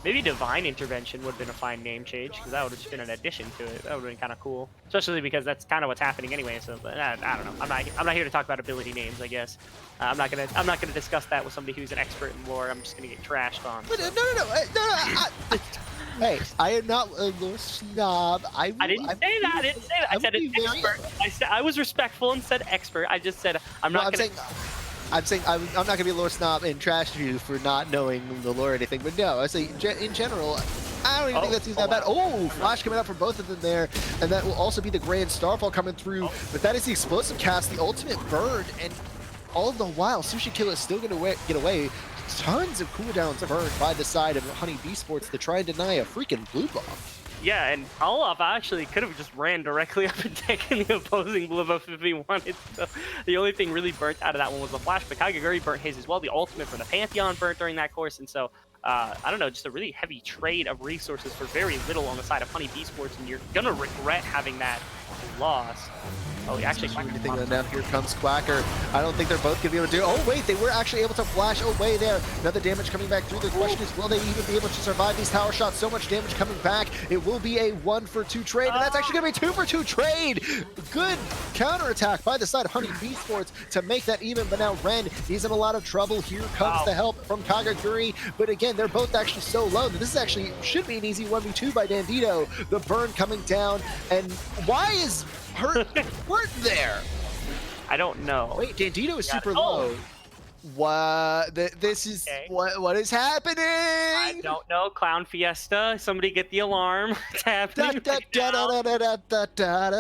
Maybe Divine Intervention would have been a fine name change, because that would have just been an addition to it. That would have been kind of cool, especially because that's kind of what's happening anyway. So I don't know. I'm not here to talk about ability names. I guess I'm not gonna discuss that with somebody who's an expert in lore. I'm just gonna get trashed on. But no. Hey, I am not a lore snob. I didn't say that. I said an expert. I was respectful and said expert. I just said I'm not gonna. I'm saying I'm not going to be a lore snob and trash you for not knowing the lore or anything, but no, I say in general, I don't even think that's even that bad. Oh, flash coming out from both of them there, and that will also be the Grand Starfall coming through, but that is the explosive cast, the ultimate burn, and all the while, Sushi Killa is still going to get away. Tons of cooldowns burned by the side of HoneyBEE Sports to try and deny a freaking blue buff. Yeah, and Olaf actually could have just ran directly up and taken the opposing blue buff if he wanted. So the only thing really burnt out of that one was the flash, but Kagaguri burnt his as well. The ultimate from the Pantheon burnt during that course, and so I don't know, just a really heavy trade of resources for very little on the side of HoneyBEE Sports, and you're gonna regret having that loss. Oh, he actually now here comes Quacker. I don't think they're both gonna be able to do. Oh wait, they were actually able to flash away there. Another damage coming back through. The question is, will they even be able to survive these tower shots? So much damage coming back. It will be a 1-for-2 trade, and that's actually gonna be 2-for-2 trade. Good counterattack by the side of HoneyBEE Sports to make that even. But now Ren, he's in a lot of trouble. Here comes the help from Kagaguri. But again, they're both actually so low that this is actually should be an easy 1v2 by Dandito. The burn coming down, and why is Hurt there? I don't know. Wait, Dandito is super low. What? This is what is happening? I don't know. Clown Fiesta. Somebody get the alarm. It's happening.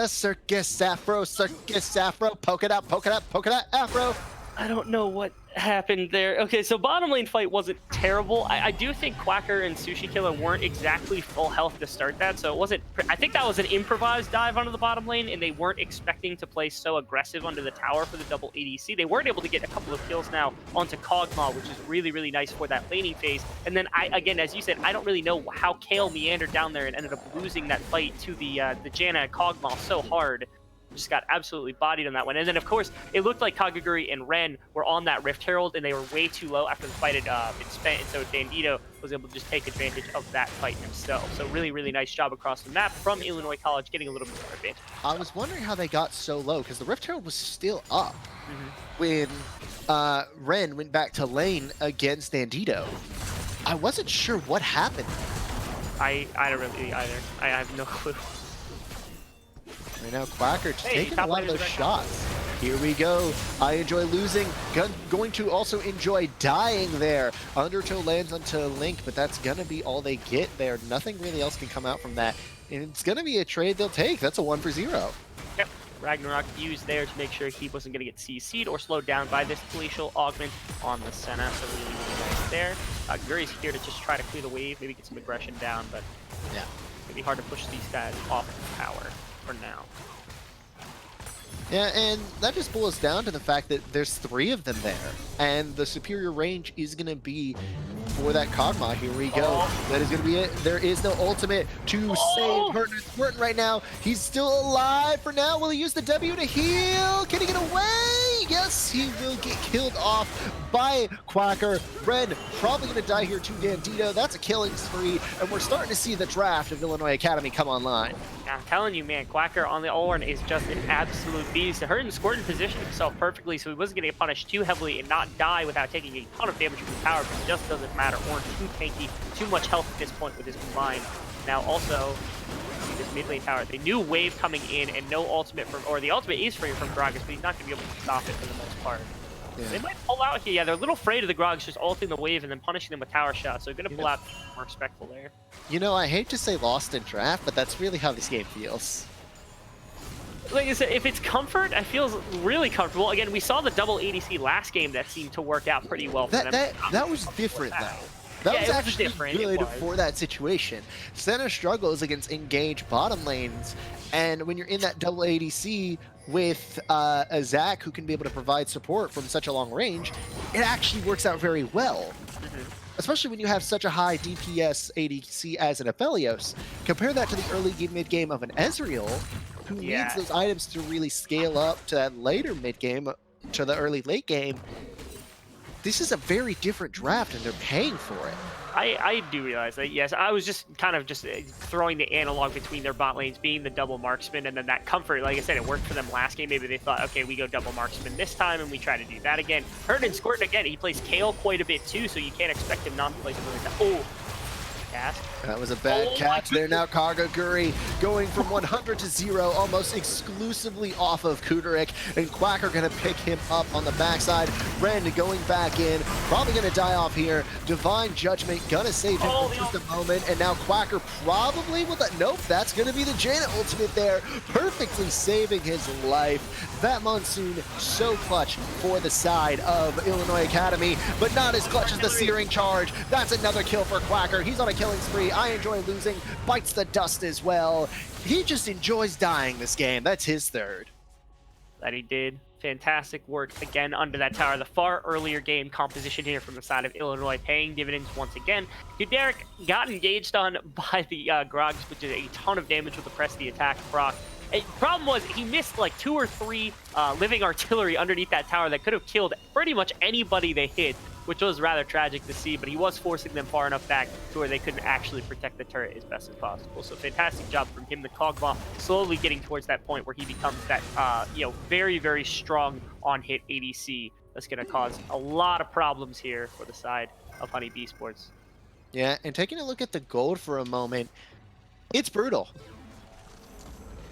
Circus Afro, Circus Afro. Poke it out, poke it out, poke it out, Afro. I don't know what happened there. Okay, so bottom lane fight wasn't terrible. I do think Quacker and Sushi Killa weren't exactly full health to start that, so it wasn't. I think that was an improvised dive onto the bottom lane, and they weren't expecting to play so aggressive under the tower for the double ADC. They weren't able to get a couple of kills now onto Kog'Maw, which is really, really nice for that laning phase. And then again, as you said, I don't really know how Kale meandered down there and ended up losing that fight to the Janna Kog'Maw so hard. just got absolutely bodied on that one. And then, of course, it looked like Kagaguri and Ren were on that Rift Herald, and they were way too low after the fight had been spent. And so Bandito was able to just take advantage of that fight himself. So really, really nice job across the map from Illinois College, getting a little bit more advantage. I was wondering how they got so low, because the Rift Herald was still up when Ren went back to lane against Bandito. I wasn't sure what happened. I don't really either. I have no clue. Right now, Quacker just Hey, taking a top lot of laner's those back shots. Here we go. I enjoy losing. Going to also enjoy dying there. Undertow lands onto Link, but that's going to be all they get there. Nothing really else can come out from that. And it's going to be a trade they'll take. That's a 1 for 0. Yep. Ragnarok used there to make sure he wasn't going to get CC'd or slowed down by this glacial augment on the Senna. So really, really nice there. Guri's here to just try to clear the wave, maybe get some aggression down, but Yeah. it's going to be hard to push these guys off the tower for now. Yeah, and that just boils down to the fact that there's 3 of them there, and the superior range is going to be for that Kog'Maw. Here we go. Oh. That is going to be it. There is no ultimate to save Merton right now. He's still alive for now. Will he use the W to heal? Can he get away? Yes, he will get killed off by Quacker. Red probably going to die here to Bandito. That's a killing spree, and we're starting to see the draft of Illinois Academy come online. I'm telling you, man, Quacker on the Ulrun is just an absolute beast. Hurton Squirtin positioned himself perfectly, so he wasn't going to get punished too heavily and not die without taking a ton of damage from the tower, but it just doesn't matter. Orange too tanky, too much health at this point with his combine. Now also, this mid lane tower, the new wave coming in and no ultimate from, or the ultimate is free from Gragas, but he's not going to be able to stop it for the most part. Yeah. They might pull out here. Yeah, they're a little afraid of the Grogs just ulting the wave and then punishing them with tower shots, so they're going to pull out more respectful there. You know, I hate to say lost in draft, but that's really how this game feels. Like I said, if it's comfort, I feel really comfortable. Again, we saw the double ADC last game that seemed to work out pretty well for them. That was different, though. That Yeah, was it was actually different, it good was. for that situation. Senna struggles against engaged bottom lanes, and when you're in that double ADC with a Zac who can be able to provide support from such a long range, it actually works out very well. Especially when you have such a high DPS ADC as an Aphelios. Compare that to the early game, mid game of an Ezreal, who needs those items to really scale up to that later mid game, to the early late game. This is a very different draft, and they're paying for it. I do realize that, yes. I was just kind of just throwing the analog between their bot lanes being the double marksman and then that comfort. Like I said, it worked for them last game. Maybe they thought, okay, we go double marksman this time and we try to do that again. Herndon Squirtin again, he plays Kale quite a bit too, so you can't expect him not to play something like that. Oh, cast. That was a bad catch there. Now Kagaguri going from 100 to 0, almost exclusively off of Kuderik, and Quacker gonna pick him up on the backside. Ren going back in, probably gonna die off here. Divine Judgment gonna save him for just a moment, and now Quacker probably will. Nope, that's gonna be the Janet ultimate there, perfectly saving his life. That Monsoon so clutch for the side of Illinois Academy, but not as clutch as the Searing Charge. That's another kill for Quacker. He's on a killing spree. I enjoy losing, bites the dust as well. He just enjoys dying this game. That's his third. That he did. Fantastic work again under that tower. The far earlier game composition here from the side of Illinois paying dividends once again. Kuderik got engaged on by the Grogs, which is a ton of damage with the press the attack proc. The problem was he missed like 2 or 3 living artillery underneath that tower that could have killed pretty much anybody they hit, which was rather tragic to see, but he was forcing them far enough back to where they couldn't actually protect the turret as best as possible. So fantastic job from him. The Kog'Maw slowly getting towards that point where he becomes that, very, very strong on-hit ADC that's going to cause a lot of problems here for the side of HoneyBEE Esports. Yeah, and taking a look at the gold for a moment, it's brutal.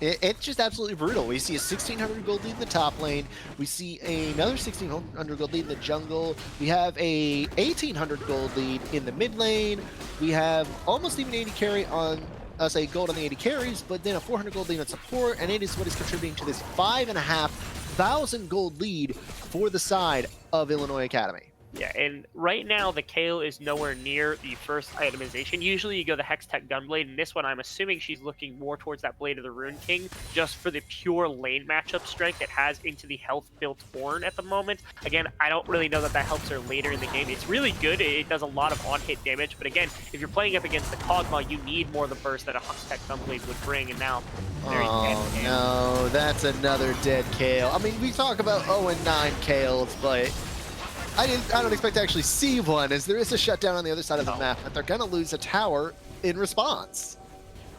It's just absolutely brutal. We see a 1,600 gold lead in the top lane. We see another 1,600 gold lead in the jungle. We have a 1,800 gold lead in the mid lane. We have almost even 80 carry on, say gold on the 80 carries, but then a 400 gold lead on support, and it is what is contributing to this 5,500 gold lead for the side of Illinois Academy. Yeah, and right now the Kale is nowhere near the first itemization. Usually you go the Hextech Gunblade, and this one I'm assuming she's looking more towards that Blade of the Rune King, just for the pure lane matchup strength it has into the health-built Horn at the moment. Again, I don't really know that that helps her later in the game. It's really good, it does a lot of on-hit damage, but again, if you're playing up against the Kog'Maw, you need more of the burst that a Hextech Gunblade would bring, and now there he's dead. Oh no, that's another dead Kale. I mean, we talk about 0-9 Kales, but I don't expect to actually see one, as there is a shutdown on the other side of the map, but they're gonna lose a tower in response.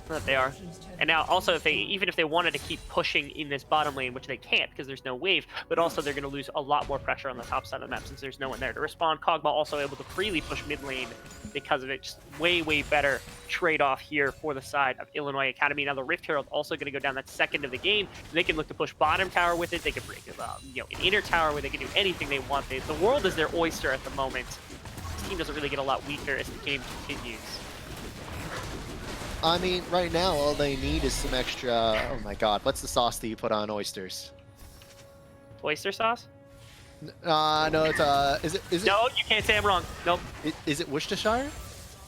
That they are. And now also, even if they wanted to keep pushing in this bottom lane, which they can't because there's no wave, but also they're going to lose a lot more pressure on the top side of the map since there's no one there to respond. Kog'Maw also able to freely push mid lane because of it. Just way better trade-off here for the side of Illinois Academy. Now the Rift Herald also going to go down that second of the game. They can look to push bottom tower with it. They can bring an inner tower where they can do anything they want. The world is their oyster at the moment. This team doesn't really get a lot weaker as the game continues. I mean, right now, all they need is some extra... Oh my god, what's the sauce that you put on oysters? Oyster sauce? No, it's, is it... No, you can't say I'm wrong. Nope. Is it Worcestershire?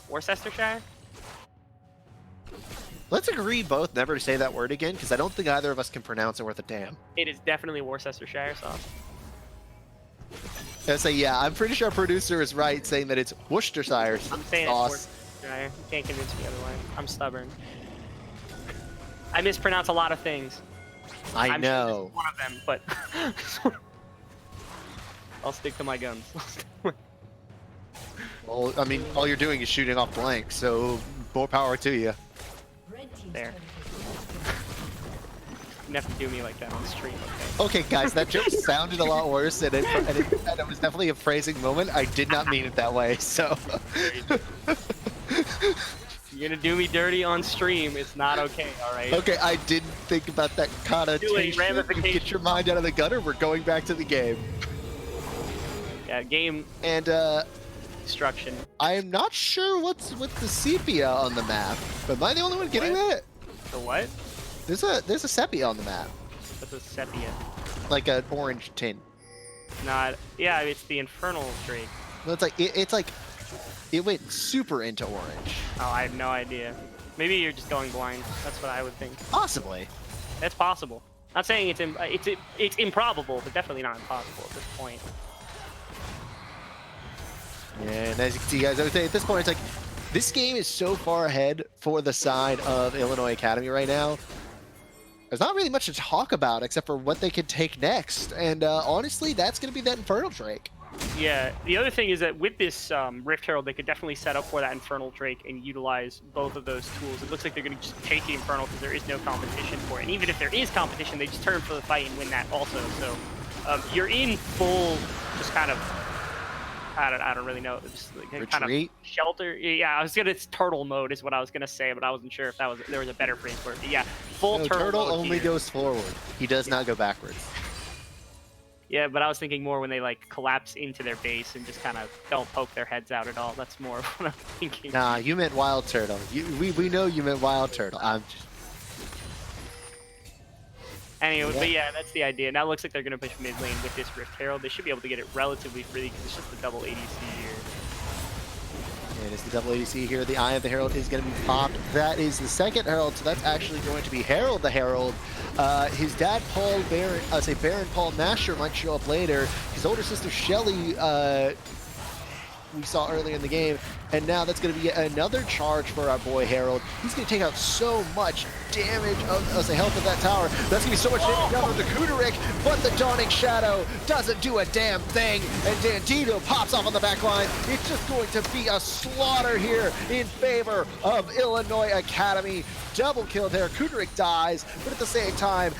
Worcestershire? Let's agree both never to say that word again, because I don't think either of us can pronounce it worth a damn. It is definitely Worcestershire sauce. I say, yeah, I'm pretty sure our producer is right saying that it's Worcestershire I'm saying sauce. it's Worcestershire. You can't convince me otherwise. I'm stubborn. I mispronounce a lot of things. I'm Sure know. this is one of them, but I'll stick to my guns. Well, I mean, all you're doing is shooting off blanks, so more power to you. There. You have to do me like that on stream, okay? Okay, guys, that joke sounded a lot worse, and it was definitely a phrasing moment. I did not mean it that way, so... You're gonna do me dirty on stream. It's not okay, alright? Okay, I didn't think about that connotation. ramifications. Get your mind out of the gutter. We're going back to the game. Yeah, game And, destruction. I am not sure what's with the sepia on the map. But am I the only one getting that? The what? There's a sepia on the map. What's a sepia? Like an orange tint. Not. Yeah, it's the Infernal Drake. No, it's like it went super into orange. Oh, I have no idea. Maybe you're just going blind. That's what I would think. Possibly. That's possible. Not saying it's improbable, but definitely not impossible at this point. Yeah, and as you can see, guys, I would say at this point, it's like this game is so far ahead for the side of Illinois Academy right now. There's not really much to talk about except for what they could take next, and honestly, that's going to be that Infernal Drake. Yeah, the other thing is that with this Rift Herald, they could definitely set up for that Infernal Drake and utilize both of those tools. It looks like they're going to just take the Infernal because there is no competition for it. And even if there is competition, they just turn for the fight and win that also. So you're in full just kind of, I don't really know, just like kind of shelter. Yeah, I was gonna, it's turtle mode is what I was gonna say, but I wasn't sure if there was a better phrase for it. But yeah, full turtle mode only here. goes forward. He does not go backwards. Yeah, but I was thinking more when they like collapse into their base and just kind of don't poke their heads out at all. That's more of what I'm thinking. Nah, you meant Wild Turtle. We know you meant Wild Turtle. I'm just... Anyway, but yeah, that's the idea. Now it looks like they're going to push mid lane with this Rift Herald. They should be able to get it relatively freely because it's just a double ADC here. And it's the double ADC here. The Eye of the Herald is going to be popped. That is the second Herald, so that's actually going to be Harold the Herald. His dad, Paul Baron, Baron Paul Nasher might show up later. His older sister, Shelly, we saw earlier in the game. And now that's going to be another charge for our boy Harold. He's going to take out so much damage of the health of that tower. That's going to be so much damage down with the Kudarik, but the Dawning Shadow doesn't do a damn thing. And Dandito pops off on the back line. It's just going to be a slaughter here in favor of Illinois Academy. Double kill there. Kudarik dies, but at the same time,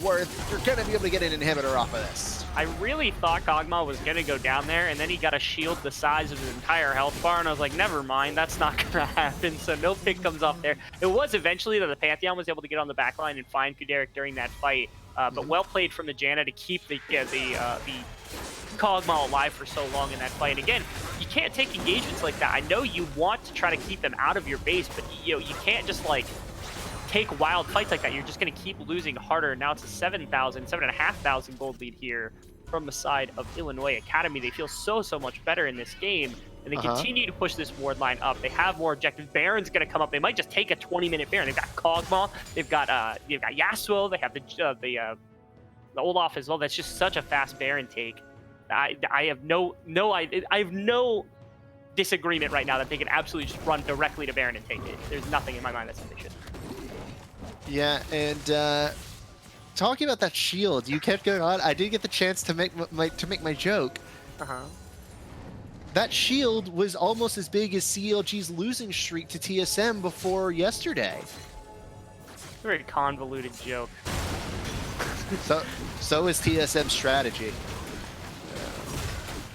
#worth. You're going to be able to get an inhibitor off of this. I really thought Kog'Maw was going to go down there, and then he got a shield the size of his entire health bar, and I was like, never mind, that's not going to happen, so no pick comes off there. It was eventually that the Pantheon was able to get on the back line and find Kudarik during that fight, but well played from the Janna to keep the Kog'Maw alive for so long in that fight. And again, you can't take engagements like that. I know you want to try to keep them out of your base, but you can't just like take wild fights like that. You're just going to keep losing harder. Now it's a 7,500 gold lead here from the side of Illinois Academy. They feel so much better in this game, and they continue to push this ward line up. They have more objectives. Baron's going to come up. They might just take a 20-minute Baron. They've got Kog'Maw. They've got Yasuo. They have the Olaf as well. That's just such a fast Baron take. I have no disagreement right now that they can absolutely just run directly to Baron and take it. There's nothing in my mind that says they should. Yeah, and talking about that shield, you kept going on. I did get the chance to make my joke. That shield was almost as big as CLG's losing streak to TSM before yesterday. Very convoluted joke. So is TSM's strategy.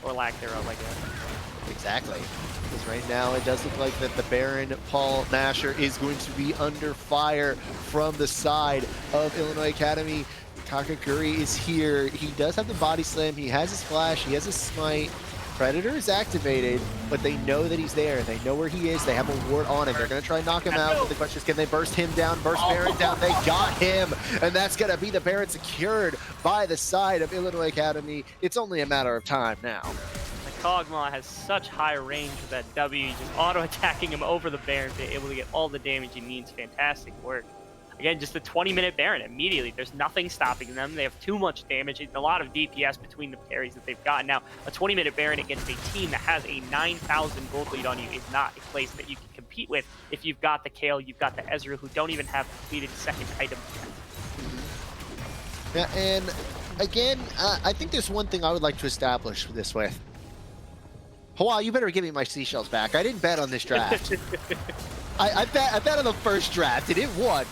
Or lack thereof, I guess. Exactly. Because right now it does look like that the Baron Paul Nasher is going to be under fire from the side of Illinois Academy. Kakaguri is here. He does have the body slam. He has his flash. He has his smite. Predator is activated, but they know that he's there. They know where he is. They have a ward on him. They're going to try and knock him out. But the question is, can they burst him down, burst Baron down? They got him, and that's going to be the Baron secured by the side of Illinois Academy. It's only a matter of time now. The Kog'Maw has such high range with that W, just auto-attacking him over the Baron to be able to get all the damage he needs. Fantastic work. Again, just a 20-minute Baron immediately. There's nothing stopping them. They have too much damage. A lot of DPS between the parries that they've gotten. Now, a 20-minute Baron against a team that has a 9,000 gold lead on you is not a place that you can compete with if you've got the Kayle, you've got the Ezreal, who don't even have completed second items yet. Yeah, and again, I think there's one thing I would like to establish this with. Hawa, you better give me my seashells back. I didn't bet on this draft. I bet on the first draft, and it won.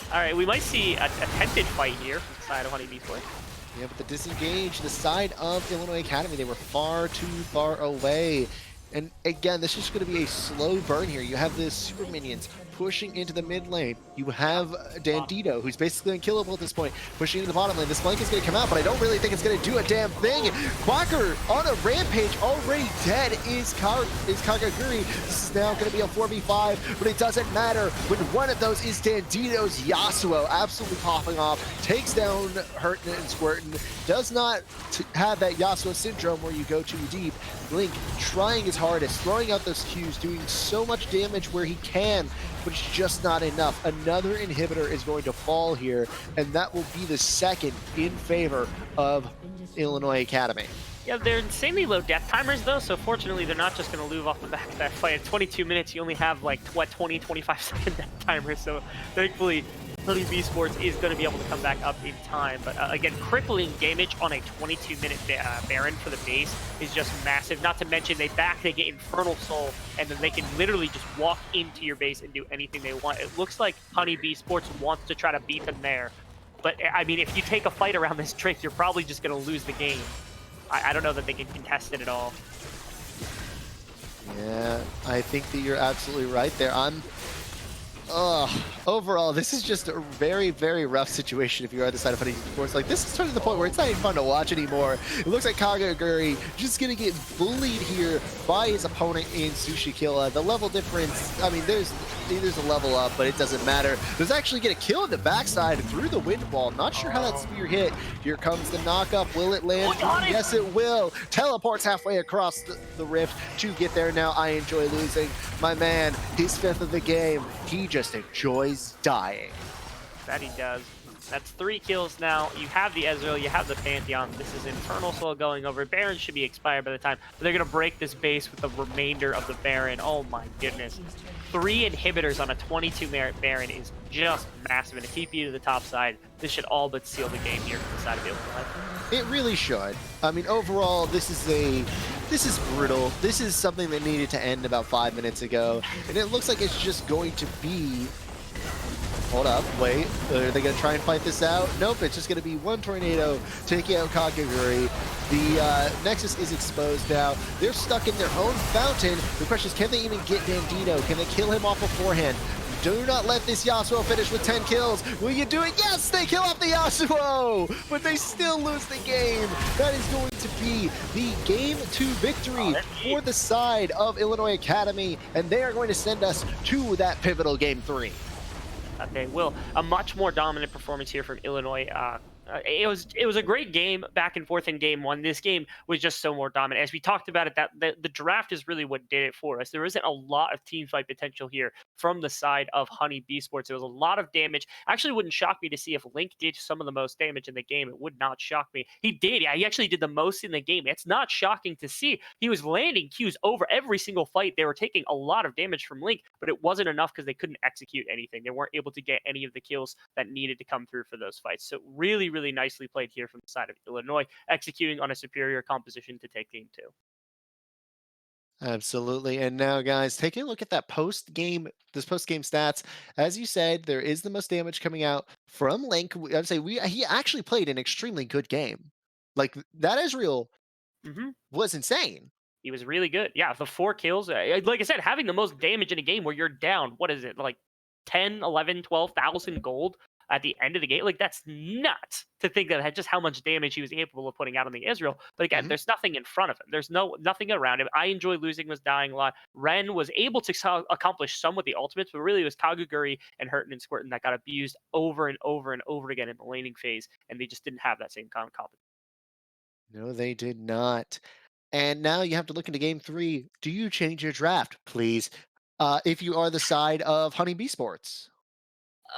All right, we might see a tented fight here from the side of HoneyBEE Sport. Yeah, but the disengage, the side of Illinois Academy, they were far too far away. And again, this is going to be a slow burn here. You have the super minions pushing into the mid lane. You have Dandito, who's basically unkillable at this point, pushing into the bottom lane. This flank is going to come out, but I don't really think it's going to do a damn thing. Quacker on a rampage, already dead is Kakaguri. This is now going to be a 4v5, but it doesn't matter when one of those is Dandito's Yasuo, absolutely popping off, takes down Hurtin and Squirtin. Does not have that Yasuo syndrome where you go too deep. Link trying his hardest, throwing out those Qs, doing so much damage where he can, but it's just not enough. Another inhibitor is going to fall here, and that will be the second in favor of Illinois Academy. Yeah, they're insanely low death timers, though, so fortunately they're not just going to lose off the back of that fight. At 22 minutes, you only have, like, what, 20, 25-second death timer, so thankfully HoneyBEE Sports is going to be able to come back up in time. But again, crippling damage on a 22-minute Baron for the base is just massive. Not to mention they get Infernal Soul, and then they can literally just walk into your base and do anything they want. It looks like HoneyBEE Sports wants to try to beat them there. But, I mean, if you take a fight around this trick, you're probably just going to lose the game. I don't know that they can contest it at all. Yeah, I think that you're absolutely right there. Overall, this is just a very, very rough situation if you're on the side of HoneyBEE Sports. Like, this is turning to the point where it's not even fun to watch anymore. It looks like Kakaguri just going to get bullied here by his opponent in Sushikilla. The level difference, I mean, there's a level up, but it doesn't matter. There's actually get a kill in the backside through the wind wall. Not sure how that spear hit. Here comes the knockup. Will it land? Yes, it will. Teleports halfway across the rift to get there. Now I enjoy losing. My man, his 5th of the game. He just enjoys dying. That he does. That's 3 kills now. You have the Ezreal, you have the Pantheon. This is Infernal Soul going over. Baron should be expired by the time, but they're going to break this base with the remainder of the Baron. Oh my goodness. 3 inhibitors on a 22-merit Baron is just massive. And a TP to the top side, this should all but seal the game here from the side of Illinois. It really should. I mean, overall, this is brutal. This is something that needed to end about 5 minutes ago. And it looks like it's just going to be... Hold up, wait. Are they going to try and fight this out? Nope, it's just going to be one tornado taking out Kakaguri. The Nexus is exposed now. They're stuck in their own fountain. The question is, can they even get Dandito? Can they kill him off beforehand? Do not let this Yasuo finish with 10 kills. Will you do it? Yes, they kill off the Yasuo, but they still lose the game. That is going to be the Game 2 victory for the side of Illinois Academy, and they are going to send us to that pivotal Game 3. Okay, Will, a much more dominant performance here from Illinois. It was a great game back and forth in game one. This game was just so more dominant. As we talked about it, that the draft is really what did it for us. There isn't a lot of team fight potential here from the side of HoneyBEE Sports. There was a lot of damage. Actually, wouldn't shock me to see if Link did some of the most damage in the game. It would not shock me. He did. Yeah, he actually did the most in the game. It's not shocking to see. He was landing Qs over every single fight. They were taking a lot of damage from Link, but it wasn't enough because they couldn't execute anything. They weren't able to get any of the kills that needed to come through for those fights. So really, really nicely played here from the side of Illinois, executing on a superior composition to take game 2. Absolutely. And now, guys, taking a look at that post game stats. As you said, there is the most damage coming out from Link. I'd say he actually played an extremely good game. Like that Ezreal Hmm. was insane. He was really good. Yeah, the 4 kills. Like I said, having the most damage in a game where you're down, what is it, like 10, 11, 12,000 gold at the end of the game? Like, that's nuts to think that just how much damage he was capable of putting out on the Israel. But again, Mhm. there's nothing in front of him. There's nothing around him. I enjoy losing, was dying a lot. Ren was able to accomplish some with the ultimates, but really it was Kaguguri and Hurton and Squirtin that got abused over and over and over again in the laning phase, and they just didn't have that same kind of competence. No, they did not. And now you have to look into game 3. Do you change your draft, please? If you are the side of HoneyBEE Sports.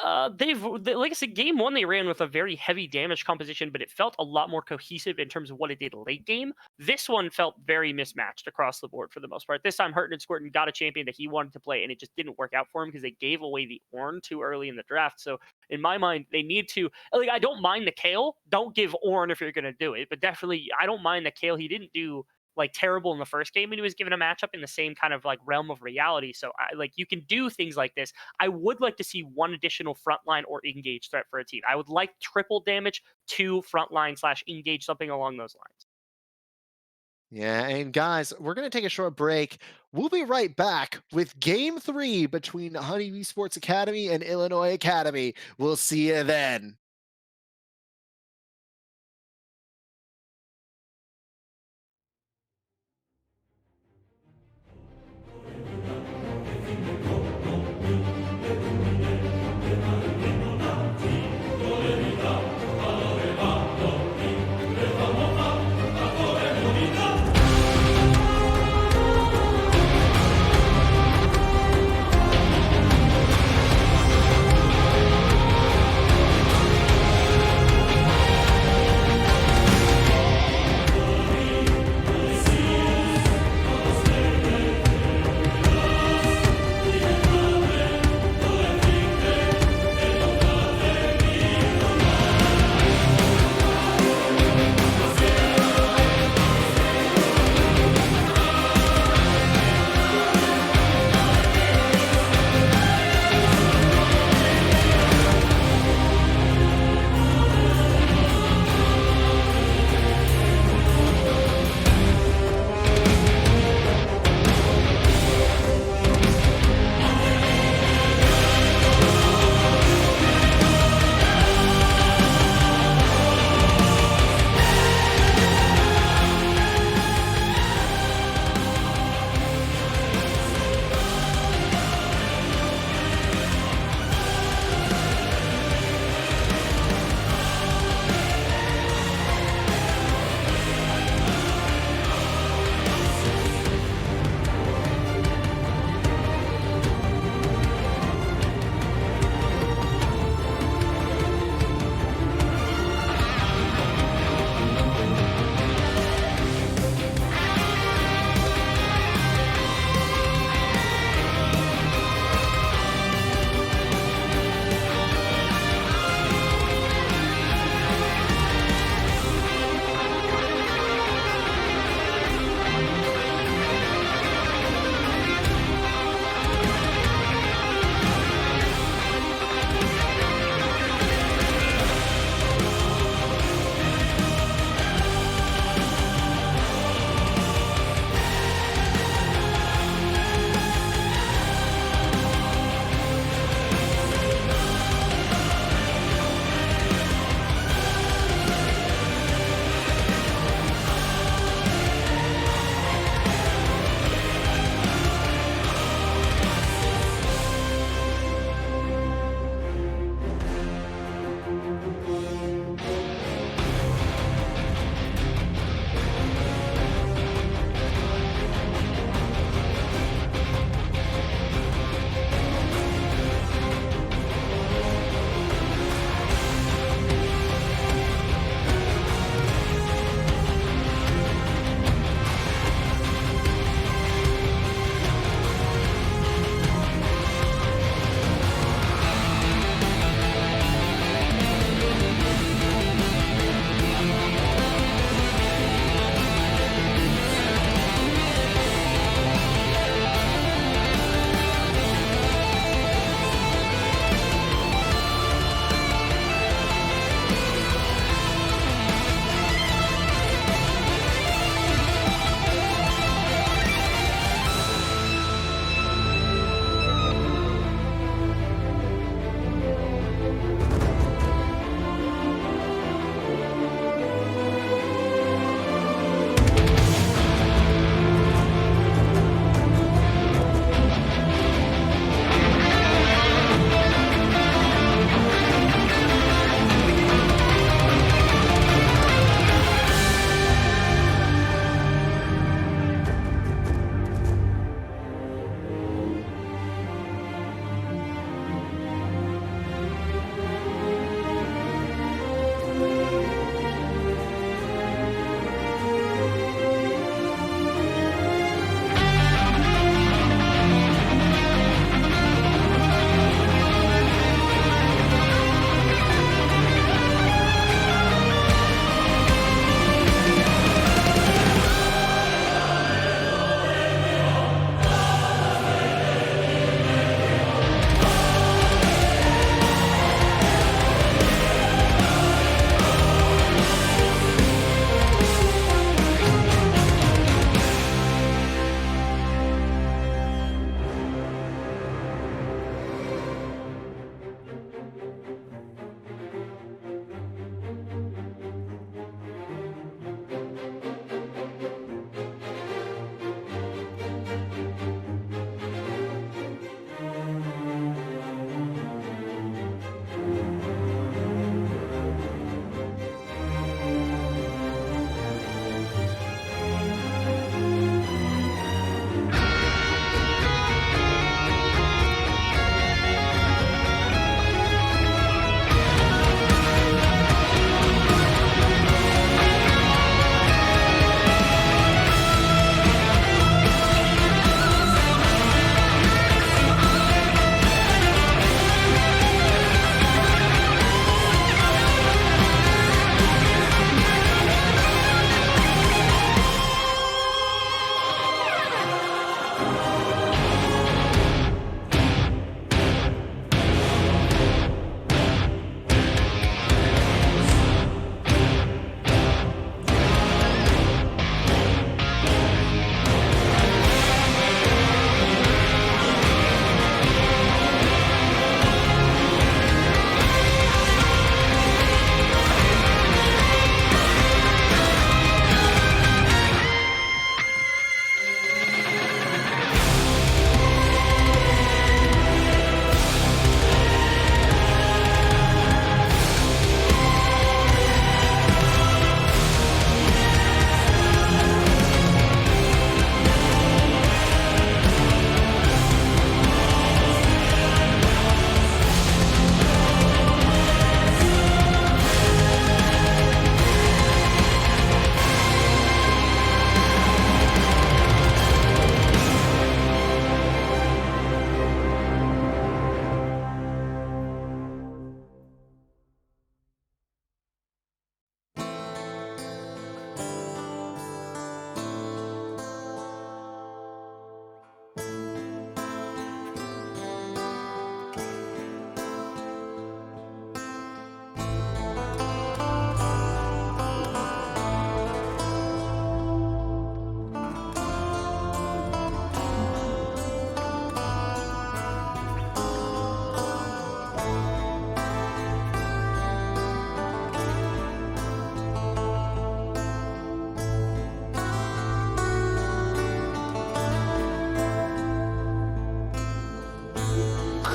Like I said, game one they ran with a very heavy damage composition, but it felt a lot more cohesive in terms of what it did late game. This one felt very mismatched across the board for the most part. This time, Hurton and Squirtin got a champion that he wanted to play, and it just didn't work out for him because they gave away the Ornn too early in the draft. So in my mind, they need to, like, I don't mind the Kale. Don't give Ornn if you're going to do it, but definitely I don't mind the Kale. He didn't do like terrible in the first game, and he was given a matchup in the same kind of like realm of reality. So like you can do things like this. I would like to see one additional frontline or engage threat for a team. I would like triple damage to frontline / engage, something along those lines. Yeah, and guys, we're going to take a short break. We'll be right back with game 3 between HoneyBEE Sports Academy and Illinois Academy. We'll see you then.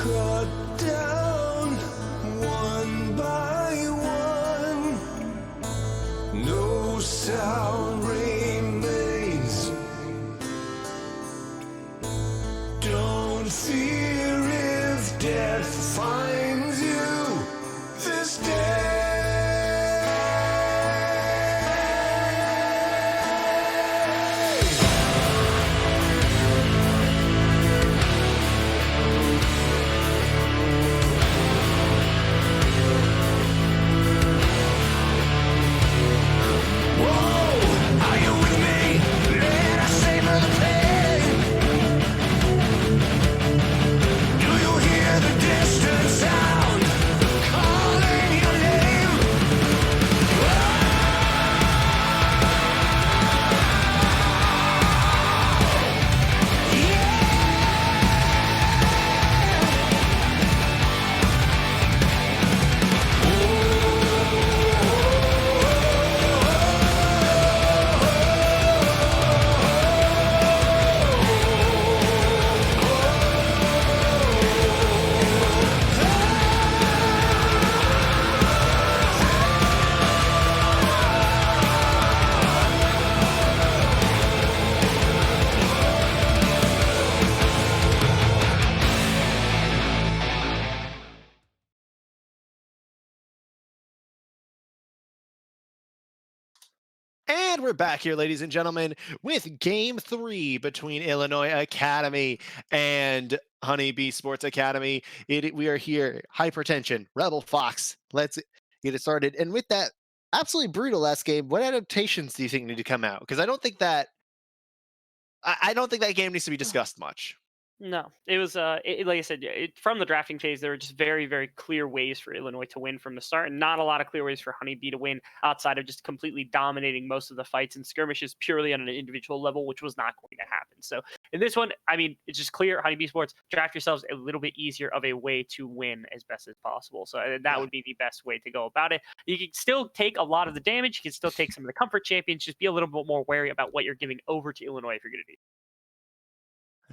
cut down one by one. No sound remains. Don't fear if death finds you this day. And we're back here, ladies and gentlemen, with Game 3 between Illinois Academy and HoneyBEE Sports Academy. We are here, Hypertension, Rebel Fox. Let's get it started. And with that absolutely brutal last game, what adaptations do you think need to come out? Because I don't think that game needs to be discussed much. No, it was like I said, from the drafting phase, there were just very, very clear ways for Illinois to win from the start, and not a lot of clear ways for HoneyBEE to win outside of just completely dominating most of the fights and skirmishes purely on an individual level, which was not going to happen. So in this one, I mean, it's just clear HoneyBEE Sports, draft yourselves a little bit easier of a way to win as best as possible. So that would be the best way to go about it. You can still take a lot of the damage. You can still take some of the comfort champions. Just be a little bit more wary about what you're giving over to Illinois if you're going to do.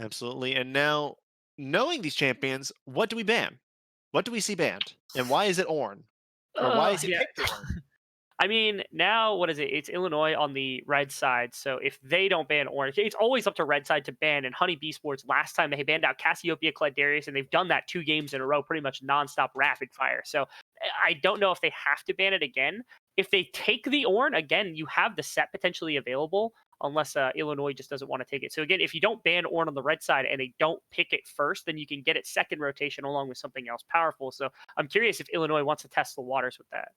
Absolutely. And now, knowing these champions, what do we ban? What do we see banned? And why is it Ornn? Or why is it picked Ornn? I mean, now, what is it? It's Illinois on the red side. So if they don't ban Ornn, it's always up to red side to ban. And HoneyBEE Sports, last time they banned out Cassiopeia, Cladarius, and they've done that 2 games in a row, pretty much nonstop rapid fire. So I don't know if they have to ban it again. If they take the Ornn, again, you have the set potentially available, unless Illinois just doesn't want to take it. So again, if you don't ban Ornn on the red side and they don't pick it first, then you can get it second rotation along with something else powerful. So I'm curious if Illinois wants to test the waters with that.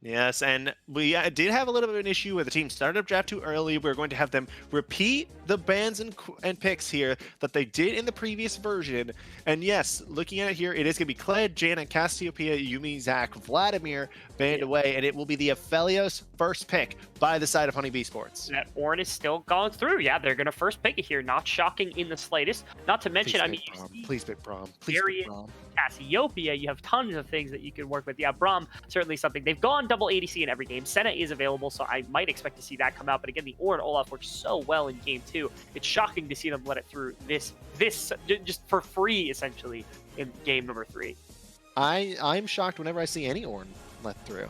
Yes, and we did have a little bit of an issue where the team started up draft too early. We're going to have them repeat the bans and picks here that they did in the previous version. And yes, looking at it here, it is going to be Kled, Janet, Cassiopeia, Yumi, Zach, Vladimir banned away, and it will be the Aphelios first pick by the side of HoneyBEE Sports. That Ornn is still going through. Yeah, they're going to first pick it here. Not shocking in the slightest. Not to mention, Please pick Braum. Please pick Braum. Cassiopeia, you have tons of things that you can work with. Yeah, Braum, certainly something. They've gone double ADC in every game. Senna is available, so I might expect to see that come out. But again, the Ornn Olaf works so well in game 2. It's shocking to see them let it through this just for free, essentially, in game number 3. I'm shocked whenever I see any Ornn let through.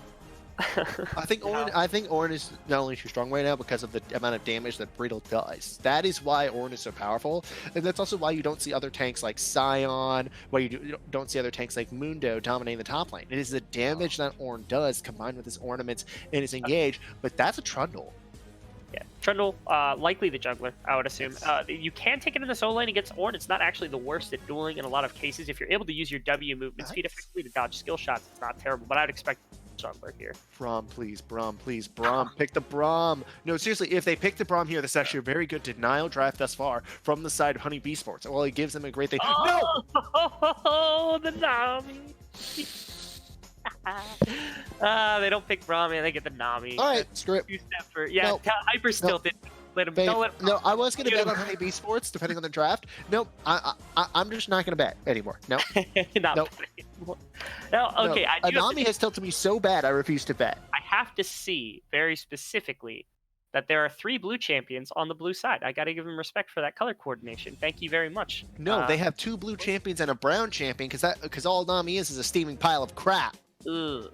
I think Ornn is not only too strong right now because of the amount of damage that Brittle does. That is why Ornn is so powerful, and that's also why you don't see other tanks like Scion, why you don't see other tanks like Mundo dominating the top lane. It is the damage that Ornn does combined with his ornaments and his engage, but that's a Trundle. Yeah, Trundle, likely the jungler, I would assume. You can take it in the solo lane against Ornn. It's not actually the worst at dueling in a lot of cases. If you're able to use your W movement speed effectively to dodge skill shots, it's not terrible, but I'd expect jungler here. Braum, please, Braum, pick the Braum. No, seriously, if they pick the Braum here, that's actually a very good denial draft thus far from the side of HoneyBEE Sports. Well, it gives them a great thing. Oh, the Nami. They don't pick Braum, and they get the Nami. All right, screw it. Yeah, Hyper still did. Let him. Don't let him. No, I was going to bet on HoneyBEE Sports, depending on the draft. Nope, I'm just not going to bet anymore. No, nope. No, okay. No. Nami has tilted me so bad, I refuse to bet. I have to see very specifically that there are 3 blue champions on the blue side. I got to give them respect for that color coordination. Thank you very much. No, they have 2 blue champions and a brown champion because all Nami is a steaming pile of crap. Ugh.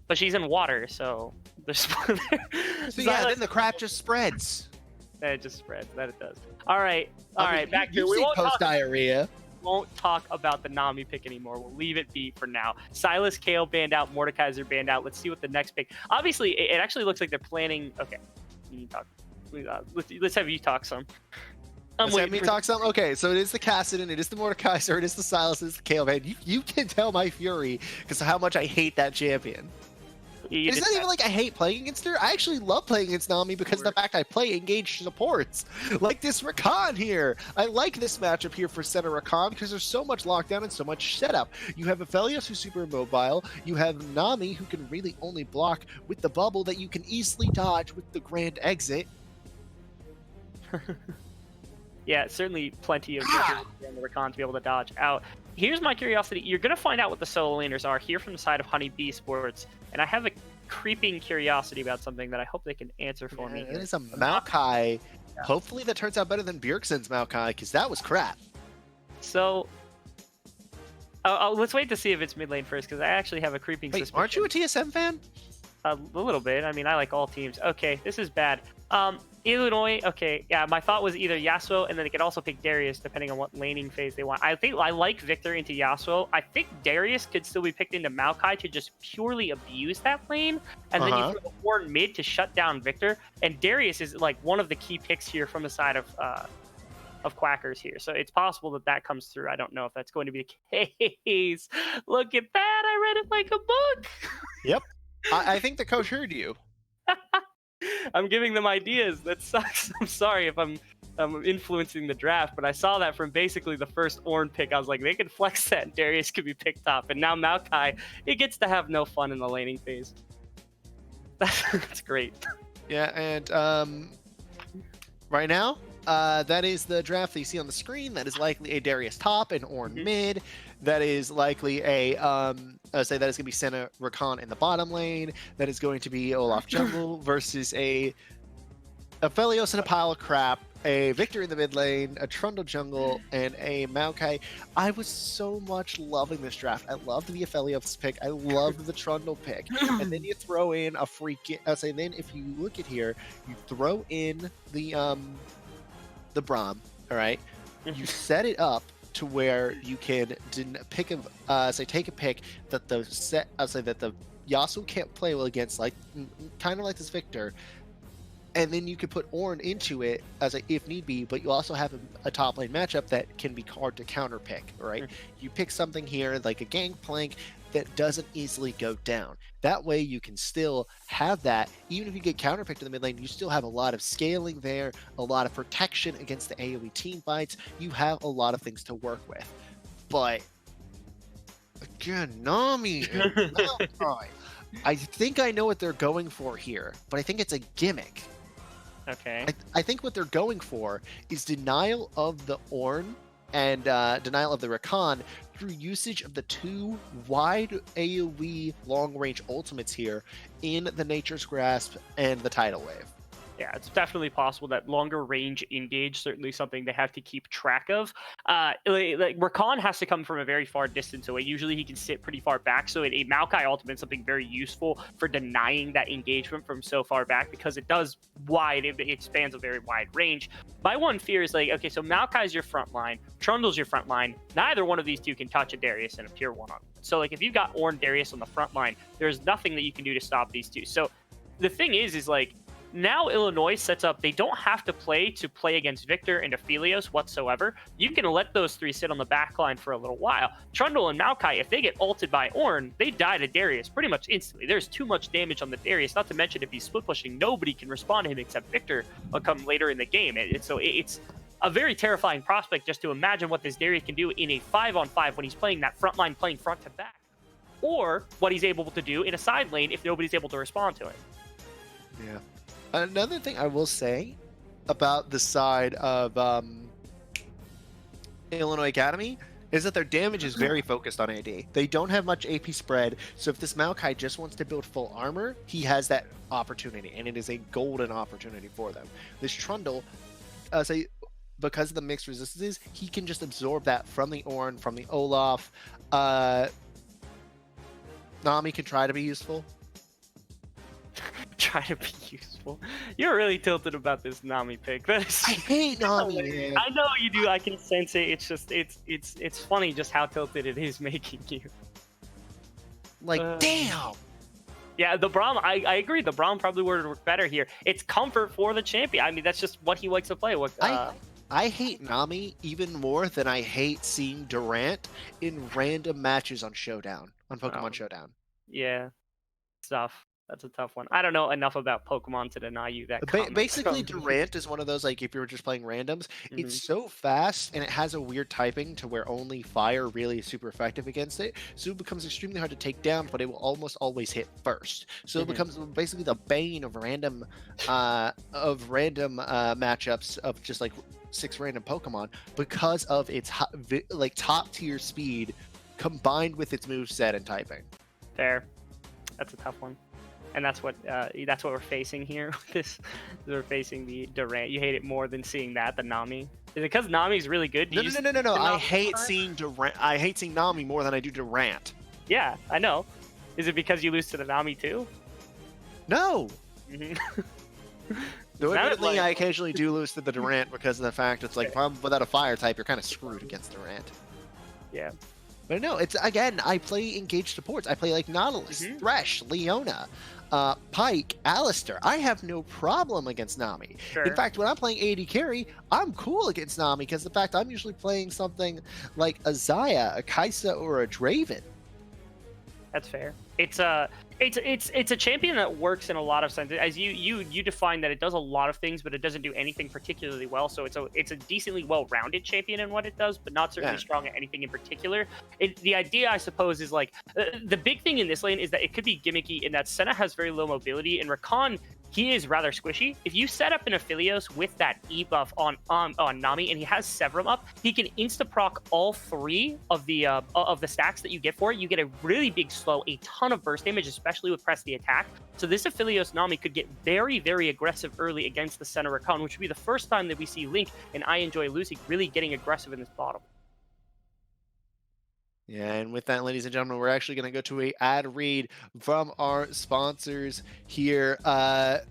But she's in water, so there's So yeah, then the crap just spreads. it just spreads. That it does. All right, back here. You We see won't post diarrhea. won't talk about the Nami pick anymore. We'll leave it be for now. Silas, Kale banned out, Mordekaiser banned out. Let's see what the next pick. Obviously, it actually looks like they're planning. Okay, you can talk. Let's have you talk some. Let's have me talk some. Okay, so it is the Kassadin, it is the Mordekaiser, it is the Silas, it is the Kale. Man, you can tell my fury because of how much I hate that champion. It's not even like I hate playing against her. I actually love playing against Nami because of the fact I play engaged supports. Like this Rakan here. I like this matchup here for center Rakan because there's so much lockdown and so much setup. You have Aphelios who's super mobile. You have Nami who can really only block with the bubble that you can easily dodge with the grand exit. Yeah, certainly plenty of on the Rakan to be able to dodge out. Here's my curiosity. You're going to find out what the solo laners are here from the side of HoneyBEE Sports, and I have a creeping curiosity about something that I hope they can answer for me. It is a Maokai. Yeah. Hopefully that turns out better than Bjergsen's Maokai, because that was crap. So, let's wait to see if it's mid lane first, because I actually have a creeping suspicion. Aren't you a TSM fan? A little bit. I mean, I like all teams. Okay, this is bad. Illinois, okay, yeah, my thought was either Yasuo, and then they could also pick Darius, depending on what laning phase they want. I think I like Victor into Yasuo. I think Darius could still be picked into Maokai to just purely abuse that lane, and then you throw the Horn mid to shut down Victor, and Darius is like one of the key picks here from the side of Quackers here. So it's possible that that comes through. I don't know if that's going to be the case. Look at that, I read it like a book. Yep. I think the coach heard you. I'm giving them ideas. That sucks. I'm sorry if I'm influencing the draft, but I saw that from basically the first Ornn pick. I was like, they could flex that and Darius could be picked up. And now Maokai, it gets to have no fun in the laning phase. That's great. Yeah, and right now, that is the draft that you see on the screen. That is likely a Darius top and Ornn mid. That is likely a say that is going to be Senna Rakan in the bottom lane. That is going to be Olaf jungle versus a Aphelios in a pile of crap, a Victor in the mid lane, a Trundle jungle, and a Maokai. I was so much loving this draft. I loved the Aphelios pick. I loved the Trundle pick. And then you throw in a freaking. Then if you look at here, you throw in the Braum. All right, you set it up to where you can pick take a pick that the that the Yasuo can't play well against, like kind of like this Victor, and then you can put Ornn into it if need be. But you also have a top lane matchup that can be hard to counter pick. Right, you pick something here like a Gangplank that doesn't easily go down. That way you can still have that. Even if you get counterpicked in the mid lane, you still have a lot of scaling there, a lot of protection against the AoE team fights. You have a lot of things to work with. But again, Nami and Maokai, I think I know what they're going for here, but I think it's a gimmick. Okay. I think what they're going for is denial of the Ornn and denial of the Rakan through usage of the 2 wide AoE long-range ultimates here in the Nature's Grasp and the Tidal Wave. Yeah, it's definitely possible that longer range engage, certainly something they have to keep track of. Like Rakan has to come from a very far distance away. Usually he can sit pretty far back, so a Maokai ultimate is something very useful for denying that engagement from so far back, because it does it spans a very wide range. My one fear is like, okay, so Maokai's your front line, Trundle's your front line. Neither one of these two can touch a Darius in a pure one-on-one. So like if you've got Ornn Darius on the front line, there's nothing that you can do to stop these two. So the thing is like, now Illinois sets up, they don't have to play against Victor and Aphelios whatsoever. You can let those 3 sit on the back line for a little while. Trundle and Maokai, if they get ulted by Ornn, they die to Darius pretty much instantly. There's too much damage on the Darius, not to mention if he's split pushing, nobody can respond to him except Victor will come later in the game. So it's a very terrifying prospect just to imagine what this Darius can do in a 5-on-5 when he's playing that front line, playing front to back. Or what he's able to do in a side lane if nobody's able to respond to it. Yeah. Another thing I will say about the side of Illinois Academy is that their damage is very focused on AD. They don't have much AP spread, so if this Maokai just wants to build full armor, he has that opportunity, and it is a golden opportunity for them. This Trundle, because of the mixed resistances, he can just absorb that from the Ornn, from the Olaf. Nami can try to be useful. Try to be useful. You're really tilted about this Nami pick. I hate Nami, man. I know you do. I can sense it. It's just it's funny just how tilted it is making you. Like, damn. Yeah, the Braum. I agree. The Braum probably would work better here. It's comfort for the champion. I mean, that's just what he likes to play. I hate Nami even more than I hate seeing Durant in random matches on Showdown, on Pokemon Showdown. Yeah, stuff. That's a tough one. I don't know enough about Pokemon to deny you that. Basically, Durant is one of those, like, if you were just playing randoms, it's so fast and it has a weird typing to where only fire really is super effective against it. So it becomes extremely hard to take down, but it will almost always hit first. So it becomes basically the bane of random matchups of just like 6 random Pokemon because of its like top tier speed combined with its moveset and typing. Fair. That's a tough one. And that's what we're facing here with this. We're facing the Durant. You hate it more than seeing that, the Nami. Is it because Nami's really good? No. I hate seeing Durant. I hate seeing Nami more than I do Durant. Yeah, I know. Is it because you lose to the Nami too? No. Though admittedly, like... I occasionally do lose to the Durant because of the fact it's like, if I'm without a fire type, you're kind of screwed against Durant. Yeah. But no, it's, again, I play engaged supports. I play like Nautilus, Thresh, Leona, Pike, Alistair. I have no problem against Nami. Sure. In fact, when I'm playing AD carry, I'm cool against Nami because the fact I'm usually playing something like a Xayah, a Kaisa, or a Draven. It's fair. It's a champion that works in a lot of senses. As you define that it does a lot of things, but it doesn't do anything particularly well. So it's a decently well-rounded champion in what it does, but not certainly strong at anything in particular. The idea, I suppose, is like the big thing in this lane is that it could be gimmicky in that Senna has very low mobility, and Rakan, he is rather squishy. If you set up an Aphelios with that E buff on Nami and he has Severum up, he can insta-proc all 3 of the stacks that you get for it. You get a really big slow, a ton of burst damage, especially with press the attack. So this Aphelios Nami could get very, very aggressive early against the center Rakan, which would be the first time that we see Link and I Enjoy Losing really getting aggressive in this bottom. Yeah, and with that, ladies and gentlemen, we're actually going to go to a ad read from our sponsors here. Our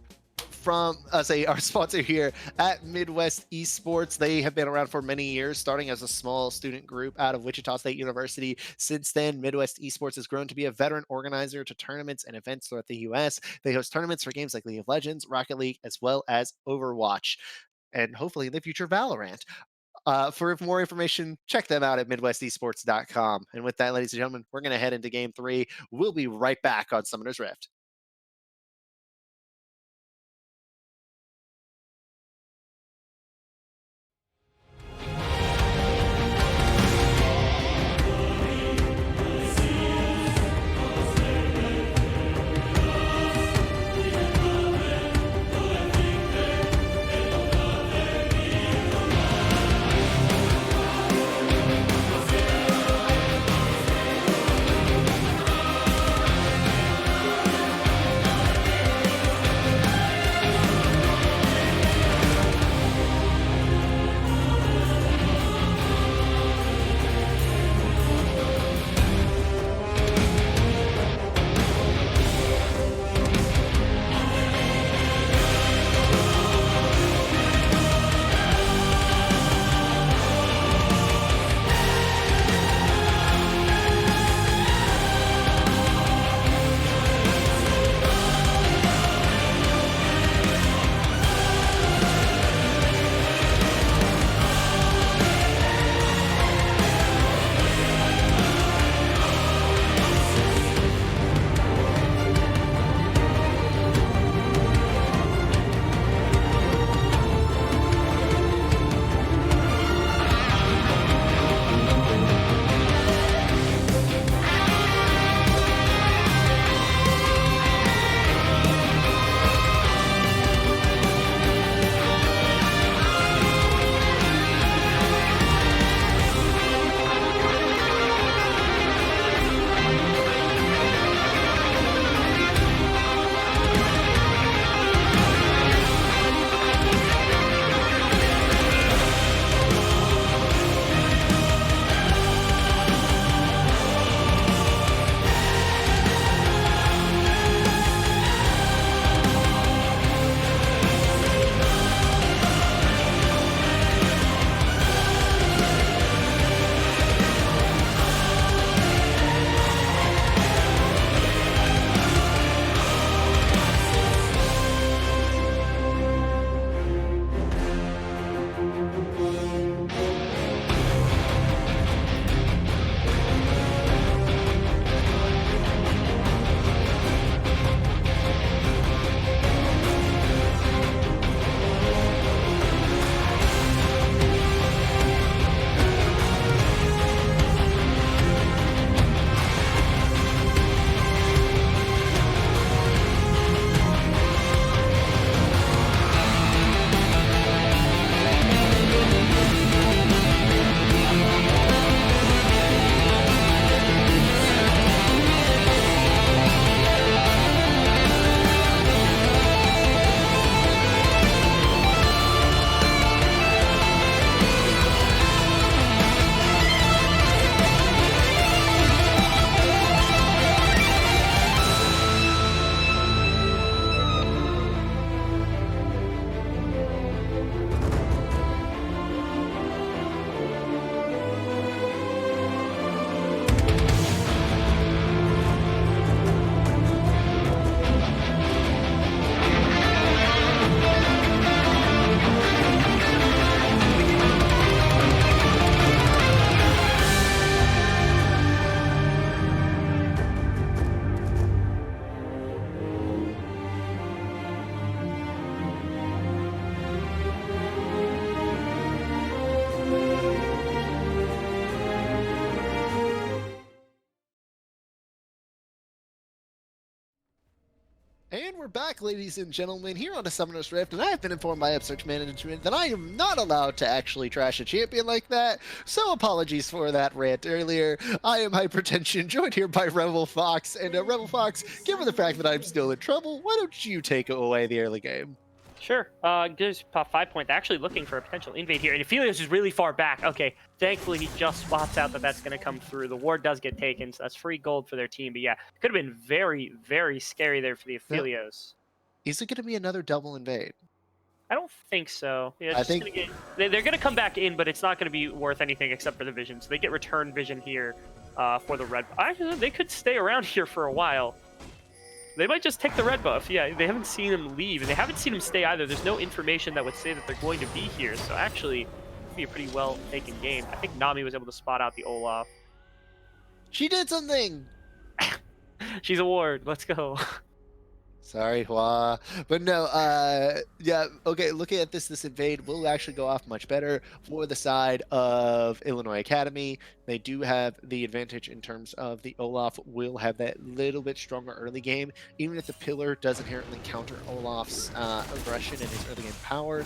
sponsor here at Midwest Esports. They have been around for many years, starting as a small student group out of Wichita State University. Since then, Midwest Esports has grown to be a veteran organizer to tournaments and events throughout the U.S. They host tournaments for games like League of Legends, Rocket League, as well as Overwatch, and hopefully in the future, Valorant. For more information, check them out at MidwestEsports.com. And with that, ladies and gentlemen, we're going to head into Game 3. We'll be right back on Summoner's Rift. And we're back, ladies and gentlemen, here on the Summoner's Rift, and I have been informed by Upsurge management that I am not allowed to actually trash a champion like that, so apologies for that rant earlier. I am Hypertension, joined here by Rebel Fox, and Rebel Fox, given the fact that I'm still in trouble, why don't you take away the early game? Sure. Gives pop 5 point. They're actually looking for a potential invade here. And Aphelios is really far back. Okay. Thankfully, he just spots out that that's going to come through. The ward does get taken, so that's free gold for their team. But yeah, could have been very, very scary there for the Aphelios. Is it going to be another double invade? I don't think so. Yeah, I think they're going to come back in, but it's not going to be worth anything except for the vision. So they get return vision here for the red. Actually, they could stay around here for a while. They might just take the red buff. Yeah, they haven't seen him leave, and they haven't seen him stay either. There's no information that would say that they're going to be here. So actually, it'd be a pretty well taken game. I think Nami was able to spot out the Olaf. she did something. She's a ward. Let's go. Sorry, Hua. But no, yeah, okay, looking at this invade will actually go off much better for the side of Illinois Academy. They do have the advantage in terms of the Olaf will have that little bit stronger early game. Even if the pillar does inherently counter Olaf's aggression and his early game power,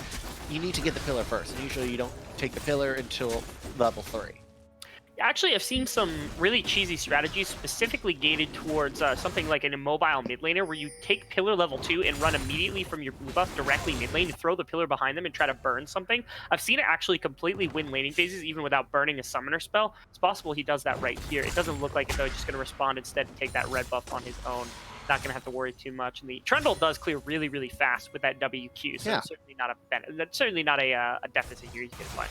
you need to get the pillar first. And usually you don't take the pillar until level 3. Actually, I've seen some really cheesy strategies specifically gated towards something like an immobile mid laner where you take pillar level 2 and run immediately from your blue buff directly mid lane, throw the pillar behind them and try to burn something. I've seen it actually completely win laning phases even without burning a summoner spell. It's possible he does that right here. It doesn't look like it though. He's just going to respond instead and take that red buff on his own. Not going to have to worry too much. And the Trundle does clear really, really fast with that WQ, so yeah. it's certainly not a that's certainly not a deficit here. He's going to find.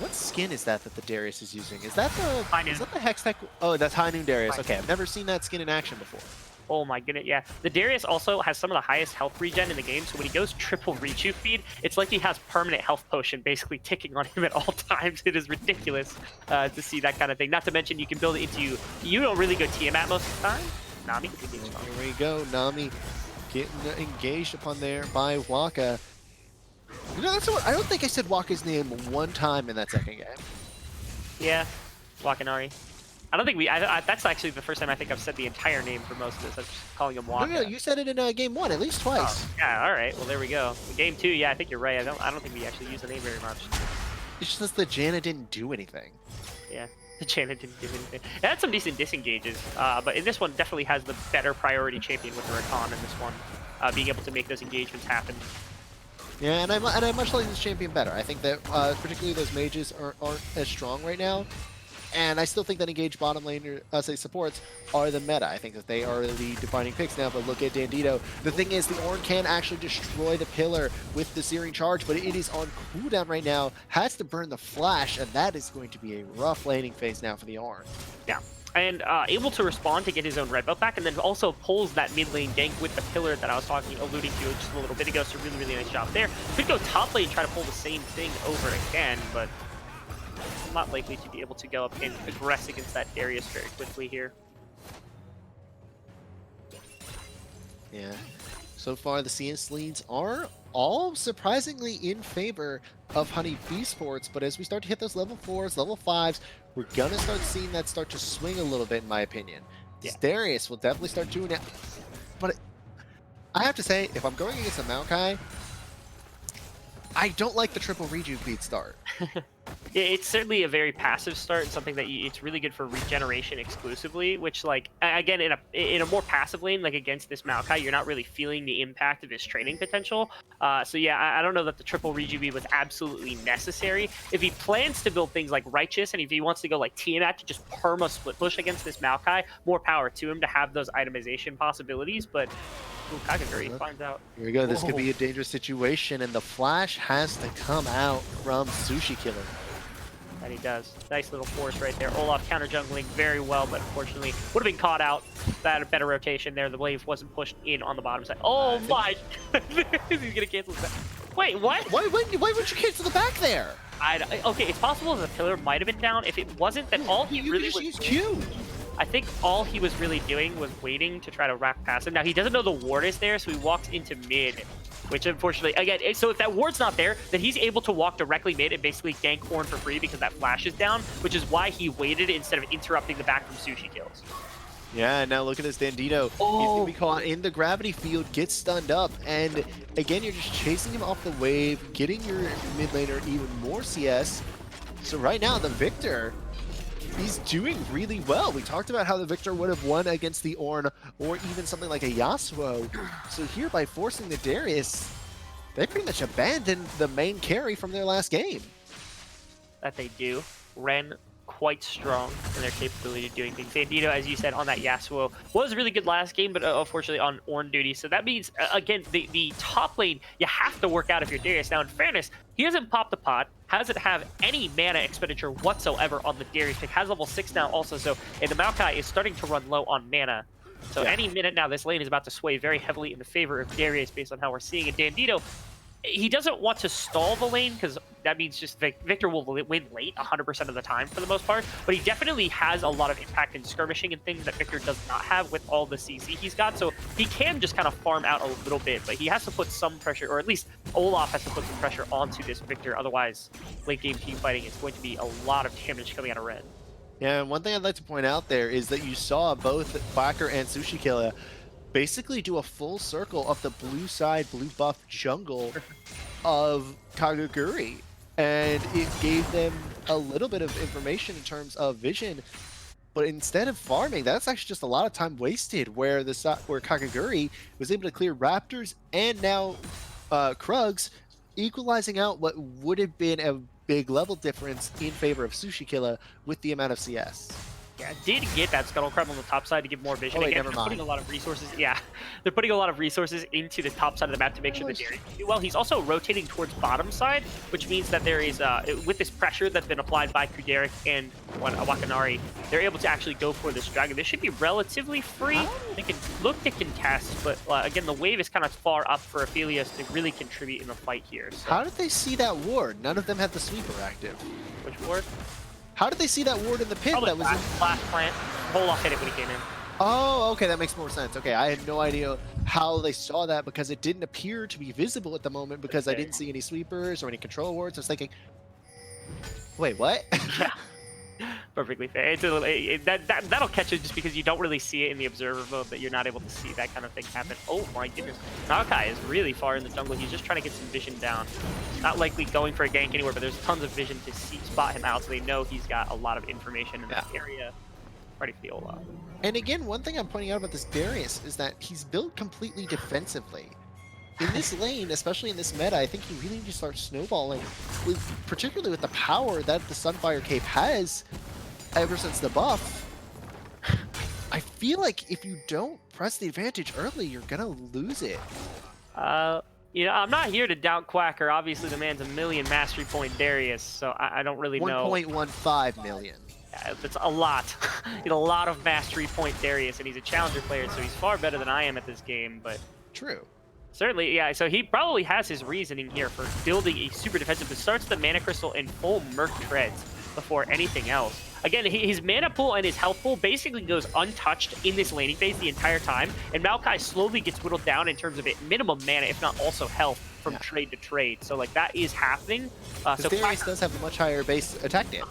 What skin is that the Darius is using? Is that the Hex Tech? Oh, that's High Noon Darius. Okay, I've never seen that skin in action before. Oh my goodness, yeah. The Darius also has some of the highest health regen in the game, so when he goes triple Rechu feed, it's like he has permanent health potion basically ticking on him at all times. It is ridiculous to see that kind of thing. Not to mention you can build it into, you don't really go Tiamat most of the time. Nami, here we go. Nami getting engaged upon there by Waka. You know, that's what I don't think I said Waka's name one time in that second game. Yeah, Wakanari. I don't think that's actually the first time I think I've said the entire name for most of this. I'm just calling him Waka. No, you said it in game 1 at least twice. Oh, yeah, all right. Well, there we go. In game 2, yeah, I think you're right. I don't think we actually use the name very much. It's just that Janna didn't do anything. Yeah. Janna didn't do anything. It had some decent disengages, but in this one definitely has the better priority champion with the Rakan in this one, being able to make those engagements happen. Yeah, and I much like this champion better. I think that particularly those mages aren't as strong right now. And I still think that engaged bottom laner, say supports, are the meta. I think that they are the defining picks now, but look at Dandito. The thing is, the Ornn can actually destroy the pillar with the Searing Charge, but it is on cooldown right now, has to burn the flash, and that is going to be a rough laning phase now for the Ornn. Yeah, and able to respond to get his own red buff back, and then also pulls that mid lane gank with the pillar that I was alluding to just a little bit ago, so really, really nice job there. Could go top lane and try to pull the same thing over again, but not likely to be able to go up and aggress against that Darius very quickly here. Yeah. So far, the CS leads are all surprisingly in favor of HoneyBEE Esports, but as we start to hit those level 4s, level 5s, we're gonna start seeing that start to swing a little bit, in my opinion. Yeah. Darius will definitely start doing it, but I have to say, if I'm going against a Maokai, I don't like the triple reju feed start. Yeah, it's certainly a very passive start, something that it's really good for regeneration exclusively, which, like, again, in a more passive lane, like against this Maokai, you're not really feeling the impact of his training potential. So yeah, I don't know that the triple reju was absolutely necessary. If he plans to build things like Righteous, and if he wants to go like Tiamat to just perma split push against this Maokai, more power to him to have those itemization possibilities, but Kagaguri finds out. Here we go, this could be a dangerous situation, and the flash has to come out from Sushi Killer. And he does. Nice little force right there. Olaf counter jungling very well, but unfortunately would have been caught out. That a better rotation there. The wave wasn't pushed in on the bottom side. Oh my! He's gonna cancel that. Wait, what? Why would you cancel the back there? Okay, it's possible the pillar might have been down. If it wasn't, then all he really was. Use Q. I think all he was really doing was waiting to try to rack past him. Now he doesn't know the ward is there, so he walks into mid, which unfortunately, again, so if that ward's not there, then he's able to walk directly mid and basically gank Ornn for free because that flash is down, which is why he waited instead of interrupting the back from Sushi kills. Yeah, now look at this Bandito. He's gonna be caught in the gravity field, gets stunned up, and again, you're just chasing him off the wave, getting your mid laner even more CS. So right now, the Victor, he's doing really well. We talked about how the Victor would have won against the Ornn or even something like a Yasuo. So here, by forcing the Darius, they pretty much abandoned the main carry from their last game. That they do. Ren quite strong in their capability of doing things. Bandito, as you said, on that Yasuo was really good last game, but unfortunately on Ornn duty. So that means, again, the top lane, you have to work out if you're Darius. Now, in fairness, he doesn't pop the pot, doesn't have any mana expenditure whatsoever on the Darius pick, has level 6 now also, so, and the Maokai is starting to run low on mana. So any minute now, this lane is about to sway very heavily in the favor of Darius based on how we're seeing it. Bandito, he doesn't want to stall the lane because that means just Victor will win late 100% of the time for the most part, but he definitely has a lot of impact in skirmishing and things that Victor does not have with all the CC he's got, so he can just kind of farm out a little bit, but he has to put some pressure, or at least Olaf has to put some pressure onto this Victor, otherwise late game team fighting is going to be a lot of damage coming out of Red. Yeah, and one thing I'd like to point out there is that you saw both Quacker and Sushi Killer basically do a full circle of the blue side, blue buff jungle of Kagaguri. And it gave them a little bit of information in terms of vision. But instead of farming, that's actually just a lot of time wasted where where Kagaguri was able to clear Raptors and now Krugs, equalizing out what would have been a big level difference in favor of Sushi Killer with the amount of CS. Yeah, did get that Scuttle Crab on the top side to give more vision. Oh, wait, Again, never they're mind. putting a lot of resources. Yeah, they're putting a lot of resources into the top side of the map to make sure that Darius can do well. He's also rotating towards bottom side, which means that there is, with this pressure that's been applied by Kuderic and Wakanari, they're able to actually go for this dragon. This should be relatively free. They can look to contest, but again, the wave is kind of far up for Aphelios to really contribute in the fight here. So. How did they see that ward? None of them had the sweeper active. Which ward? How did they see that ward in the pit? Probably That was last plant. Olaf hit it when he came in. Oh, okay, that makes more sense. Okay, I had no idea how they saw that because it didn't appear to be visible at the moment because I didn't see any sweepers or any control wards. I was thinking, wait, what? Yeah, perfectly fair. It's a little, that'll catch it just because you don't really see it in the observer mode, that you're not able to see that kind of thing happen. Oh my goodness, Maokai is really far in the jungle. He's just trying to get some vision down. Not likely going for a gank anywhere, but there's tons of vision to spot him out, so they know he's got a lot of information in that area. Ready for the Olaf. And again, one thing I'm pointing out about this Darius is that he's built completely defensively. In this lane, especially in this meta, I think you really need to start snowballing, particularly with the power that the Sunfire Cape has ever since the buff. I feel like if you don't press the advantage early, you're gonna lose it. You know, I'm not here to doubt Quacker. Obviously, the man's a million mastery point Darius, so I don't really know. 1.15 million. That's a lot. He's a lot of mastery point Darius, and he's a challenger player, so he's far better than I am at this game, but... True. Certainly, yeah, so he probably has his reasoning here for building a super defensive that starts the Mana Crystal in full Merc Treads before anything else. Again, his mana pool and his health pool basically goes untouched in this laning phase the entire time, and Maokai slowly gets whittled down in terms of it minimum mana, if not also health, from trade to trade. So, like, that is happening. So Darius does have a much higher base attack damage.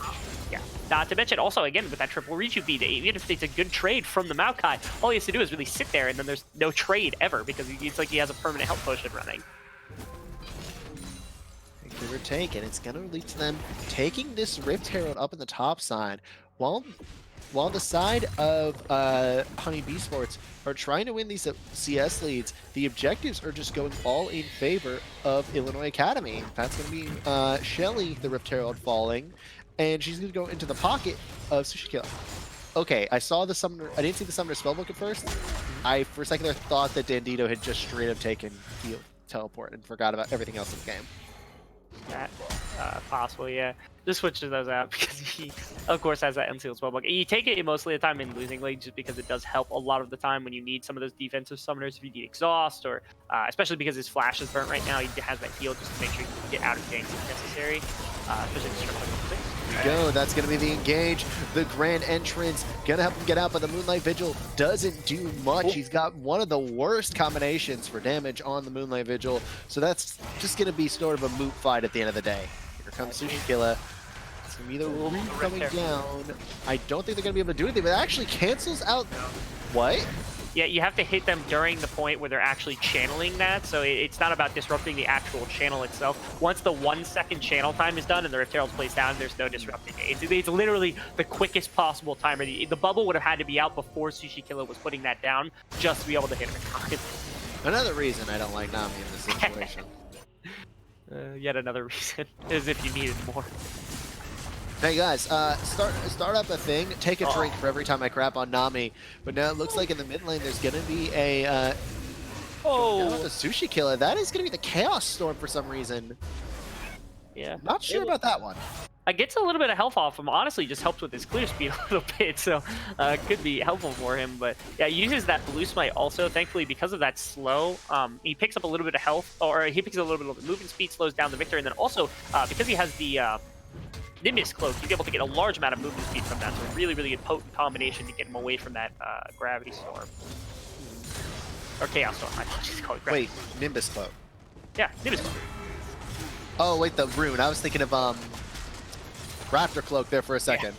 Yeah, not to mention also, again, with that triple reach beat, even if it's a good trade from the Maokai, all he has to do is really sit there, and then there's no trade ever, because it's like he has a permanent health potion running. Give or take, and it's gonna lead to them taking this Rift Herald up in the top side, while the side of HoneyBEE Sports are trying to win these CS leads. The objectives are just going all in favor of Illinois Academy. That's gonna be Shelly, the Rift Herald, falling, and she's gonna go into the pocket of Sushi Killer. Okay, I saw the summoner. I didn't see the summoner spellbook at first. For a second there thought that Bandito had just straight up taken field teleport and forgot about everything else in the game. That possible, yeah. Just switch those out because he, of course, has that unsealed spellbook. You take it mostly of the time in losing league just because it does help a lot of the time when you need some of those defensive summoners if you need exhaust, or especially because his flash is burnt right now. He has that heal just to make sure you can get out of ganks if necessary. Especially if it's There you go. That's going to be the engage. The grand entrance. Going to help him get out, but the Moonlight Vigil doesn't do much. He's got one of the worst combinations for damage on the Moonlight Vigil. So that's just going to be sort of a moot fight at the end of the day. Here comes Sushi Killer. It's gonna be the Ooh, Reed right coming there. down. I don't think they're gonna be able to do anything, but it actually cancels out. What? Yeah, you have to hit them during the point where they're actually channeling that, so it's not about disrupting the actual channel itself. Once the 1 second channel time is done and the Rift Herald's placed down, there's no disrupting it. It's literally the quickest possible timer. The bubble would have had to be out before Sushi Killer was putting that down just to be able to hit him in time. Another reason I don't like Nami in this situation. Yet another reason, as if you needed more. Hey guys, start up a thing. Take a drink for every time I crap on Nami. But now it looks like in the mid lane there's gonna be a down with the Sushi Killer. That is gonna be the Chaos Storm for some reason. Yeah. Not sure about that one. Gets a little bit of health off him. Honestly, just helps with his clear speed a little bit, so could be helpful for him. But yeah, uses that blue smite also. Thankfully, because of that slow, he picks up a little bit of health, or he picks up a little bit of movement speed, slows down the Victor, and then also because he has the Nimbus cloak, you'll be able to get a large amount of movement speed from that. So a really, really potent combination to get him away from that gravity storm. Or chaos storm, I apologize, call it gravity. Wait, Nimbus Cloak. Yeah, Nimbus cloak. Oh wait, the rune. I was thinking of Raptor Cloak there for a second.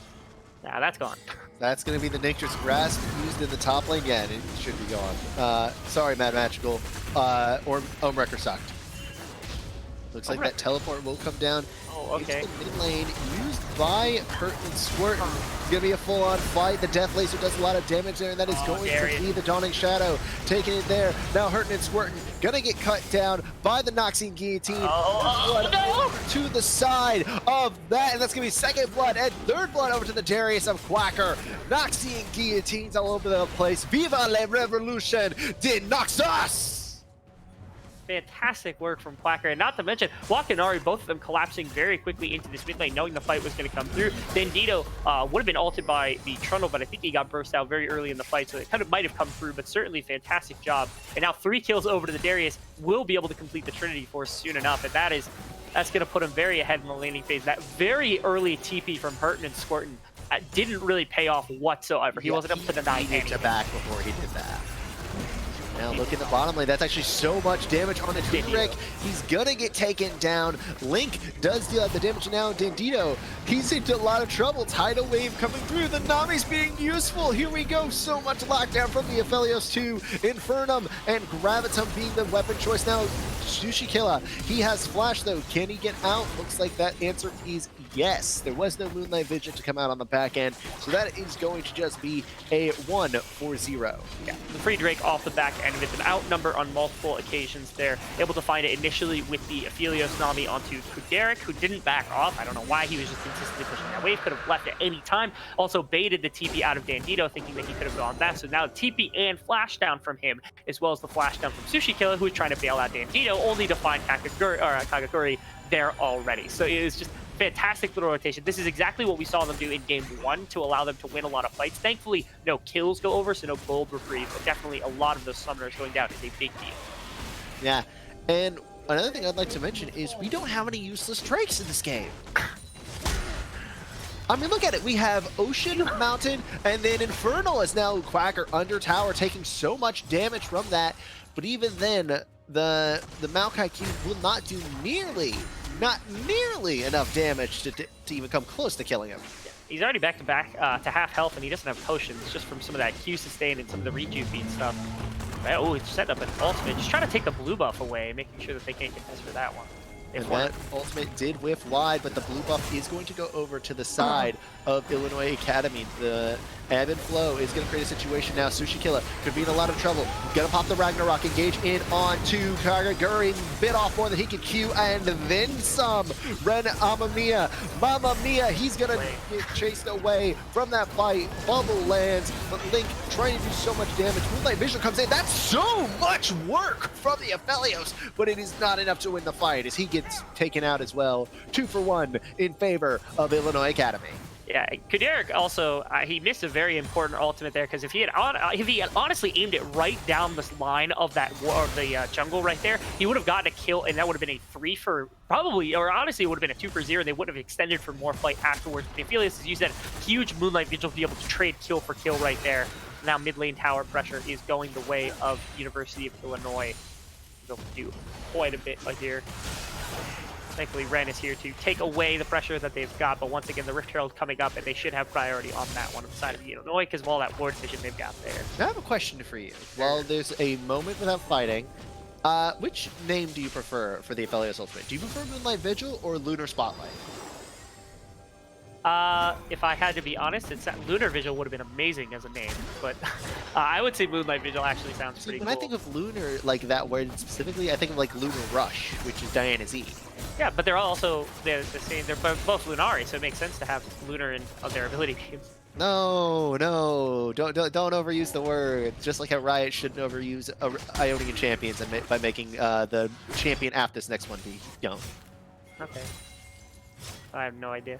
Nah, that's gone. That's going to be the Nature's Grasp used in the top lane. Yeah, it should be gone. Sorry, Mad Magical. Or Omwrecker sucked. Looks like that teleport will come down. Oh, okay. Into the mid lane, used by Hurt and Squirt. It's going to be a full-on fight. The Death Laser does a lot of damage there, and that is going to be the Dawning Shadow. Taking it there. Now Hurt and Squirtin' going to get cut down by the Noxian Guillotine. Blood over to the side of that, and that's going to be second blood and third blood over to the Darius of Quacker. Noxian Guillotines all over the place. Viva la Revolution de Noxus! Fantastic work from Quacker, and not to mention Wakanari, both of them collapsing very quickly into this mid lane, knowing the fight was going to come through. Bandito would have been ulted by the Trundle, but I think he got burst out very early in the fight, so it kind of might have come through, but certainly fantastic job. And now 3 kills over to the Darius, will be able to complete the Trinity Force soon enough, and that's going to put him very ahead in the laning phase. That very early TP from Hurtin and Squirtin didn't really pay off whatsoever. He wasn't able to deny anything. To back before he did that. Now look in the bottom lane. That's actually so much damage on a Turek. He's gonna get taken down. Link does deal out the damage now. Dandito, he's into a lot of trouble. Tidal wave coming through. The Nami's being useful. Here we go. So much lockdown from the Aphelios to Infernum and Gravitum being the weapon choice now. Sushi Killer, he has flash though. Can he get out? Looks like that answer is yes. There was no Moonlight Vision to come out on the back end, so that is going to just be a 1-4-0. Yeah, the free Drake off the back end of it, an outnumber on multiple occasions there. Able to find it initially with the Aphelios Nami onto Kuderic, who didn't back off. I don't know why, he was just consistently pushing that wave. Could have left at any time. Also baited the TP out of Dandito, thinking that he could have gone back. So now TP and flash down from him, as well as the flash down from Sushi Killer, who is trying to bail out Dandito, only to find Kagakuri there already. So it was just fantastic little rotation. This is exactly what we saw them do in game 1 to allow them to win a lot of fights. Thankfully, no kills go over, so no gold reprieve, but definitely a lot of those summoners going down is a big deal. Yeah, and another thing I'd like to mention is we don't have any useless Drakes in this game. I mean, look at it. We have Ocean, Mountain, and then Infernal is now Quacker under tower, taking so much damage from that. But even then, the Maokai Cube will not do not nearly enough damage to even come close to killing him. Yeah, he's already back to back to half health, and he doesn't have potions just from some of that Q sustain and some of the rejuve feed stuff. Right? Oh, he's set up an ultimate, just trying to take the blue buff away, making sure that they can't contest for that one. And that ultimate did whiff wide, but the blue buff is going to go over to the side of Illinois Academy. The ebb and flow is going to create a situation now. Sushi Killer could be in a lot of trouble. Gonna pop the Ragnarok, engage in onto Kagaguri, bit off more than he could Q, and then some. Ren Mamma Mia, he's gonna get chased away from that fight. Bubble lands, but Link trying to do so much damage. Moonlight Vision comes in. That's so much work from the Aphelios, but it is not enough to win the fight as he gets taken out as well. 2 for 1 in favor of Illinois Academy. Yeah, Kuderic also, he missed a very important ultimate there, because if he had honestly aimed it right down this line of that the jungle right there, he would have gotten a kill, and that would have been a 3 for probably, or honestly it would have been a 2 for 0. They would have extended for more fight afterwards. But Aphelios has used that huge Moonlight Vigil to be able to trade kill for kill right there. Now mid lane tower pressure is going the way of University of Illinois. They'll do quite a bit here. Thankfully, Ren is here to take away the pressure that they've got, but once again, the Rift Herald coming up, and they should have priority on that one on the side of Illinois because of all that ward vision they've got there. I have a question for you. While there's a moment without fighting, which name do you prefer for the Aphelios Ultimate? Do you prefer Moonlight Vigil or Lunar Spotlight? If I had to be honest, Lunar Vigil would have been amazing as a name, but I would say Moonlight Vigil actually sounds pretty When cool. I think of Lunar, like that word specifically, I think of like Lunar Rush, which is Diana's E. Yeah, but they're the same. They're both Lunari, so it makes sense to have Lunar in their ability names. No, don't overuse the word. Just like how Riot shouldn't overuse Ionian champions by making the champion after this next one be young. Okay. I have no idea.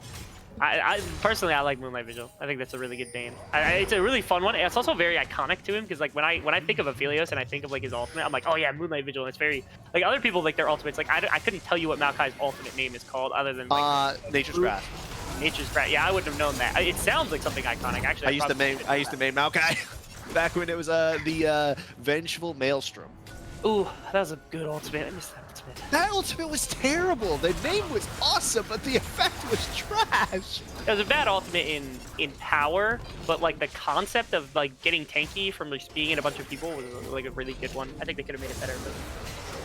I personally, I like Moonlight Vigil. I think that's a really good name. It's a really fun one. It's also very iconic to him because like when I think of Aphelios and I think of like his ultimate, I'm like, oh yeah, Moonlight Vigil. And it's very like other people like their ultimates. Like I couldn't tell you what Maokai's ultimate name is called other than like Nature's Grasp. Nature's Grasp. Yeah, I wouldn't have known that. It sounds like something iconic. Actually, I used to main Maokai back when it was the Vengeful Maelstrom. Ooh, that was a good ultimate. I missed that ultimate. That ultimate was terrible. The name was awesome, but the effect was trash. It was a bad ultimate in power, but like the concept of like getting tanky from just being in a bunch of people was like a really good one. I think they could have made it better.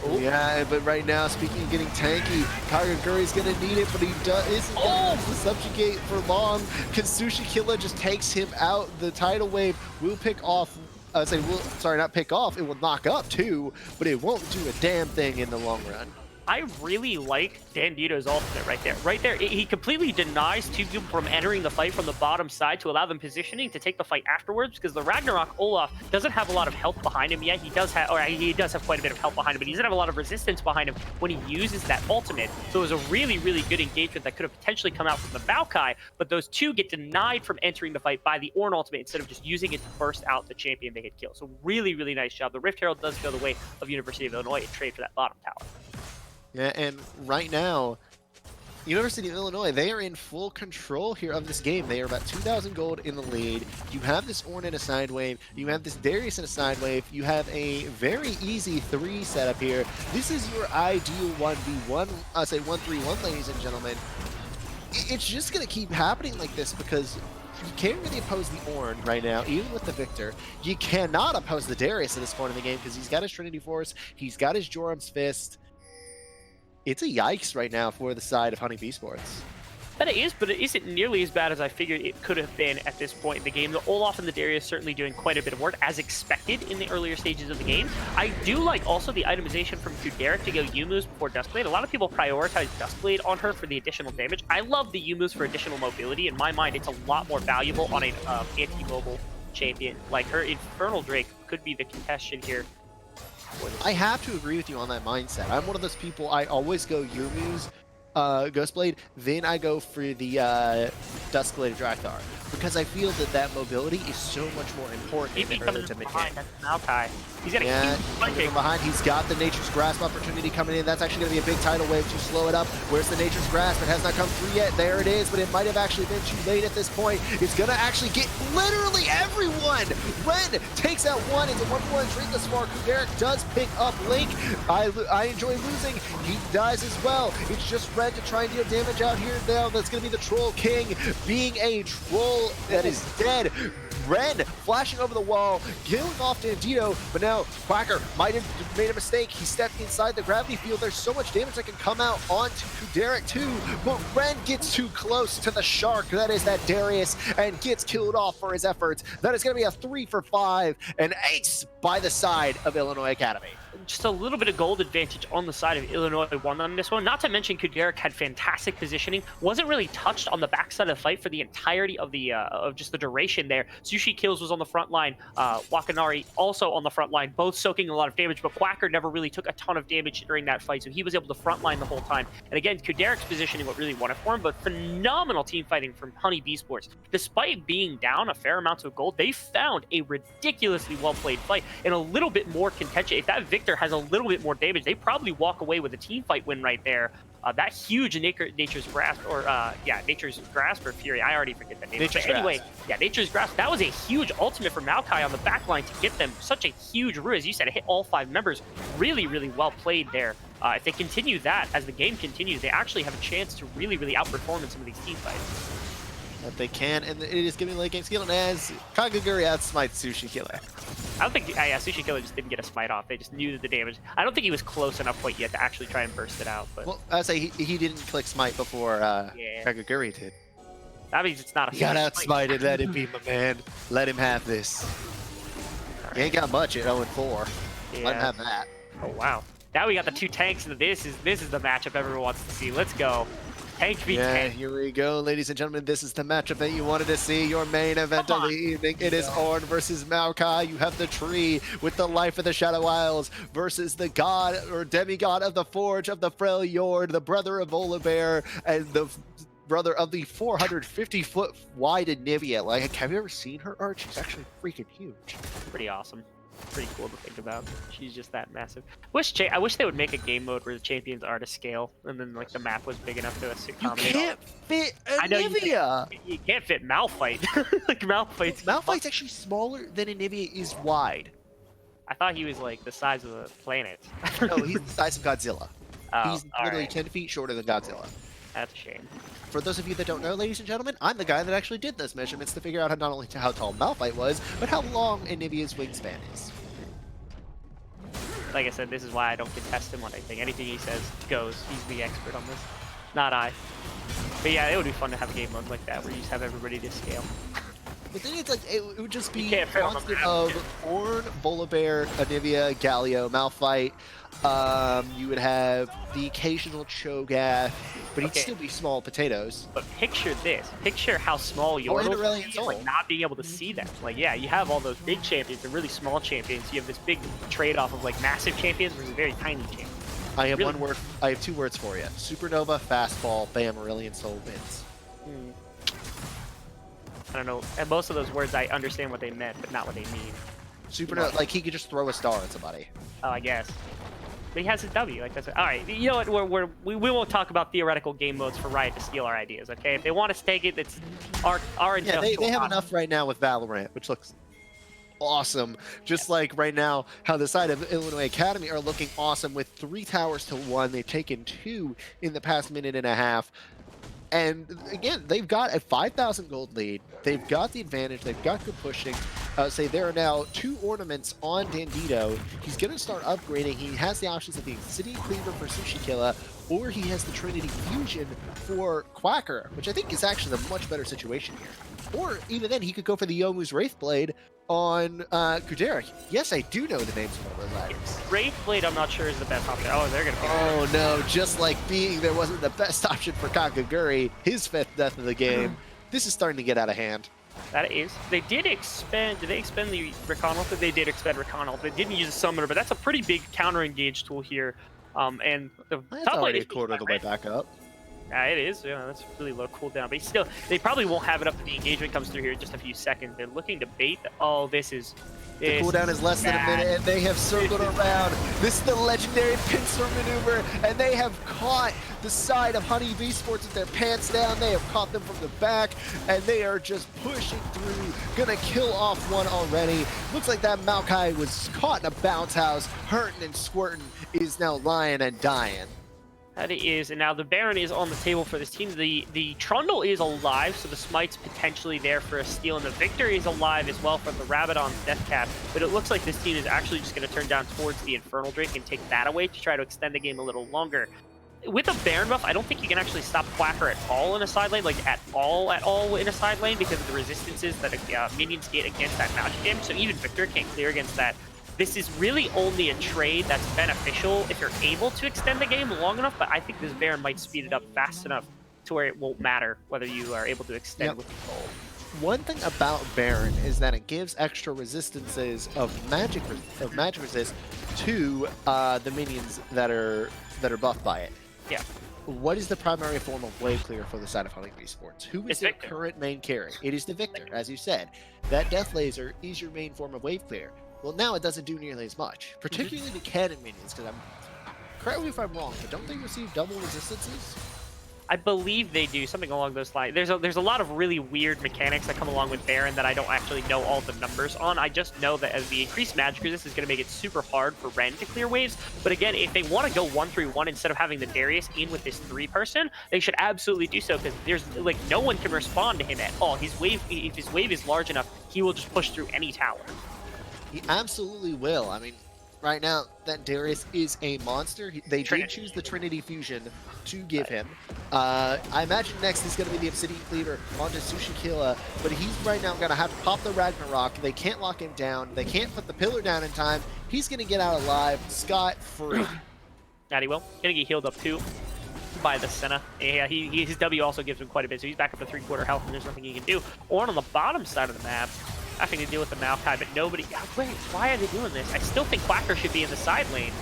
But... Yeah, but right now, speaking of getting tanky, Kagaguri's gonna need it, but he isn't going to subjugate for long. Kansushi Killa just takes him out. The tidal wave will pick off. Not pick off. It will knock up too, but it won't do a damn thing in the long run. I really like Dandito's ultimate right there. Right there, he completely denies two people from entering the fight from the bottom side to allow them positioning to take the fight afterwards because the Ragnarok Olaf doesn't have a lot of health behind him yet. He does have quite a bit of health behind him, but he doesn't have a lot of resistance behind him when he uses that ultimate. So it was a really, really good engagement that could have potentially come out from the Maokai, but those two get denied from entering the fight by the Ornn ultimate instead of just using it to burst out the champion they had killed. So really, really nice job. The Rift Herald does go the way of University of Illinois and trade for that bottom tower. Yeah, and right now, University of Illinois, they are in full control here of this game. They are about 2,000 gold in the lead. You have this Ornn in a side wave. You have this Darius in a side wave. You have a very easy 3 setup here. This is your ideal 1v1, 1-3-1, ladies and gentlemen. It's just going to keep happening like this because you can't really oppose the Ornn right now, even with the Victor. You cannot oppose the Darius at this point in the game because he's got his Trinity Force. He's got his Joram's Fist. It's a yikes right now for the side of HoneyBEE Esports. But it is, but it isn't nearly as bad as I figured it could have been at this point in the game. The Olaf and the Darius certainly doing quite a bit of work, as expected in the earlier stages of the game. I do like also the itemization from Kuderek to go Yumu's before Duskblade. A lot of people prioritize Duskblade on her for the additional damage. I love the Yumu's for additional mobility. In my mind, it's a lot more valuable on an anti-mobile champion. Like her Infernal Drake could be the contestation here. I have to agree with you on that mindset. I'm one of those people, I always go Yumu's Ghostblade, then I go for the Duskblade Drakthar, because I feel that mobility is so much more important Maybe than coming to from mid behind, that's Maokai. He's got a Yeah, huge coming kick. from behind, he's got the Nature's Grasp opportunity coming in. That's actually going to be a big tidal wave to slow it up. Where's the Nature's Grasp? It has not come through yet. There it is, but it might have actually been too late at this point. It's going to actually get literally everyone. Ren takes out one. It's a 1-1 trade thus far. Kuderek does pick up Link. I enjoy losing. He dies as well. It's just Ren to try and deal damage out here now. That's going to be the Troll King being a troll that is dead. Ren flashing over the wall, killing off Dandito, but now Quacker might have made a mistake. He stepped inside the gravity field. There's so much damage that can come out onto Kuderek too, but Ren gets too close to the shark. That is that Darius, and gets killed off for his efforts. That is going to be a 3 for 5, an ace by the side of Illinois Academy. Just a little bit of gold advantage on the side of Illinois won on this one. Not to mention Kuderek had fantastic positioning, wasn't really touched on the backside of the fight for the entirety of the just the duration there. Sushi Kills was on the front line, Wakanari also on the front line, both soaking a lot of damage, but Quacker never really took a ton of damage during that fight, so he was able to front line the whole time. And again, Kuderek's positioning what really won it for him, but phenomenal team fighting from HoneyBEE Esports. Despite being down a fair amount of gold, they found a ridiculously well-played fight and a little bit more contention. If that Victor has a little bit more damage, they probably walk away with a team fight win right there. That huge Nature's Grasp, or Nature's Grasp or Fury, I already forget that name. Nature's but anyway, Grasp. yeah, Nature's Grasp, that was a huge ultimate from Maokai on the back line to get them such a huge route. As you said, it hit all 5 members. Really, really well played there If they continue that, as the game continues, they actually have a chance to really, really outperform in some of these team fights. That they can, and it is giving late game skill, and as Kagaguri outsmites Sushi Killer. I don't think, yeah, Sushi Killer just didn't get a smite off. They just knew the damage. I don't think he was close enough quite yet to actually try and burst it out. But Well, I say he didn't click smite before Kagaguri did. that means it's not a He got smite. outsmited, let it be, my man. Let him have this. He ain't got much at 0-4. Yeah. Let him have that. Oh wow! Now we got the 2 tanks, and this is the matchup everyone wants to see. Let's go, tank v Yeah, tank. here we go, ladies and gentlemen. This is the matchup that you wanted to see. Your main event Come of the evening. It is Ornn versus Maokai. You have the tree with the life of the Shadow Isles versus the god or demigod of the Forge of the Frail Yord, the brother of Volibear, and the brother of the 450-foot wide Anivia. Like, have you ever seen her art? She's actually freaking huge. Pretty awesome. Pretty cool to think about. She's just that massive. I wish they would make a game mode where the champions are to scale, and then like the map was big enough to You accommodate. can't fit I know Anivia. You can't fit Malphite. Like Malphite's. Malphite's actually smaller than Anivia is wide. I thought he was like the size of a planet. No, he's the size of Godzilla. Oh, He's literally alright. 10 feet shorter than Godzilla. That's a shame. For those of you that don't know, ladies and gentlemen, I'm the guy that actually did those measurements to figure out not only how tall Malphite was, but how long Anivia's wingspan is. Like I said, this is why I don't contest him on anything. Anything he says goes. He's the expert on this, not I. But yeah, it would be fun to have a game mode like that where you just have everybody to scale. The thing is, like, it would just be can't fit on the constant map. of Ornn, Volibear, Anivia, Galio, Malphite. You would have the occasional Cho'Gath, but he'd Okay. still be small potatoes. But picture this. Picture how small and Yordle Aurelion is, Sol. like not being able to see them. Like, yeah, you have all those big champions and really small champions. You have this big trade-off of like massive champions versus very tiny champions. I have Really? one word. I have 2 words for you: Supernova, fastball, bam, Aurelion Sol wins. I don't know. And most of those words, I understand what they meant, but not what they mean. Supernova, like he could just throw a star at somebody. Oh, I guess. But he has his W. Like that's all right. You know what? We won't talk about theoretical game modes for Riot to steal our ideas. Okay, if they want us to take it, it's our Yeah, they intellectual have property. enough right now with Valorant, which looks awesome. Just like right now, how the side of Illinois Academy are looking awesome with 3 towers to 1. They've taken 2 in the past minute and a half. And again, they've got a 5,000 gold lead. They've got the advantage. They've got good pushing. Say there are now 2 ornaments on Bandito. He's going to start upgrading. He has the options of the Obsidian Cleaver for Sushi Killa, or he has the Trinity Fusion for Quacker, which I think is actually a much better situation here. Or even then, he could go for the Yomu's Wraithblade on Kudera. Yes, I do know the names of all those items. Wraithblade, I'm not sure is the best option. Oh, they're gonna. Oh no, just like being there wasn't the best option for Kakaguri, his 5th death of the game. This is starting to get out of hand. That is. They did expend. Did they expend the Recon Ultimate? They did expend Recon Ultimate. They didn't use a Summoner, but that's a pretty big counter engage tool here. And the That's top lane already is a quarter of the way back up. Yeah, it is. Yeah, that's really low cooldown. But still, they probably won't have it up to the engagement comes through here in just a few seconds. They're looking to bait. Oh, this is. The cooldown is less than a minute, and they have circled around. This is the legendary pincer maneuver, and they have caught the side of HoneyBEE Esports with their pants down. They have caught them from the back, and they are just pushing through. Gonna kill off one already. Looks like that Maokai was caught in a bounce house, hurting and squirting, is now lying and dying. That it is, and now the Baron is on the table for this team. The Trundle is alive, so the Smite's potentially there for a steal, and the Victor is alive as well from the Rabadon's Death Cap. But it looks like this team is actually just going to turn down towards the Infernal Drake and take that away to try to extend the game a little longer. With a Baron buff, I don't think you can actually stop Quacker at all in a side lane, like at all in a side lane, because of the resistances that minions get against that magic damage. So even Victor can't clear against that. This is really only a trade that's beneficial if you're able to extend the game long enough, but I think this Baron might speed it up fast enough to where it won't matter whether you are able to extend with the goal. One thing about Baron is that it gives extra resistances of magic resist to the minions that are buffed by it. Yeah. What is the primary form of wave clear for the side of HoneyBEE Esports? Who is It's their Victor. current main carry? It is the Victor, as you said. That Death Laser is your main form of wave clear. Well, now it doesn't do nearly as much, particularly the cannon minions, because correct me if I'm wrong, but don't they receive double resistances? I believe they do something along those lines. There's a lot of really weird mechanics that come along with Baron that I don't actually know all the numbers on. I just know that as the increased magic resist is going to make it super hard for Ren to clear waves. But again, if they want to go 1-3-1 instead of having the Darius in with this 3-person, they should absolutely do so, because there's like no one can respond to him at all. His wave, if his wave is large enough, he will just push through any tower. He absolutely will. I mean, right now, that Darius is a monster. They did choose the Trinity Fusion to give him. I imagine next is going to be the Obsidian Cleaver onto Tsushikilla, but he's right now going to have to pop the Ragnarok. They can't lock him down. They can't put the pillar down in time. He's going to get out alive, scot-free. That he will. Gonna get healed up too by the Senna. Yeah, his W also gives him quite a bit, so he's back up to 3/4 health, and there's nothing he can do. Ornn on the bottom side of the map, having to deal with the Maokai, but nobody... Wait, why are they doing this? I still think Quacker should be in the side lane.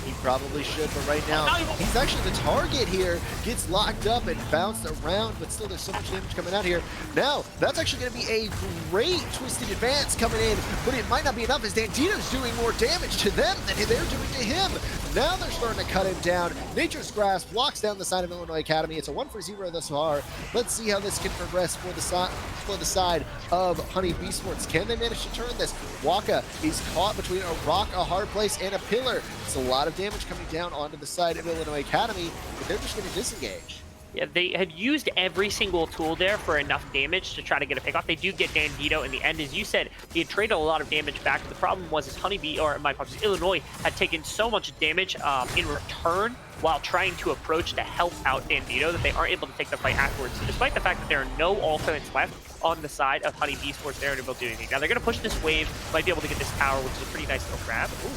He probably should, but right now, he's actually the target here. Gets locked up and bounced around, but still there's so much damage coming out here. Now, that's actually going to be a great Twisted Advance coming in, but it might not be enough as Dandito's doing more damage to them than they're doing to him. Now they're starting to cut him down. Nature's Grasp locks down the side of Illinois Academy. It's a 1-for-0 thus far. Let's see how this can progress for the side of HoneyBEE Esports. Can they manage to turn this? Waka is caught between a rock, a hard place, and a pillar. It's a lot of damage coming down onto the side of Illinois Academy, but they're just going to disengage. Yeah, they have used every single tool there for enough damage to try to get a pick off. They do get Dandito in the end. As you said, he had traded a lot of damage back. The problem was HoneyBEE, or my apologies, Illinois had taken so much damage in return while trying to approach to help out Dandito that they aren't able to take the fight afterwards. So despite the fact that there are no ultimates left on the side of HoneyBEE Esports, they're unable to do anything. Now they're going to push this wave, might be able to get this tower, which is a pretty nice little grab. Ooh.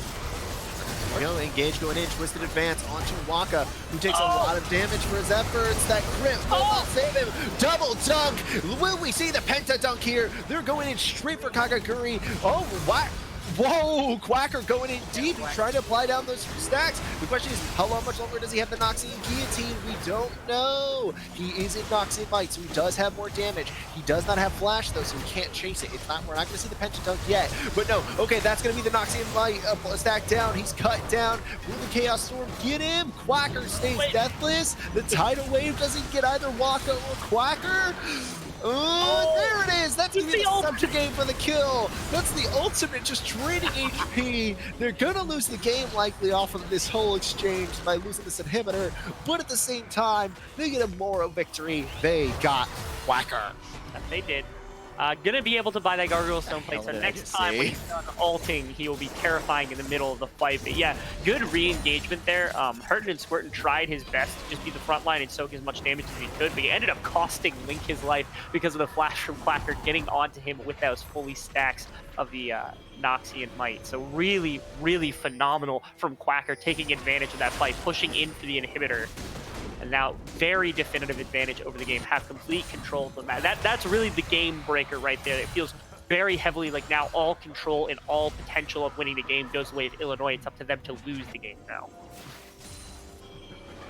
There we go, Engage going in, Twisted Advance onto Waka, who takes a lot of damage for his efforts. That crit will not save him. Double dunk. Will we see the Penta dunk here? They're going in straight for Kakaguri. Oh, what? Whoa, Quacker going in deep, trying to apply down those stacks. The question is, how much longer does he have the Noxian Guillotine? We don't know. He is in Noxian Might, so he does have more damage. He does not have Flash, though, so he can't chase it. We're not going to see the Pentadunk yet. But no, okay, that's going to be the Noxian Might stack down. He's cut down. Will the Chaos Storm get him? Quacker stays deathless. The Tidal Wave doesn't get either Waka or Quacker. There it is! That's gonna be the subjugate for the kill! That's the ultimate, just trading HP! They're gonna lose the game likely off of this whole exchange by losing this inhibitor, but at the same time, they get a moral victory. They got Quacker. They did. Gonna be able to buy that Gargoyle Stone plate, so next time when he's done ulting, he will be terrifying in the middle of the fight. But yeah, good re-engagement there. Hurtin and Squirtin tried his best to just be the front line and soak as much damage as he could, but he ended up costing Link his life because of the flash from Quacker getting onto him with those fully stacks of the Noxian Might. So really, really phenomenal from Quacker, taking advantage of that fight, pushing in for the inhibitor. And now very definitive advantage over the game, have complete control of the map. That's really the game breaker right there. It feels very heavily like now all control and all potential of winning the game goes away with Illinois. It's up to them to lose the game now.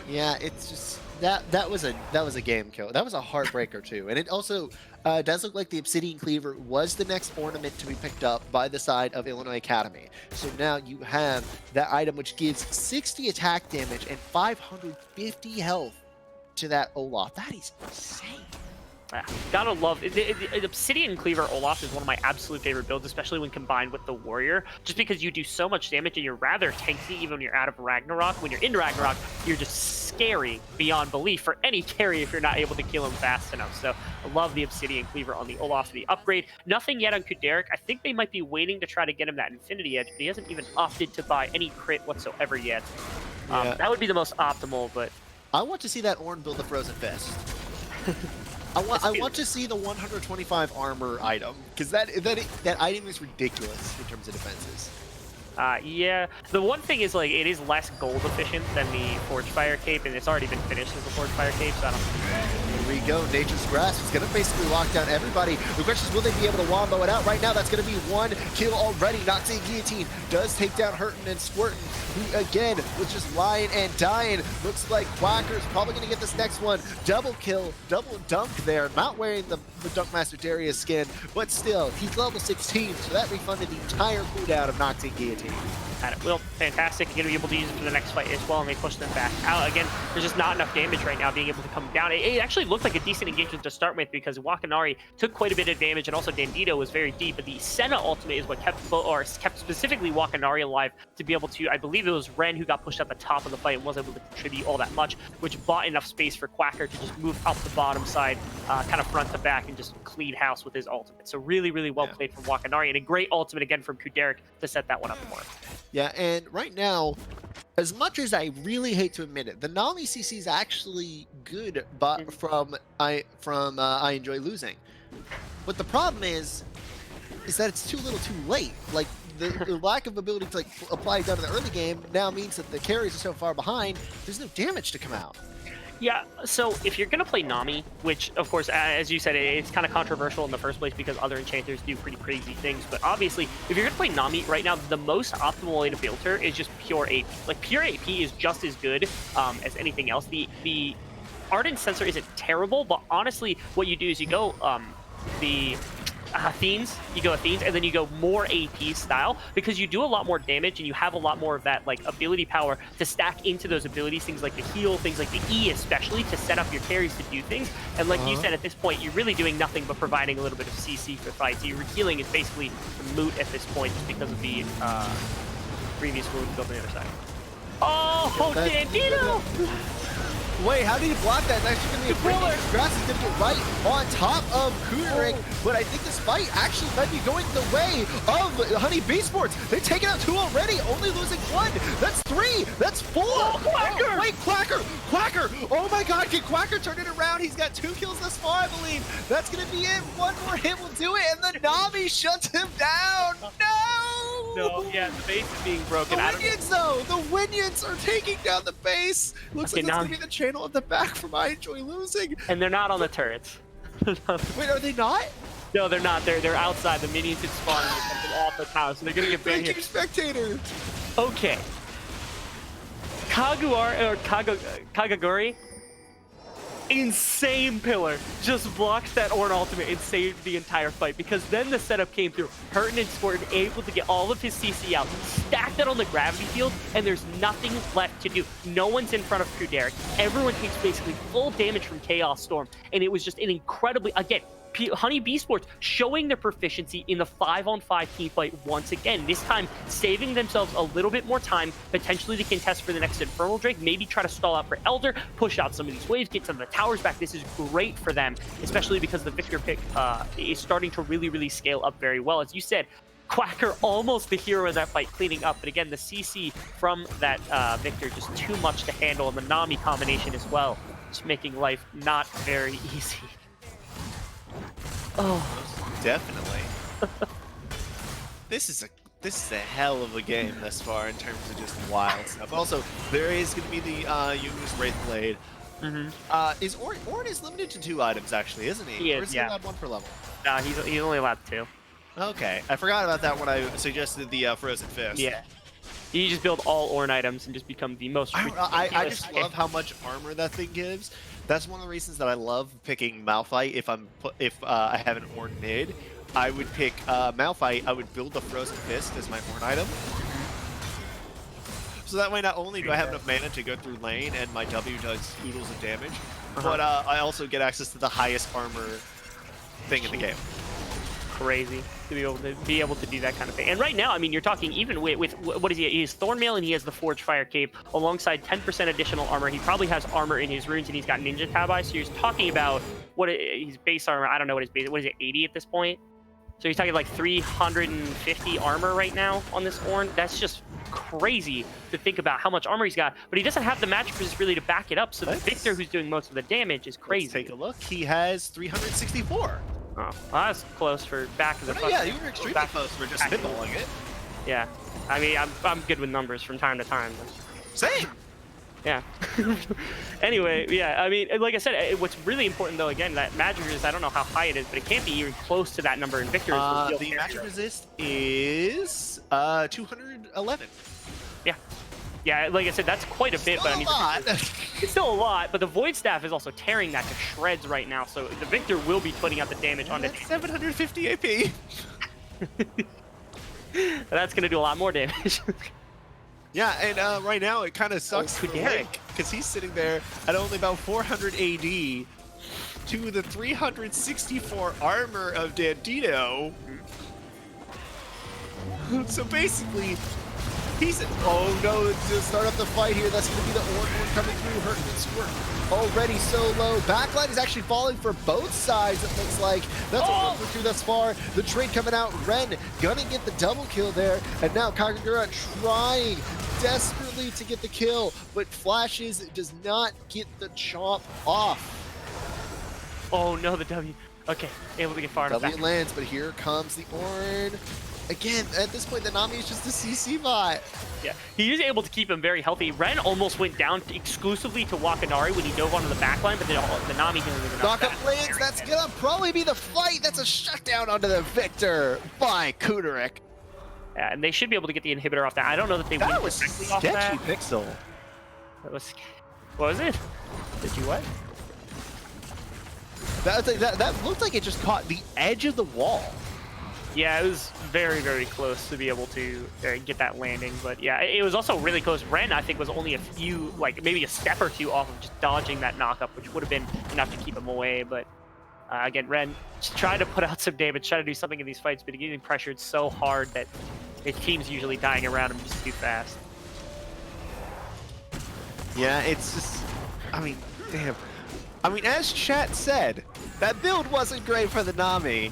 Yeah, it's just that was a game kill. That was a heartbreaker too, and it also does look like the Obsidian Cleaver was the next ornament to be picked up by the side of Illinois Academy. So now you have that item which gives 60 attack damage and 550 health to that Olaf. That is insane. Gotta love it. The Obsidian Cleaver Olaf is one of my absolute favorite builds, especially when combined with the Warrior, just because you do so much damage and you're rather tanky even when you're out of Ragnarok. When you're in Ragnarok, you're just scary beyond belief for any carry if you're not able to kill him fast enough. So I love the Obsidian Cleaver on the Olaf for the upgrade. Nothing yet on Kuderic. I think they might be waiting to try to get him that Infinity Edge, but he hasn't even opted to buy any crit whatsoever yet. That would be the most optimal, but... I want to see that Ornn build the Frozen Fist. I want to see the 125 armor item, because that item is ridiculous in terms of defenses. Yeah, the one thing is, like, it is less gold efficient than the Forge Fire Cape, and it's already been finished as the Forge Fire Cape, so I don't... Here we go, Nature's Grasp is going to basically lock down everybody. The question is, will they be able to wombo it out? Right now, that's going to be 1 kill already. Noxie Guillotine does take down Hurton and Squirtin, who again was just lying and dying. Looks like Quacker's probably going to get this next one. Double kill, double dunk there. Not wearing the Dunkmaster Darius skin, but still, he's level 16, so that refunded the entire cooldown of Noxie Guillotine. At it. Well, fantastic. You're going to be able to use it for the next fight as well, and they push them back out. Again, there's just not enough damage right now being able to come down. It actually looked like a decent engagement to start with because Wakanari took quite a bit of damage, and also Dandito was very deep, but the Senna ultimate is what kept specifically Wakanari alive to be able to, I believe it was Ren who got pushed at the top of the fight and wasn't able to contribute all that much, which bought enough space for Quacker to just move up the bottom side, kind of front to back, and just clean house with his ultimate. So really, really well played from Wakanari, and a great ultimate again from Kuderek to set that one up more. Yeah, and right now, as much as I really hate to admit it, the Nami CC is actually good, but from I Enjoy Losing. But the problem is that it's too little, too late. Like the lack of ability to like apply down in the early game now means that the carries are so far behind. There's no damage to come out. Yeah, so if you're going to play Nami, which, of course, as you said, it's kind of controversial in the first place because other enchanters do pretty crazy things, but obviously, if you're going to play Nami right now, the most optimal way to build her is just pure AP. Like, pure AP is just as good as anything else. The Ardent Sensor isn't terrible, but honestly, what you do is you go the Athenes, and then you go more AP style because you do a lot more damage and you have a lot more of that like ability power to stack into those abilities, things like the heal, things like the E especially, to set up your carries to do things. And like you said, at this point, you're really doing nothing but providing a little bit of CC for fights. So your healing is basically moot at this point just because of the previous wound built on the other side. Oh, Dandito! Wait, how did he block that? It's actually going to be a break. Grass is going to get right on top of Kuderek, but I think this fight actually might be going the way of HoneyBEE Esports. They've taken out 2 already, only losing 1. That's 3. That's 4. Oh, Quacker! Oh, wait, Quacker! Quacker! Oh my God, can Quacker turn it around? He's got 2 kills thus far, I believe. That's going to be it. 1 more hit will do it, and the Nami shuts him down. No, yeah, the base is being broken. The Winions, though! The Winions are taking down the base. Looks like that's going to be the channel at the back from I Enjoy Losing. And they're not on the turrets. Wait, are they not? No, they're not. They're outside. The minions had spawned and something off the tower, so they're going to get banned here. Spectator. Okay. Kagaguri, insane pillar, just blocked that Ornn ultimate and saved the entire fight, because then the setup came through. Hurton and Squirtin able to get all of his CC out, stack that on the gravity field, and there's nothing left to do. No one's in front of Kuderek. Everyone takes basically full damage from Chaos Storm, and it was just an incredibly, again, HoneyBEE Esports showing their proficiency in the 5-on-5 team fight once again, this time saving themselves a little bit more time, potentially to contest for the next Infernal Drake, maybe try to stall out for Elder, push out some of these waves, get some of the towers back. This is great for them, especially because the Victor pick is starting to really scale up very well. As you said, Quacker almost the hero of that fight, cleaning up, but again, the CC from that Victor just too much to handle, and the Nami combination as well, just making life not very easy. Oh, definitely. This is a hell of a game thus far in terms of just wild stuff. Also, there is going to be the Yumi's Wraithblade. Is Ornn is limited to 2 items actually, isn't he? He is, or is he allowed 1 per level? Nah, he's only allowed 2. Okay, I forgot about that when I suggested the Frozen Fist. Yeah. You just build all Ornn items and just become the most I just love how much armor that thing gives. That's one of the reasons that I love picking Malphite if I have an Ornn mid. I would pick Malphite, I would build the Frozen Fist as my Ornn item. So that way not only do I have enough mana to go through lane and my W does oodles of damage, but I also get access to the highest armor thing in the game. Crazy to be able to do that kind of thing. And right now, I mean, you're talking even with what is he? He has Thornmail and he has the Forge Fire Cape alongside 10% additional armor. He probably has armor in his runes and he's got Ninja Tabi. So you're talking about his base armor. I don't know what his base. What is it? 80 at this point. So he's talking like 350 armor right now on this Ornn. That's just crazy to think about how much armor he's got. But he doesn't have the magic resist really to back it up. So the Victor, who's doing most of the damage, is crazy. Let's take a look. He has 364. Oh, well, that's close for back of the yeah, you were extremely close for just spitballing it. Yeah, I mean, I'm good with numbers from time to time. Same. Yeah. Anyway, yeah, I mean, like I said, what's really important, though, again, that magic resist, I don't know how high it is, but it can't be even close to that number in Victor. The magic resist is 211. Yeah. Yeah, like I said, that's quite a bit, but I mean, it's still a lot, but the Void Staff is also tearing that to shreds right now, so the Victor will be putting out the damage on the 750 AP. That's going to do a lot more damage. Yeah, and right now it kind of sucks for Derek. Link because he's sitting there at only about 400 AD to the 364 armor of Dandino. So basically, he's oh no! To start up the fight here, that's going to be the Orn coming through, hurting and Squirt already so low. Backline is actually falling for both sides. It looks like that's what we're through thus far. The trade coming out. Ren gonna get the double kill there, and now Kagura trying desperately to get the kill, but Flashes does not get the chomp off. Oh no, the W. Okay, able to get far enough W back. lands, but here comes the Orn. Again, at this point, the Nami is just a CC bot. Yeah, he was able to keep him very healthy. Ren almost went down exclusively to Wakanari when he dove onto the backline, but the Nami didn't leave enough. Knockup lands, that's gonna probably be the fight. That's a shutdown onto the Victor by Kudarek. Yeah, and they should be able to get the inhibitor off that. I don't know that they That win was directly off sketchy, that. Pixel. That was, what was it? Did you what? That looked like it just caught the edge of the wall. Yeah, it was very, very close to be able to get that landing. But yeah, it was also really close. Ren, I think, was only a few, like maybe a step or two off of just dodging that knockup, which would have been enough to keep him away. But again, Ren just trying to put out some damage, try to do something in these fights, but getting pressured so hard that his team's usually dying around him just too fast. Yeah, it's just, I mean, damn. I mean, as chat said, that build wasn't great for the Nami.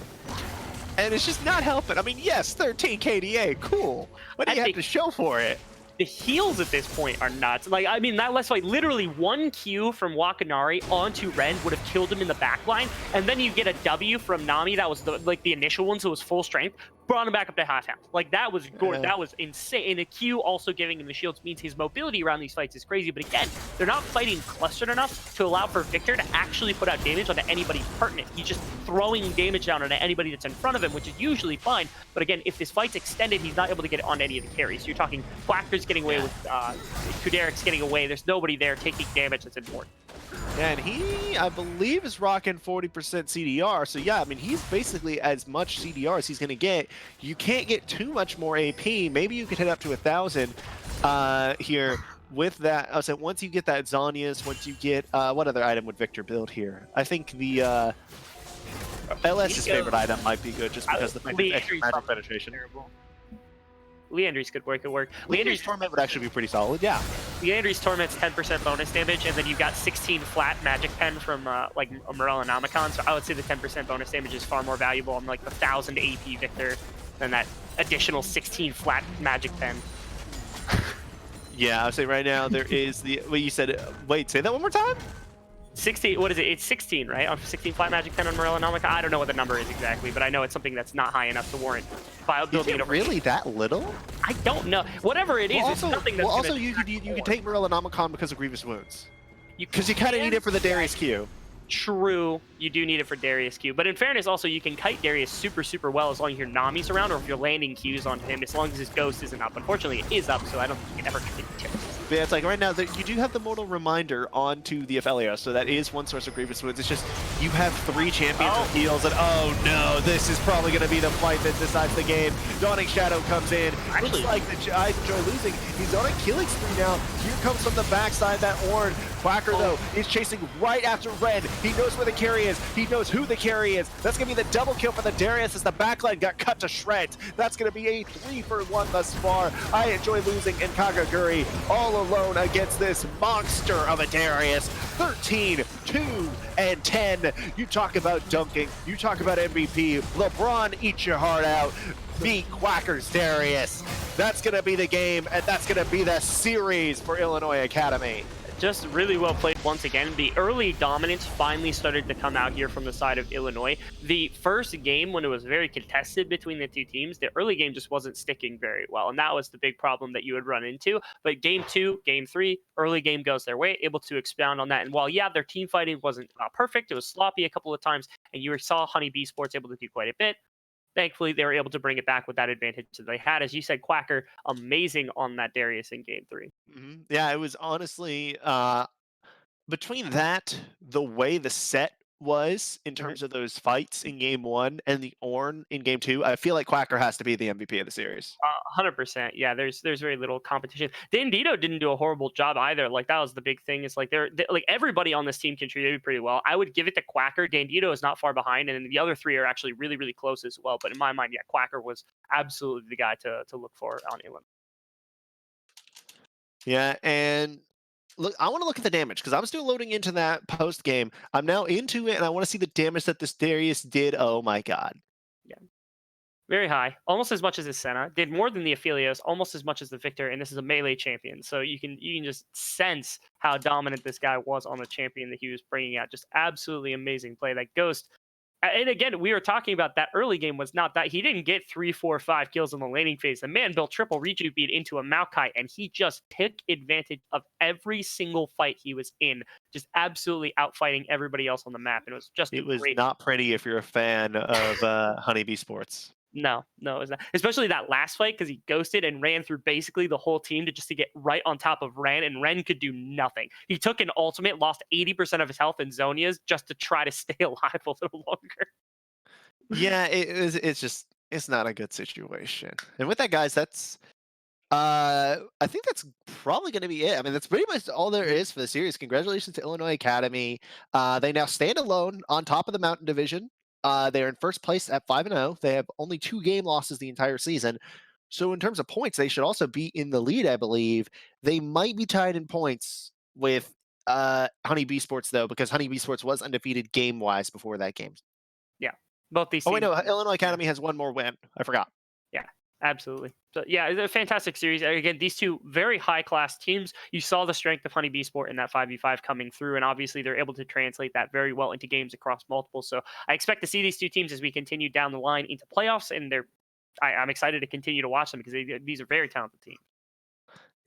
And it's just not helping. I mean, yes, 13 KDA, cool. What do you have to show for it? The heals at this point are nuts. Like, I mean, that last fight, literally one Q from Wakanari onto Ren would have killed him in the backline, and then you get a W from Nami that was the initial one, so it was full strength, brought him back up to half health. Like, that was good. That was insane. And a Q also giving him the shields means his mobility around these fights is crazy. But again, they're not fighting clustered enough to allow for Victor to actually put out damage onto anybody pertinent. He's just throwing damage down onto anybody that's in front of him, which is usually fine. But again, if this fight's extended, he's not able to get it on any of the carries. So you're talking Quacker's getting away with Kudarek's getting away. There's nobody there taking damage that's important. Yeah, and he, I believe, is rocking 40% CDR. So yeah, I mean, he's basically as much CDR as he's going to get. You can't get too much more AP. Maybe you could hit up to 1,000 here with that. I was saying, once you get that Zonia's, once you get, what other item would Victor build here? I think the LS's favorite item might be good just because the extra magic penetration. Terrible. Leandry's could work. Leandry's Torment would actually be pretty solid, yeah. Leandry's Torment's 10% bonus damage, and then you've got 16 flat magic pen from like Morel Nomicon, so I would say the 10% bonus damage is far more valuable on like the 1,000 AP Victor than that additional 16 flat magic pen. Yeah, I would say right now there is the, well, you said, wait, say that one more time? 16, what is it? It's 16, right? 16 flat magic pen on Morel Nomicon? I don't know what the number is exactly, but I know it's something that's not high enough to warrant building it over. Really that little? I don't know. Whatever it is, it's nothing that's also you could take Morel Nomicon because of Grievous Wounds. Because you kind of need it for the Darius Q. True, you do need it for Darius Q. But in fairness, also, you can kite Darius super, super well as long as your Nami's around or if you're landing Qs onto him, as long as his Ghost isn't up. Unfortunately, it is up, so I don't think you can ever get it. But yeah, it's like right now, you do have the Mortal Reminder onto the Aphelios, so that is one source of Grievous Wounds. It's just, you have 3 champions with heals, and oh no, this is probably going to be the fight that decides the game. Dawning Shadow comes in. Looks like I enjoy losing. He's on a killing spree now. Here comes from the backside that Orn. Quacker, though, is chasing right after Red. He knows where the carry is. He knows who the carry is. That's going to be the double kill for the Darius as the backline got cut to shreds. That's going to be a 3-for-1 thus far. I enjoy losing in Kagaguri all alone against this monster of a Darius. 13, 2, and 10. You talk about dunking. You talk about MVP. LeBron, eat your heart out. Beat Quacker's Darius. That's going to be the game, and that's going to be the series for Illinois Academy. just really well played once again. The early dominance finally started to come out here from the side of Illinois. The first game, when it was very contested between the two teams, the early game just wasn't sticking very well. And that was the big problem that you would run into. But game 2, game 3, early game goes their way, able to expound on that. And while, yeah, their team fighting wasn't perfect, it was sloppy a couple of times, and you saw HoneyBEE Sports able to do quite a bit. Thankfully, they were able to bring it back with that advantage that they had. As you said, Quacker, amazing on that Darius in game 3. Yeah, it was honestly between that, the way the set was in terms of those fights in game 1 and the Ornn in game 2, I feel like Quacker has to be the MVP of the series. 100%. Yeah, there's very little competition. Dandito didn't do a horrible job either. Like that was the big thing. Is like like everybody on this team contributed pretty well. I would give it to Quacker. Dandito is not far behind, and the other 3 are actually really close as well. But in my mind, yeah, Quacker was absolutely the guy to look for on Illinois. Yeah, and look, I want to look at the damage because I'm still loading into that post game. I'm now into it, and I want to see the damage that this Darius did. Oh my god! Yeah, very high, almost as much as his Senna. Did more than the Aphelios, almost as much as the Victor, and this is a melee champion. So you can just sense how dominant this guy was on the champion that he was bringing out. Just absolutely amazing play. That Ghost. And again, we were talking about that early game was not that he didn't get 3, 4, 5 kills in the laning phase. The man built triple rejuve beat into a Maokai, and he just took advantage of every single fight he was in, just absolutely outfighting everybody else on the map. And it was just It was great. not pretty if you're a fan of HoneyBEE Sports. No, it was not. Especially that last fight because he ghosted and ran through basically the whole team to get right on top of Ren, and Ren could do nothing. He took an ultimate, lost 80% of his health in Zonia's just to try to stay alive a little longer. Yeah, it's not a good situation. And with that, guys, that's I think that's probably going to be it. I mean, that's pretty much all there is for the series. Congratulations to Illinois Academy. They now stand alone on top of the Mountain Division. They're in first place at 5-0. They have only 2 game losses the entire season. So in terms of points, they should also be in the lead, I believe. They might be tied in points with HoneyBEE Sports though, because HoneyBEE Sports was undefeated game wise before that game. Yeah, both these Oh wait, teams. no, Illinois Academy has one more win. I forgot. Yeah, absolutely. So yeah, it's a fantastic series. Again, these two very high class teams. You saw the strength of HoneyBEE Sport in that 5v5 coming through, and obviously they're able to translate that very well into games across multiple. So I expect to see these two teams as we continue down the line into playoffs, and I'm excited to continue to watch them because these are very talented teams.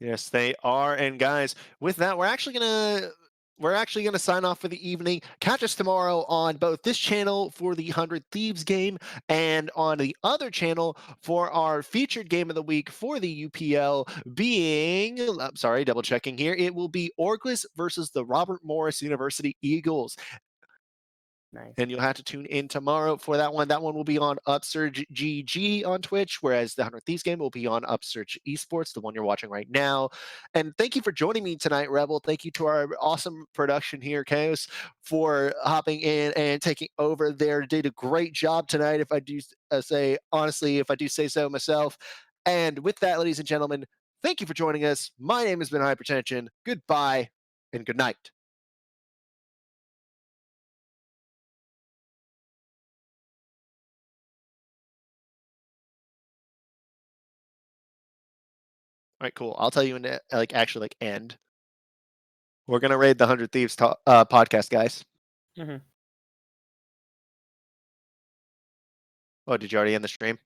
Yes, they are. And guys, with that, we're actually gonna sign off for the evening. Catch us tomorrow on both this channel for the 100 Thieves game and on the other channel for our featured game of the week for the UPL being, I'm sorry, double checking here. It will be Orclis versus the Robert Morris University Eagles. Nice. And you'll have to tune in tomorrow for that one. That one will be on Upsurge GG on Twitch, whereas the 100 Thieves game will be on Upsurge Esports, the one you're watching right now. And thank you for joining me tonight, Rebel. Thank you to our awesome production here, Chaos, for hopping in and taking over there. Did a great job tonight, if I do say, honestly, if I do say so myself. And with that, ladies and gentlemen, thank you for joining us. My name has been Hypertension. Goodbye and good night. All right, cool. I'll tell you when to actually end. We're gonna raid the 100 Thieves podcast, guys. Mm-hmm. Oh, did you already end the stream?